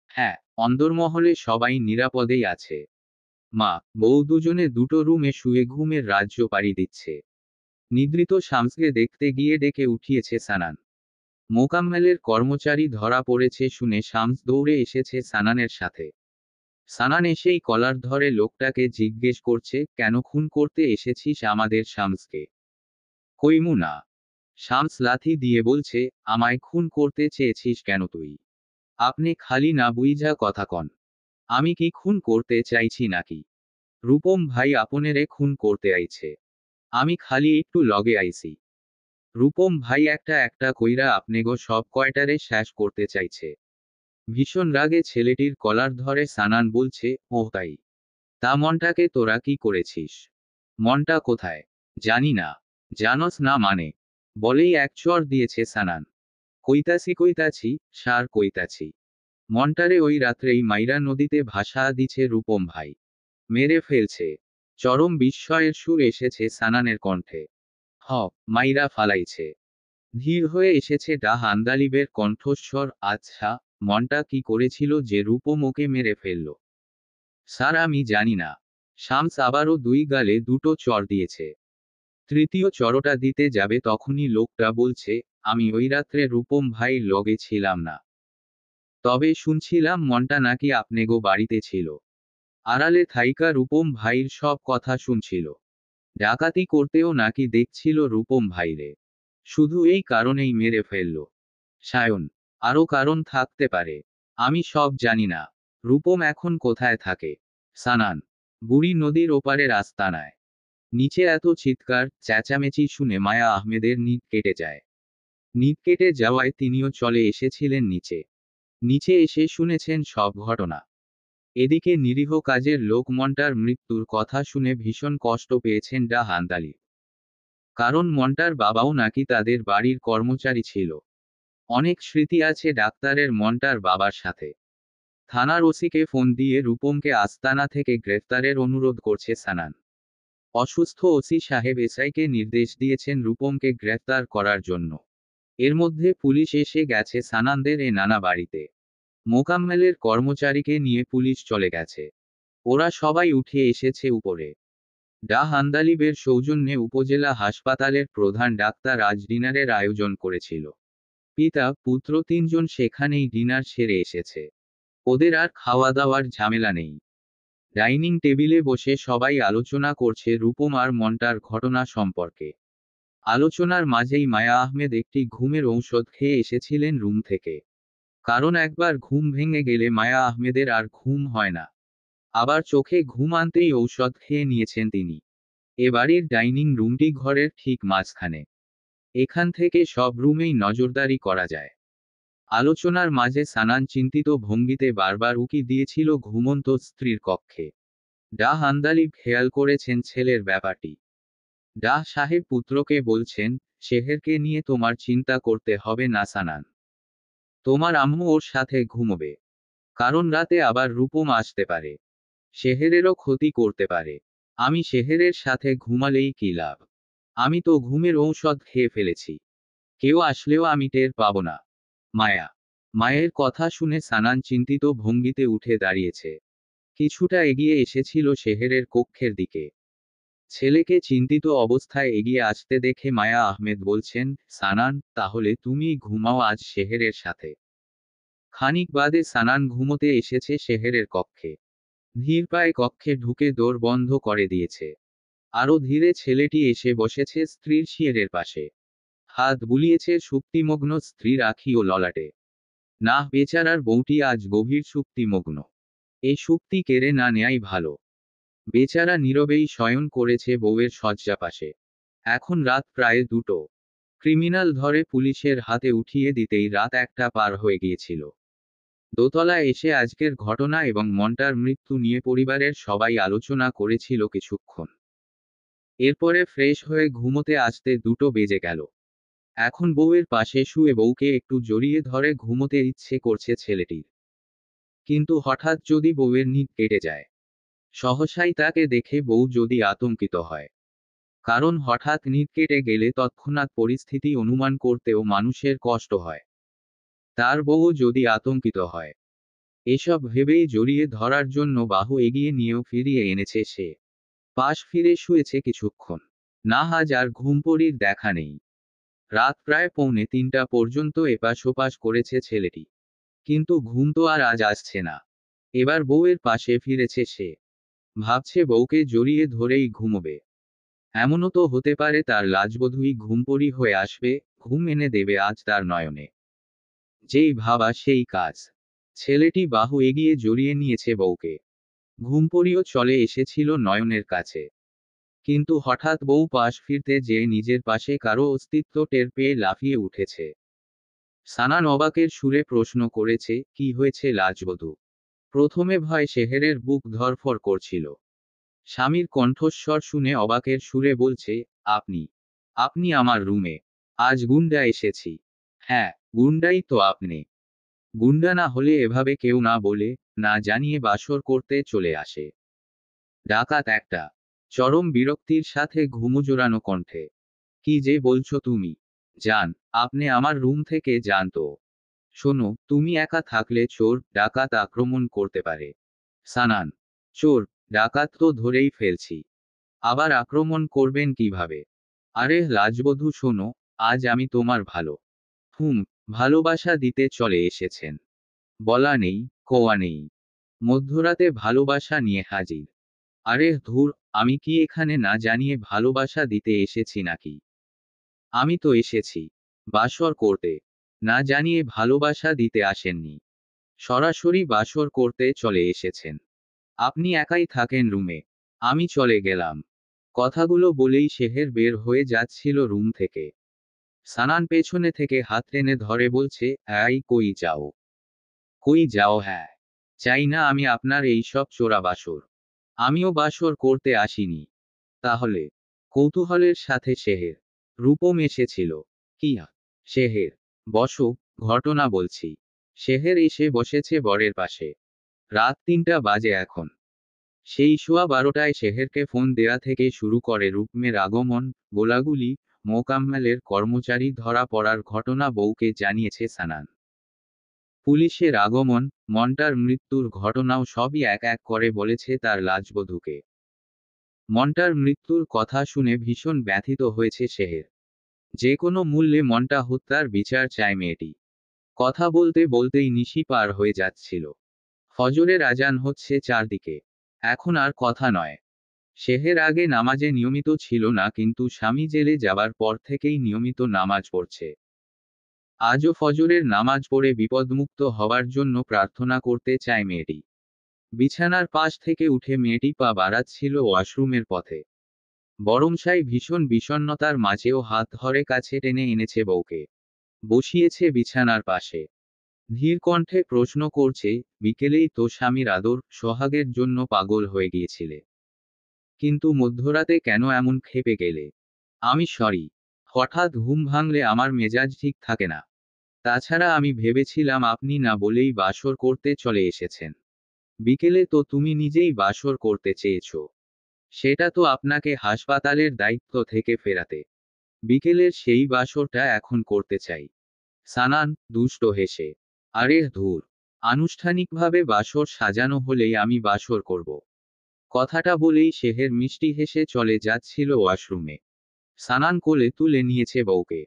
Speaker 1: হ্যাঁ, অন্দরমহলে সবাই নিরাপদেই আছে। মা, বউ দুজনে দুটো রুমে শুয়ে ঘুমের রাজ্য পাড়ি দিচ্ছে। নিদ্রিত শামসকে দেখতে গিয়ে ডেকে উঠিয়েছে সানান। মোকাম্মেলের কর্মচারী ধরা পড়েছে শুনে শামস দৌড়ে এসেছে সানানের সাথে। সানান এসেই কলার ধরে লোকটাকে জিজ্ঞেস করছে, কেন খুন করতে এসেছিস আমাদের শামসকে? কইমু না। শামস লাথি দিয়ে বলছে, আমায় খুন করতে চেয়েছিস কেন তুই? আপনি খালি না বুইঝা কথা কন। আমি কি খুন করতে চাইছি নাকি? রূপম ভাই আপনেরে খুন করতে আইছে। আমি খালি একটু লগে আইছি। রূপম ভাই একটা একটা কইরা আপনেগো সব কয়টারে শেষ করতে চাইছে। ভীষণ রাগে ছেলেটির কলার ধরে সানান বলছে, ও তাই? তা মনটাকে তোরা কি করেছিস? মনটা কোথায়? জানি না। জানস না মানে? বলেই এক চড় দিয়েছে সানান। কইতাছি সার কইতাছি। মনটারে ওই রাত্রেই মাইরা নদীতে ভাসা দিছে রূপম ভাই। মেরে ফেলছে। চরম বিস্ময়ের সুর এসেছে সানানের কণ্ঠে। হ, মাইরা ফালাইছে। ধীর হয়ে এসেছে ডা হান্দালিবের কণ্ঠস্বর, আচ্ছা, মনটা কি করেছিল যে রূপম ওকে মেরে ফেলল? স্যার আমি জানি না। শামস আবারও দুই গালে দুটো চড় দিয়েছে। তৃতীয় চড়টা দিতে যাবে তখনই লোকটা বলছে, আমি ওই রাত্রে রূপম ভাই লগে ছিলাম না। তবে শুনছিলাম মনটা নাকি আপনেগো বাড়িতে ছিল। আড়ালে থাইকা রূপম ভাইর সব কথা শুনছিল। ডাকাতি করতেও নাকি দেখছিল রূপম ভাইরে। শুধু এই কারণেই মেরে ফেলল। সায়ন। আরও কারণ থাকতে পারে। আমি সব জানি না। রূপম এখন কোথায় থাকে? সানান। বুড়ি নদীর ওপারের আস্তানায়। নিচে এত চিৎকার চেঁচামেচি শুনে মায়া আহমেদের নিদ কেটে যায়। নিদ কেটে যাওয়ায় তিনিও চলে এসেছিলেন নিচে। নিচে এসে শুনেছেন সব ঘটনা। এদিকে নিরীহ কাজের লোক মন্টার মৃত্যুর কথা শুনে ভীষণ কষ্ট পেয়েছেন ডা হান্দালি। কারণ মন্টার বাবাও নাকি তাদের বাড়ির কর্মচারী ছিল। অনেক স্মৃতি আছে ডাক্তারের মন্টার বাবার সাথে। থানার ওসিকে ফোন দিয়ে রূপমকে আস্তানা থেকে গ্রেফতারের অনুরোধ করছে সানান। অসুস্থ ওসি সাহেব এসআইকে নির্দেশ দিয়েছেন রূপমকে গ্রেফতার করার জন্য। এর মধ্যে পুলিশ এসে গেছে সানানদের এ নানা বাড়িতে। মোকাম্মেলের কর্মচারীকে নিয়ে পুলিশ চলে গেছে। ওরা সবাই উঠে এসেছে উপরে। ডা হান্দালিবের সৌজন্যে উপজেলা হাসপাতালের প্রধান ডাক্তার আজ ডিনারের আয়োজন করেছিল। পিতা পুত্র তিনজন সেখানেই ডিনার সেরে এসেছে। ওদের আর খাওয়া দাওয়ার ঝামেলা নেই। ডাইনিং টেবিলে বসে সবাই আলোচনা করছে রূপম আর মন্টার ঘটনা সম্পর্কে। আলোচনার মাঝেই মায়া আহমেদ একটি ঘুমের ঔষধ খেয়ে এসেছিলেন রুম থেকে। কারণ একবার ঘুম ভেঙে গেলে মায়া আহমেদের আর ঘুম হয় না। আবার চোখে ঘুম আনতেই ঔষধ খেয়ে নিয়েছেন তিনি। এ বাড়ির ডাইনিং রুমটি ঘরের ঠিক মাঝখানে। এখান থেকে সব রুমেই নজরদারি করা যায়। আলোচনার মাঝে সানান চিন্তিত ভঙ্গিতে বারবার উকি দিয়েছিল ঘুমন্ত স্ত্রীর কক্ষে। ডাহ আন্দালিব খেয়াল করেছেন ছেলের ব্যাপারটি। ডাহ সাহেব পুত্রকে বলছেন, শেহেরকে নিয়ে তোমার চিন্তা করতে হবে না সানান। তোমার আম্মু ওর সাথে ঘুমোবে। কারণ রাতে আবার রূপম আসতে পারে। শেহেরেরও ক্ষতি করতে পারে। আমি শেহেরের সাথে ঘুমালেই কি লাভ? আমি তো ঘুমের ঔষধ খেয়ে ফেলেছি। কেউ আসলেও আমি টের পাবো না। মায়া। মায়ের কথা শুনে সানান চিন্তিত ভঙ্গিতে উঠে দাঁড়িয়েছে। কিছুটা এগিয়ে এসেছিল শেহেরের কক্ষের দিকে। ছেলেকে চিন্তিত অবস্থায় এগিয়ে আসতে দেখে মায়া আহমেদ বলছেন, সানান, তাহলে তুমি ঘুমাও আজ শেহেরের সাথে। খানিক বাদে সানান ঘুমোতে এসেছে শেহেরের কক্ষে। ধীর পায়ে কক্ষে ঢুকে দোর বন্ধ করে দিয়েছে। আরো ধীরে ছেলেটি এসে বসেছে স্ত্রীর শিয়রের পাশে। হাত বুলিয়েছে সুপ্তিমগ্ন স্ত্রীর আখি ও ললাটে। না, বেচারার বউটি আজ গভীর সুপ্তিমগ্ন। এই সুপ্তি কেড়ে না নেয়াই ভালো। বেচারা নীরবেই শয়ন করেছে বউয়ের শয্যা পাশে। এখন রাত প্রায় 2টো। ক্রিমিনাল ধরে পুলিশের হাতে উঠিয়ে দিতেই রাত 1টা পার হয়ে গিয়েছিল। দোতলায় এসে আজকের ঘটনা এবং মন্টার মৃত্যু নিয়ে পরিবারের সবাই আলোচনা করেছিল কিছুক্ষণ। এরপরে ফ্রেশ হয়ে ঘুমোতে আসতে 2টো বেজে গেল। এখন বউয়ের পাশে শুয়ে বউকে একটু জড়িয়ে ধরে ঘুমোতে ইচ্ছে করছে ছেলেটির। কিন্তু হঠাৎ যদি বউয়ের নিদ কেটে যায়, সহসাই তাকে দেখে বউ যদি আতঙ্কিত হয়। কারণ হঠাৎ নিদ কেটে গেলে তৎক্ষণাৎ পরিস্থিতি অনুমান করতেও মানুষের কষ্ট হয়। তার বউ যদি আতঙ্কিত হয়, এসব ভেবেই জড়িয়ে ধরার জন্য বাহু এগিয়ে নিয়েও ফিরিয়ে এনেছে সে। পাশ ফিরে শুয়েছে কিছুক্ষণ। না, আজ আর ঘুমপড়ির দেখা নেই। রাত প্রায় 2:45 পর্যন্ত এপাশ ওপাশ করেছে ছেলেটি। কিন্তু ঘুম তো আর আজ আসছে না। এবার বউয়ের পাশে ফিরেছে সে। ভাবছে বউকে জড়িয়ে ধরেই ঘুমোবে। এমনও তো হতে পারে তার লাজবধূই ঘুমপড়ি হয়ে আসবে, ঘুম এনে দেবে আজ তার নয়নে। যেই ভাবা সেই কাজ। ছেলেটি বাহু এগিয়ে জড়িয়ে নিয়েছে বউকে। ঘুমপড়িও চলে এসেছিল নয়নের কাছে। কিন্তু হঠাৎ বউ পাশ ফিরতে যেয়ে নিজের পাশে কারো অস্তিত্ব টের পেয়ে লাফিয়ে উঠেছে। সানান অবাকের সুরে প্রশ্ন করেছে, কি হয়েছে লাজবধূ? প্রথমে ভয় শেহেরের বুক ধড়ফড় করছিল। স্বামীর কণ্ঠস্বর শুনে অবাকের সুরে বলছে, আপনি আপনি আমার রুমে। আজ গুন্ডা এসেছি। হ্যাঁ, গুন্ডাই তো আপনি। গুন্ডা না হলে এভাবে কেউ না বলে, না জানিয়ে বাসর করতে চলে আসে। ডাকাত একটা। চরম বিরক্তির সাথে ঘুমজোড়ানো কণ্ঠে। কি যে বলছো তুমি? যান, আপনি আমার রুম থেকে যান তো। শোনো, তুমি একা থাকলে চোর ডাকাত আক্রমণ করতে পারে। সানান। চোর ডাকাত তো ধরেই ফেলছি। আবার আক্রমণ করবেন কিভাবে? আরে লাজবধূ শোনো, আজ আমি তোমার ভালো। হুম, ভালোবাসা দিতে চলে এসেছেন। বলা নেই, কোয়া নেই। মধ্যরাতে ভালোবাসা নিয়ে হাজির। আরে ধুর, আমি কি এখানে না জানিয়ে ভালোবাসা দিতে এসেছি নাকি? আমি তো এসেছি বাসর করতে। না জানিয়ে ভালোবাসা দিতে আসেননি। সরাসরি বাসর করতে চলে এসেছেন। আপনি একাই থাকেন রুমে। আমি চলে গেলাম। কথাগুলো বলেই শেহের বের হয়ে যাচ্ছিল রুম থেকে। সানান পেছনে থেকে হাত টেনে ধরে বলছে, এই কই যাও? কই যাও? হ্যাঁ, চাই না আমি আপনার এই সব চোরা বাসর। আমিও বাসর করতে আসিনি। তাহলে? কৌতূহলের সাথে শেহের। রূপম এসেছিল। কি? শেহের। বসো, ঘটনা বলছি। শেহের এসে বসেছে বরের পাশে। রাত 3টা বাজে এখন। সেই সোয়া 12টায় শেহেরকে ফোন দেয়া থেকে শুরু করে রূপমের আগমন, গোলাগুলি, মোকাম্মেলের কর্মচারী ধরা পড়ার ঘটনা বউকে জানিয়েছে সানান। পুলিশের আগমন, মন্টার মৃত্যুর ঘটনাও সবই এক এক করে বলেছে তার লাজবধূকে। মন্টার মৃত্যুর কথা শুনে ভীষণ ব্যথিত হয়েছে শেহের। যে কোনো মূল্যে মন্টা হত্যার বিচার চায় মেয়েটি। কথা বলতে বলতেই নিশি পার হয়ে যাচ্ছিল। ফজরের আজান হচ্ছে চারদিকে। এখন আর কথা নয়। শেহের আগে নামাজে নিয়মিত ছিল না, কিন্তু স্বামী জেলে যাবার পর থেকেই নিয়মিত নামাজ পড়ছে। আজও ফজরের নামাজ পড়ে বিপদমুক্ত হবার জন্য প্রার্থনা করতে চায় মেয়েটি। বিছানার পাশ থেকে উঠে মেয়েটি পা বাড়াচ্ছিল ওয়াশরুমের পথে। বরংসাই ভীষণ বিষণ্ণতার মাঝেও হাত ধরে কাছে টেনে এনেছে বউকে। বসিয়েছে বিছানার পাশে। ধীর কণ্ঠে প্রশ্ন করছে, বিকেলেই তো স্বামীর আদর সোহাগের জন্য পাগল হয়ে গিয়েছিলে, কিন্তু মধ্যরাতে কেন এমন ক্ষেপে গেলে? আমি সরি। হঠাৎ ঘুম ভাঙলে আমার মেজাজ ঠিক থাকে না। তাছাড়া আমি ভেবেছিলাম আপনি না বলেই বাসর করতে চলে এসেছেন। বিকেলে তো তুমি নিজেই বাসর করতে চেয়েছো। সেটা তো আপনাকে হাসপাতালের দায়িত্ব থেকে ফেরাতে। বিকেলের সেই বাসরটা এখন করতে চাই। সানান দুষ্ট হেসে। আরে ধুর, আনুষ্ঠানিকভাবে বাসর সাজানো হলেই আমি বাসর করব। কথাটা বলেই শেহের মিষ্টি হেসে চলে যাচ্ছিল ওয়াশরুমে। সানান কোলে তুলে নিয়েছে বউকে।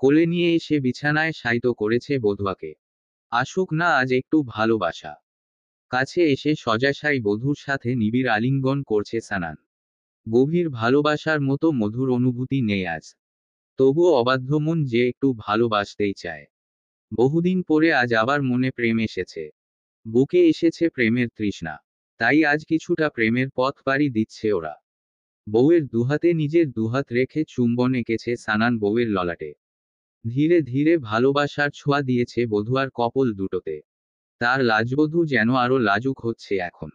Speaker 1: কোলে নিয়ে এসে বিছানায় শায়িত করেছে বধূয়াকে। আসুক না আজ একটু ভালোবাসা। কাছে এসে শয্যাশায়ী বধূর সাথে নিবিড় আলিঙ্গন করছে সানান। গভীর ভালোবাসার মতো মধুর অনুভূতি নেই আজ। তবুও অবাধ্য মন যে একটু ভালোবাসতেই চায়। বহুদিন পরে আজ আবার মনে প্রেম এসেছে। বুকে এসেছে প্রেমের তৃষ্ণা। তাই আজ কিছুটা প্রেমের পথ পাড়ি দিচ্ছে ওরা। বউয়ের দুহাতে নিজের দুহাত রেখে চুম্বন এঁকেছে সানান বউয়ের ললাটে। ধীরে ধীরে ভালোবাসার ছোঁয়া দিয়েছে বধূয়ার কপল দুটোতে। তার লাজবধূ যেন আরো লাজুক হচ্ছে এখন।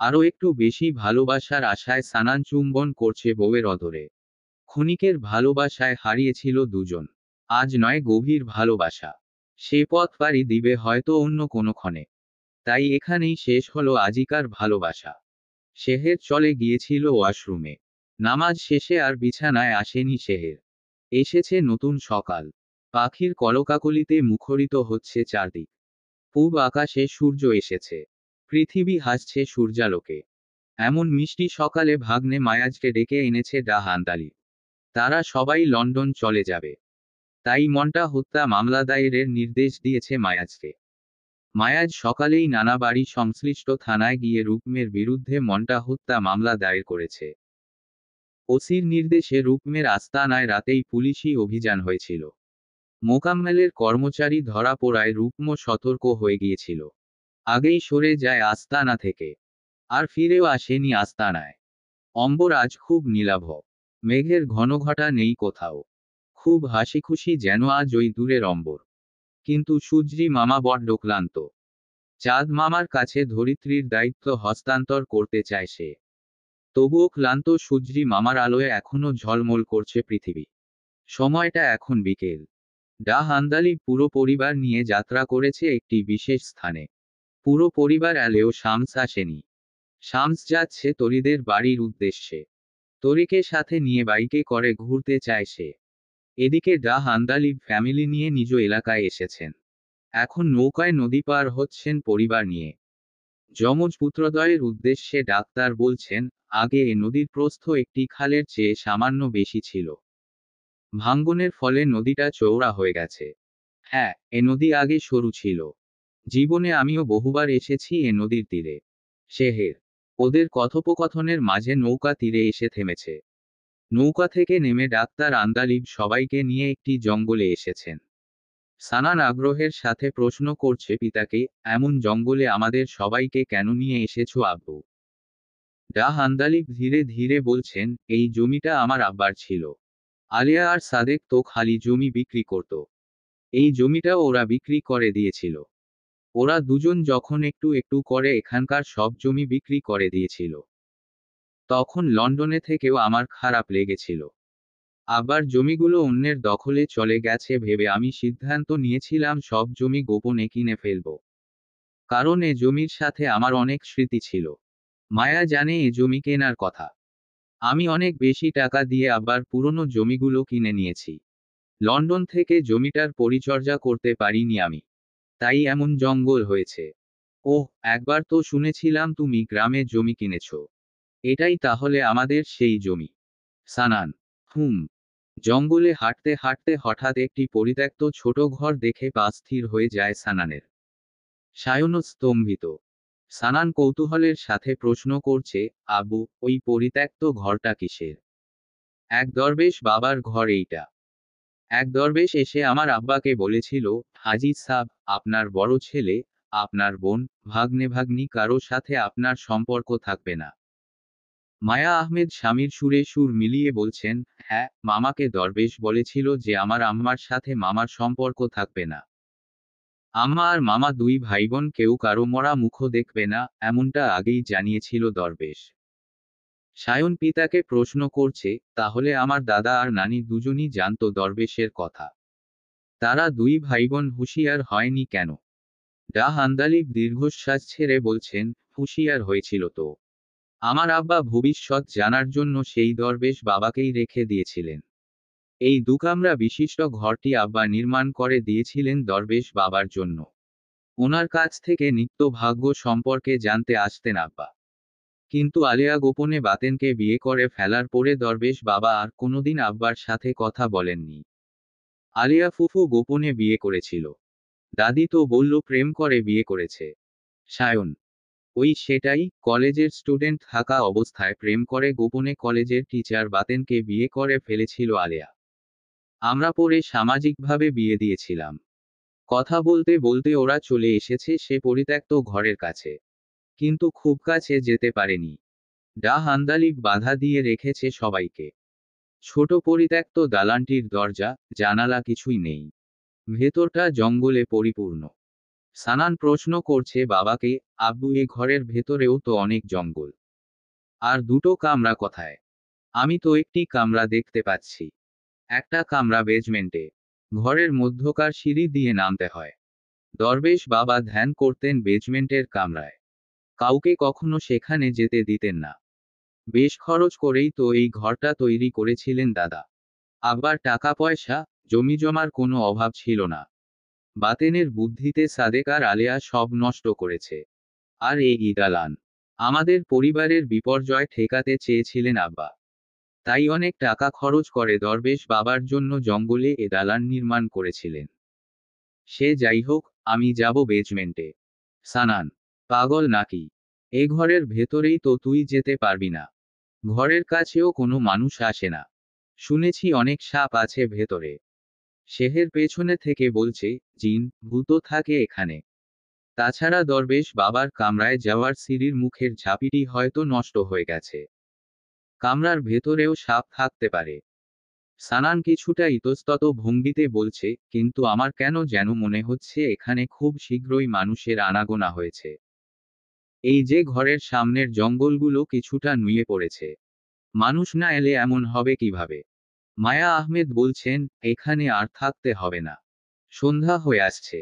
Speaker 1: আরো একটু বেশি ভালোবাসার আশায় সানান চুম্বন করছে বউয়ের অধরে। ক্ষণিকের ভালোবাসায় হারিয়েছিল দুজন। আজ নয় গভীর ভালোবাসা। সে পথ পাড়ি দিবে হয়তো অন্য কোনো ক্ষণে। তাই এখানেই শেষ হলো আজিকার ভালোবাসা। শেহের চলে গিয়েছিল ওয়াশরুমে। নামাজ শেষে আর বিছানায় আসেনি শেহের। এসেছে নতুন সকাল। পাখির কলকাকলিতে মুখরিত হচ্ছে চারদিক। পূব আকাশে সূর্য এসেছে। পৃথিবী হাসছে সূর্যালোকে। এমন মিষ্টি সকালে ভাগ্নে মায়াজকে ডেকে এনেছে হান্দালি। তারা সবাই লন্ডন চলে যাবে। তাই মনটা হত্যা মামলা দায়েরের নির্দেশ দিয়েছে মায়াজকে। মায়াজ সকালেই নানা বাড়ি সংশ্লিষ্ট থানায় গিয়ে রুকমের বিরুদ্ধে মনটা হত্যা মামলা দায়ের করেছে। ওসির নির্দেশে রুকমের আস্তানায় রাতেই পুলিশি অভিযান হয়েছিল। মোকাম্মেলের কর্মচারী ধরা পড়ায় রুকম সতর্ক হয়ে গিয়েছিল। আগেই সরে যায় আস্তানা থেকে। আর ফিরেও আসেনি আস্তানায়। অম্বর আজ খুব নীলাভ। মেঘের ঘনঘটা নেই কোথাও। খুব হাসিখুশি যেন আজ ওই দূরের অম্বর। কিন্তু সুজ্রি মামা বড্ড ক্লান্ত। চাঁদ মামার কাছে ধরিত্রীর দায়িত্ব হস্তান্তর করতে চায় সে। তবুও ক্লান্ত সুজ্রি মামার আলোয় এখনো ঝলমল করছে পৃথিবী। সময়টা এখন বিকেল। হান্দালি পুরো পরিবার নিয়ে যাত্রা করেছে একটি বিশেষ স্থানে। পুরো পরিবার এলেও শামস আসেনি। শামস যাচ্ছে তরিদের বাড়ির উদ্দেশ্যে। তরিকে সাথে নিয়ে বাইকে করে ঘুরতে চায় সে। এদিকে হান্দালি ফ্যামিলি নিয়ে নিজ এলাকায় এসেছেন। এখন নৌকায় নদী পার হচ্ছেন পরিবার নিয়ে। যমজ পুত্রদ্বয়ের উদ্দেশ্যে ডাক্তার বলছেন, আগে এ নদীর প্রস্থ একটি খালের চেয়ে সামান্য বেশি ছিল। ভাঙ্গনের ফলে নদীটা চওড়া হয়ে গেছে। হ্যাঁ, এ নদী আগে সরু ছিল। জীবনে আমিও বহুবার এসেছি এ নদীর তীরে। শেহের। ওদের কথোপকথনের মাঝে নৌকা তীরে এসে থেমেছে। নৌকা থেকে নেমে ডাক্তার আন্দালিব সবাইকে নিয়ে একটি জঙ্গলে এসেছেন। সানান আগ্রহের সাথে প্রশ্ন করছে পিতাকে, এমন জঙ্গলে আমাদের সবাইকে কেন নিয়ে এসেছো আব্বু? হান্দালিব ধীরে ধীরে বলছেন, এই জমিটা আমার আব্বার ছিল। আলিয়া আর সাদেক তো খালি জমি বিক্রি করত। এই জমিটা ওরা বিক্রি করে দিয়েছিল। ওরা দুজন যখন একটু একটু করে এখানকার সব জমি বিক্রি করে দিয়েছিল, তখন লন্ডনে থেকেও আমার খারাপ লেগেছিল। আবার জমিগুলো অন্যের দখলে চলে গেছে ভেবে আমি সিদ্ধান্ত নিয়েছিলাম সব জমি গোপনে কিনে ফেলব। কারণ এ জমির সাথে আমার অনেক স্মৃতি ছিল। মায়া জানে এ জমি কেনার কথা। আমি অনেক বেশি টাকা দিয়ে আবার পুরনো জমিগুলো কিনে নিয়েছি। লন্ডন থেকে জমিটার পরিচর্যা করতে পারিনি আমি। তাই এমন জঙ্গল হয়েছে। ওহ, একবার তো শুনেছিলাম তুমি গ্রামে জমি কিনেছ। এটাই তাহলে আমাদের সেই জমি। সানান। হুম। জঙ্গলে হাঁটতে হাঁটতে হঠাৎ একটি পরিত্যক্ত ছোট ঘর দেখে পা স্থির হয়ে যায় সানানের। সায়ন স্তম্ভিত। সানান কৌতূহলের সাথে প্রশ্ন করছে, আবু, ওই পরিত্যক্ত ঘরটা কিসের? এক দরবেশ বাবার ঘর এইটা। এক দরবেশ এসে আমার আব্বাকে বলেছিল, হাজি সাব, আপনার বড় ছেলে, আপনার বোন, ভাগ্নে ভাগ্নি কারো সাথে আপনার সম্পর্ক থাকবে না। মায়া আহমেদ স্বামীর সুরে সুর মিলিয়ে বলছেন, হ্যাঁ, মামাকে দরবেশ বলেছিল যে আমার আম্মার সাথে মামার সম্পর্ক থাকবে না। আম্মা আর মামা দুই ভাইবোন কেউ কারো মরা মুখও দেখবে না, এমনটা আগেই জানিয়েছিল দরবেশ। সায়ন পিতাকে প্রশ্ন করছে, তাহলে আমার দাদা আর নানি দুজনই জানতো দরবেশের কথা। তারা দুই ভাইবোন হুঁশিয়ার হয়নি কেন? ডাহ আন্দালিব দীর্ঘশ্বাস ছেড়ে বলছেন, হুঁশিয়ার হয়েছিল তো। আমার আব্বা ভবিষ্যৎ জানার জন্য সেই দরবেশ বাবাকেই রেখে দিয়েছিলেন। এই দুকামরা বিশিষ্ট ঘরটি আব্বা নির্মাণ করে দিয়েছিলেন দরবেশ বাবার জন্য। ওনার কাছ থেকে নিত্য ভাগ্য সম্পর্কে জানতে আসতেন আব্বা। কিন্তু আলেয়া গোপনে বাতেনকে বিয়ে করে ফেলার পরে দরবেশ বাবা আর কোনোদিন আব্বার সাথে কথা বলেননি। আলিয়া ফুফু গোপনে বিয়ে করেছিল। দাদি তো বলল প্রেম করে বিয়ে করেছে। সায়ন: ওই সেটাই, কলেজের স্টুডেন্ট থাকা অবস্থায় প্রেম করে গোপনে কলেজের টিচার বাতেনকে বিয়ে করে ফেলেছিল আলেয়া। আমরা পরে সামাজিকভাবে বিয়ে দিয়েছিলাম। কথা বলতে বলতে ওরা চলে এসেছে সে পরিত্যক্ত ঘরের কাছে। কিন্তু খুব কাছে যেতে পারেনি। ডাহ আন্দালিব বাধা দিয়ে রেখেছে সবাইকে। ছোট পরিত্যক্ত দালানটির দরজা, জানালা কিছুই নেই। ভেতরটা জঙ্গলে পরিপূর্ণ। সানান প্রশ্ন করছে বাবাকে, আব্বু এ ঘরের ভেতরেও তো অনেক জঙ্গল। আর দুটো কামরা কোথায়? আমি তো একটি কামরা দেখতে পাচ্ছি। একটা কামরা বেজমেন্টে। ঘরের মধ্যকার সিঁড়ি দিয়ে নামতে হয়। দরবেশ বাবা ধ্যান করতেন বেজমেন্টের কামরায়। কাউকে কখনো সেখানে যেতে দিতেন না। বেশ খরচ করেই তো এই ঘরটা তৈরি করেছিলেন দাদা। আব্বার টাকা পয়সা, জমি জমার কোনো অভাব ছিল না। বাতেনের বুদ্ধিতে সাদেক আর আলেয়া সব নষ্ট করেছে। আর এই দালান, আমাদের পরিবারের বিপর্যয় ঠেকাতে চেয়েছিলেন আব্বা। তাই অনেক টাকা খরচ করে দরবেশ বাবার জন্য জঙ্গলে এ দালান নির্মাণ করেছিলেন। সে যাই হোক, আমি যাব বেজমেন্টে। সানান: পাগল নাকি? এ ঘরের ভেতরেই তো তুই যেতে পারবি না। ঘরের কাছেও কোনো মানুষ আসে না। শুনেছি অনেক সাপ আছে ভেতরে। শেহের পেছনে থেকে বলছে, জিন ভূত থাকে এখানে। তাছাড়া দরবেশ বাবার কামরায় যাওয়ার সিঁড়ির মুখের ঝাঁপিটি হয়তো নষ্ট হয়ে গেছে। কামরার ভেতরেও সাপ থাকতে পারে। সানান কিছুটা ইতস্তত ভঙ্গিতে বলছে, কিন্তু আমার কেন যেন মনে হচ্ছে এখানে খুব শীঘ্রই মানুষের আনাগোনা হয়েছে। এই যে ঘরের সামনের জঙ্গলগুলো কিছুটা নুয়ে পড়েছে। মানুষ না এলে এমন হবে কিভাবে? মায়া আহমেদ বলছেন, এখানে আর থাকতে হবে না। সন্ধ্যা হয়ে আসছে।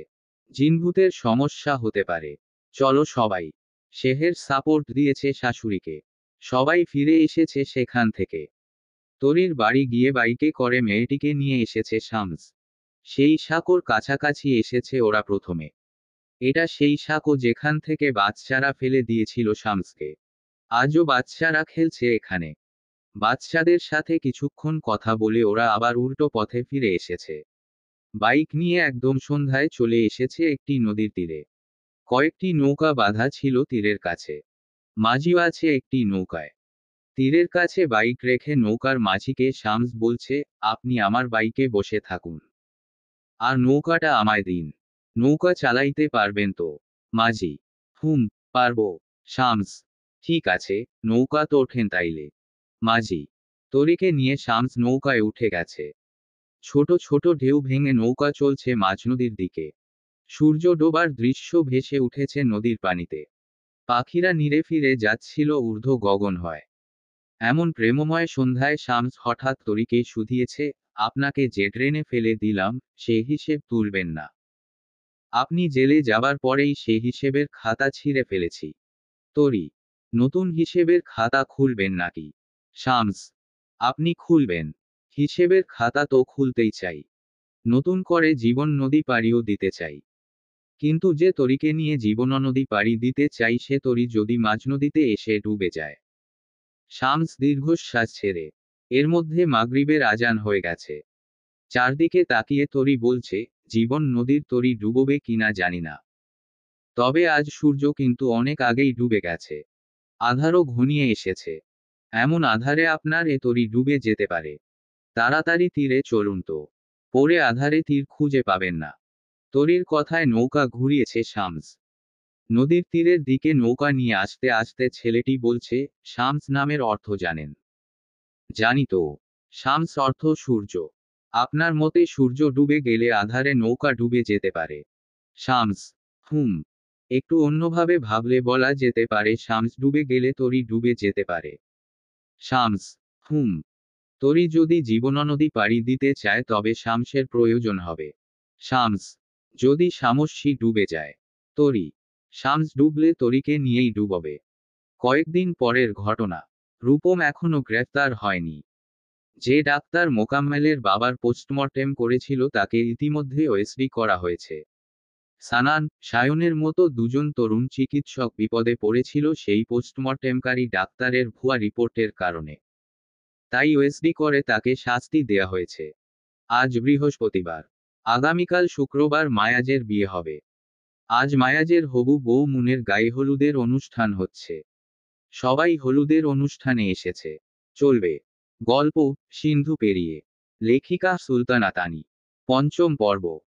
Speaker 1: জিনভূতের সমস্যা হতে পারে। চলো সবাই। শেহের সাপোর্ট দিয়েছে শাশুড়িকে। সবাই ফিরে এসেছে সেখান থেকে। তরির বাড়ি গিয়ে বাইকে করে মেয়েটিকে নিয়ে এসেছে শামস। সেই সাঁকোর কাছাকাছি এসেছে ওরা প্রথমে। এটা সেই সাঁকো যেখান থেকে বাচ্চারা ফেলে দিয়েছিল শামসকে। আজও বাচ্চারা খেলছে এখানে। বাচ্চাদের সাথে কিছুক্ষণ কথা বলে ওরা আবার উল্টো পথে ফিরে এসেছে। বাইক নিয়ে একদম সন্ধ্যায় চলে এসেছে একটি নদীর তীরে। কয়েকটি নৌকা বাঁধা ছিল তীরের কাছে। মাঝিও আছে একটি নৌকায়। তীরের কাছে বাইক রেখে নৌকার মাঝিকে শামস বলছে, আপনি আমার বাইকে বসে থাকুন। আর নৌকাটা আমায় দিন। নৌকা চালাইতে পারবেন তো? মাঝি: হুম, পারবো। শামস: ঠিক আছে, নৌকা তো ওঠেন তাইলে। মাঝি: তরিকে নিয়ে শামস নৌকায় উঠে গেছে। ছোট ছোট ঢেউ ভেঙে নৌকা চলছে মাঝনদীর দিকে। সূর্য ডোবার দৃশ্য ভেসে উঠেছে নদীর পানিতে। পাখিরা নিরে ফিরে যাচ্ছিল ঊর্ধ্ব গগন হয়। এমন প্রেমময় সন্ধ্যায় শামস হঠাৎ তরিকে শুধিয়েছে, আপনাকে যে ট্রেনে ফেলে দিলাম, সে হিসেব তুলবেন না। আপনি জেলে যাবার পরেই সে হিসেবের খাতা ছিঁড়ে ফেলেছি। তরি: নতুন হিসেবের খাতা খুলবেন নাকি? শামস: আপনি খুলবেন। হিসেবের খাতা তো খুলতেই চাই। নতুন করে জীবন নদী পাড়িও দিতে চাই। কিন্তু যে তরিকে নিয়ে জীবন নদী পাড়ি দিতে চাই সে তরি যদি মাঝনদীতে এসে ডুবে যায়। শামস দীর্ঘশ্বাস ছেড়ে। এর মধ্যে মাগরিবের আজান হয়ে গেছে। চারদিকে তাকিয়ে তরি বলছে, জীবন নদীর তরি ডুবোবে কিনা জানি না। তবে আজ সূর্য কিন্তু অনেক আগেই ডুবে গেছে। আধারও ঘনিয়ে এসেছে। এমন আধারে আপনার এ তরি ডুবে যেতে পারে। তাড়াতাড়ি তীরে চলুন তো। পরে আধারে তীর খুঁজে পাবেন না। তরির কথায় নৌকা ঘুরিয়েছে শামস। নদীর তীরের দিকে নৌকা নিয়ে আসতে আসতে ছেলেটি বলছে, শামস নামের অর্থ জানেন? জানি তো। শামস অর্থ সূর্য। আপনার মতে সূর্য ডুবে গেলে আধারে নৌকা ডুবে যেতে পারে। শামস। একটু অন্যভাবে ভাবলে বলা যেতে পারে শামস ডুবে গেলে তরি ডুবে যেতে পারে। শামস। তরি যদি জীবননদী পাড়ি দিতে চায় তবে শামসের প্রয়োজন হবে। শামস। যদি শামসী ডুবে যায়। তরি। শামস ডুবলে তরিকে নিয়েই ডুববে। কয়েকদিন পরের ঘটনা। রূপম এখনো গ্রেফতার হয়নি। যে ডাক্তার মোকাম্মেলের বাবার পোস্টমর্টেম করেছিল তাকে ইতিমধ্যে ওএসডি করা হয়েছে। সানান, সায়নের মতো দুজন তরুণ চিকিৎসক বিপদে পড়েছিল সেই পোস্টমর্টেমকারী ডাক্তারের ভুয়া রিপোর্টের কারণে। তাই ওএসডি করে তাকে শাস্তি দেয়া হয়েছে। আজ বৃহস্পতিবার। আগামীকাল শুক্রবার মায়াজের বিয়ে হবে। আজ মায়াজের হবু বউ মুনের গায়ে হলুদের অনুষ্ঠান হচ্ছে। সবাই হলুদের অনুষ্ঠানে এসেছে। চলবে গল্প সিন্ধু পেরিয়ে। লেখিকা সুলতানা তানি। পঞ্চম পর্ব।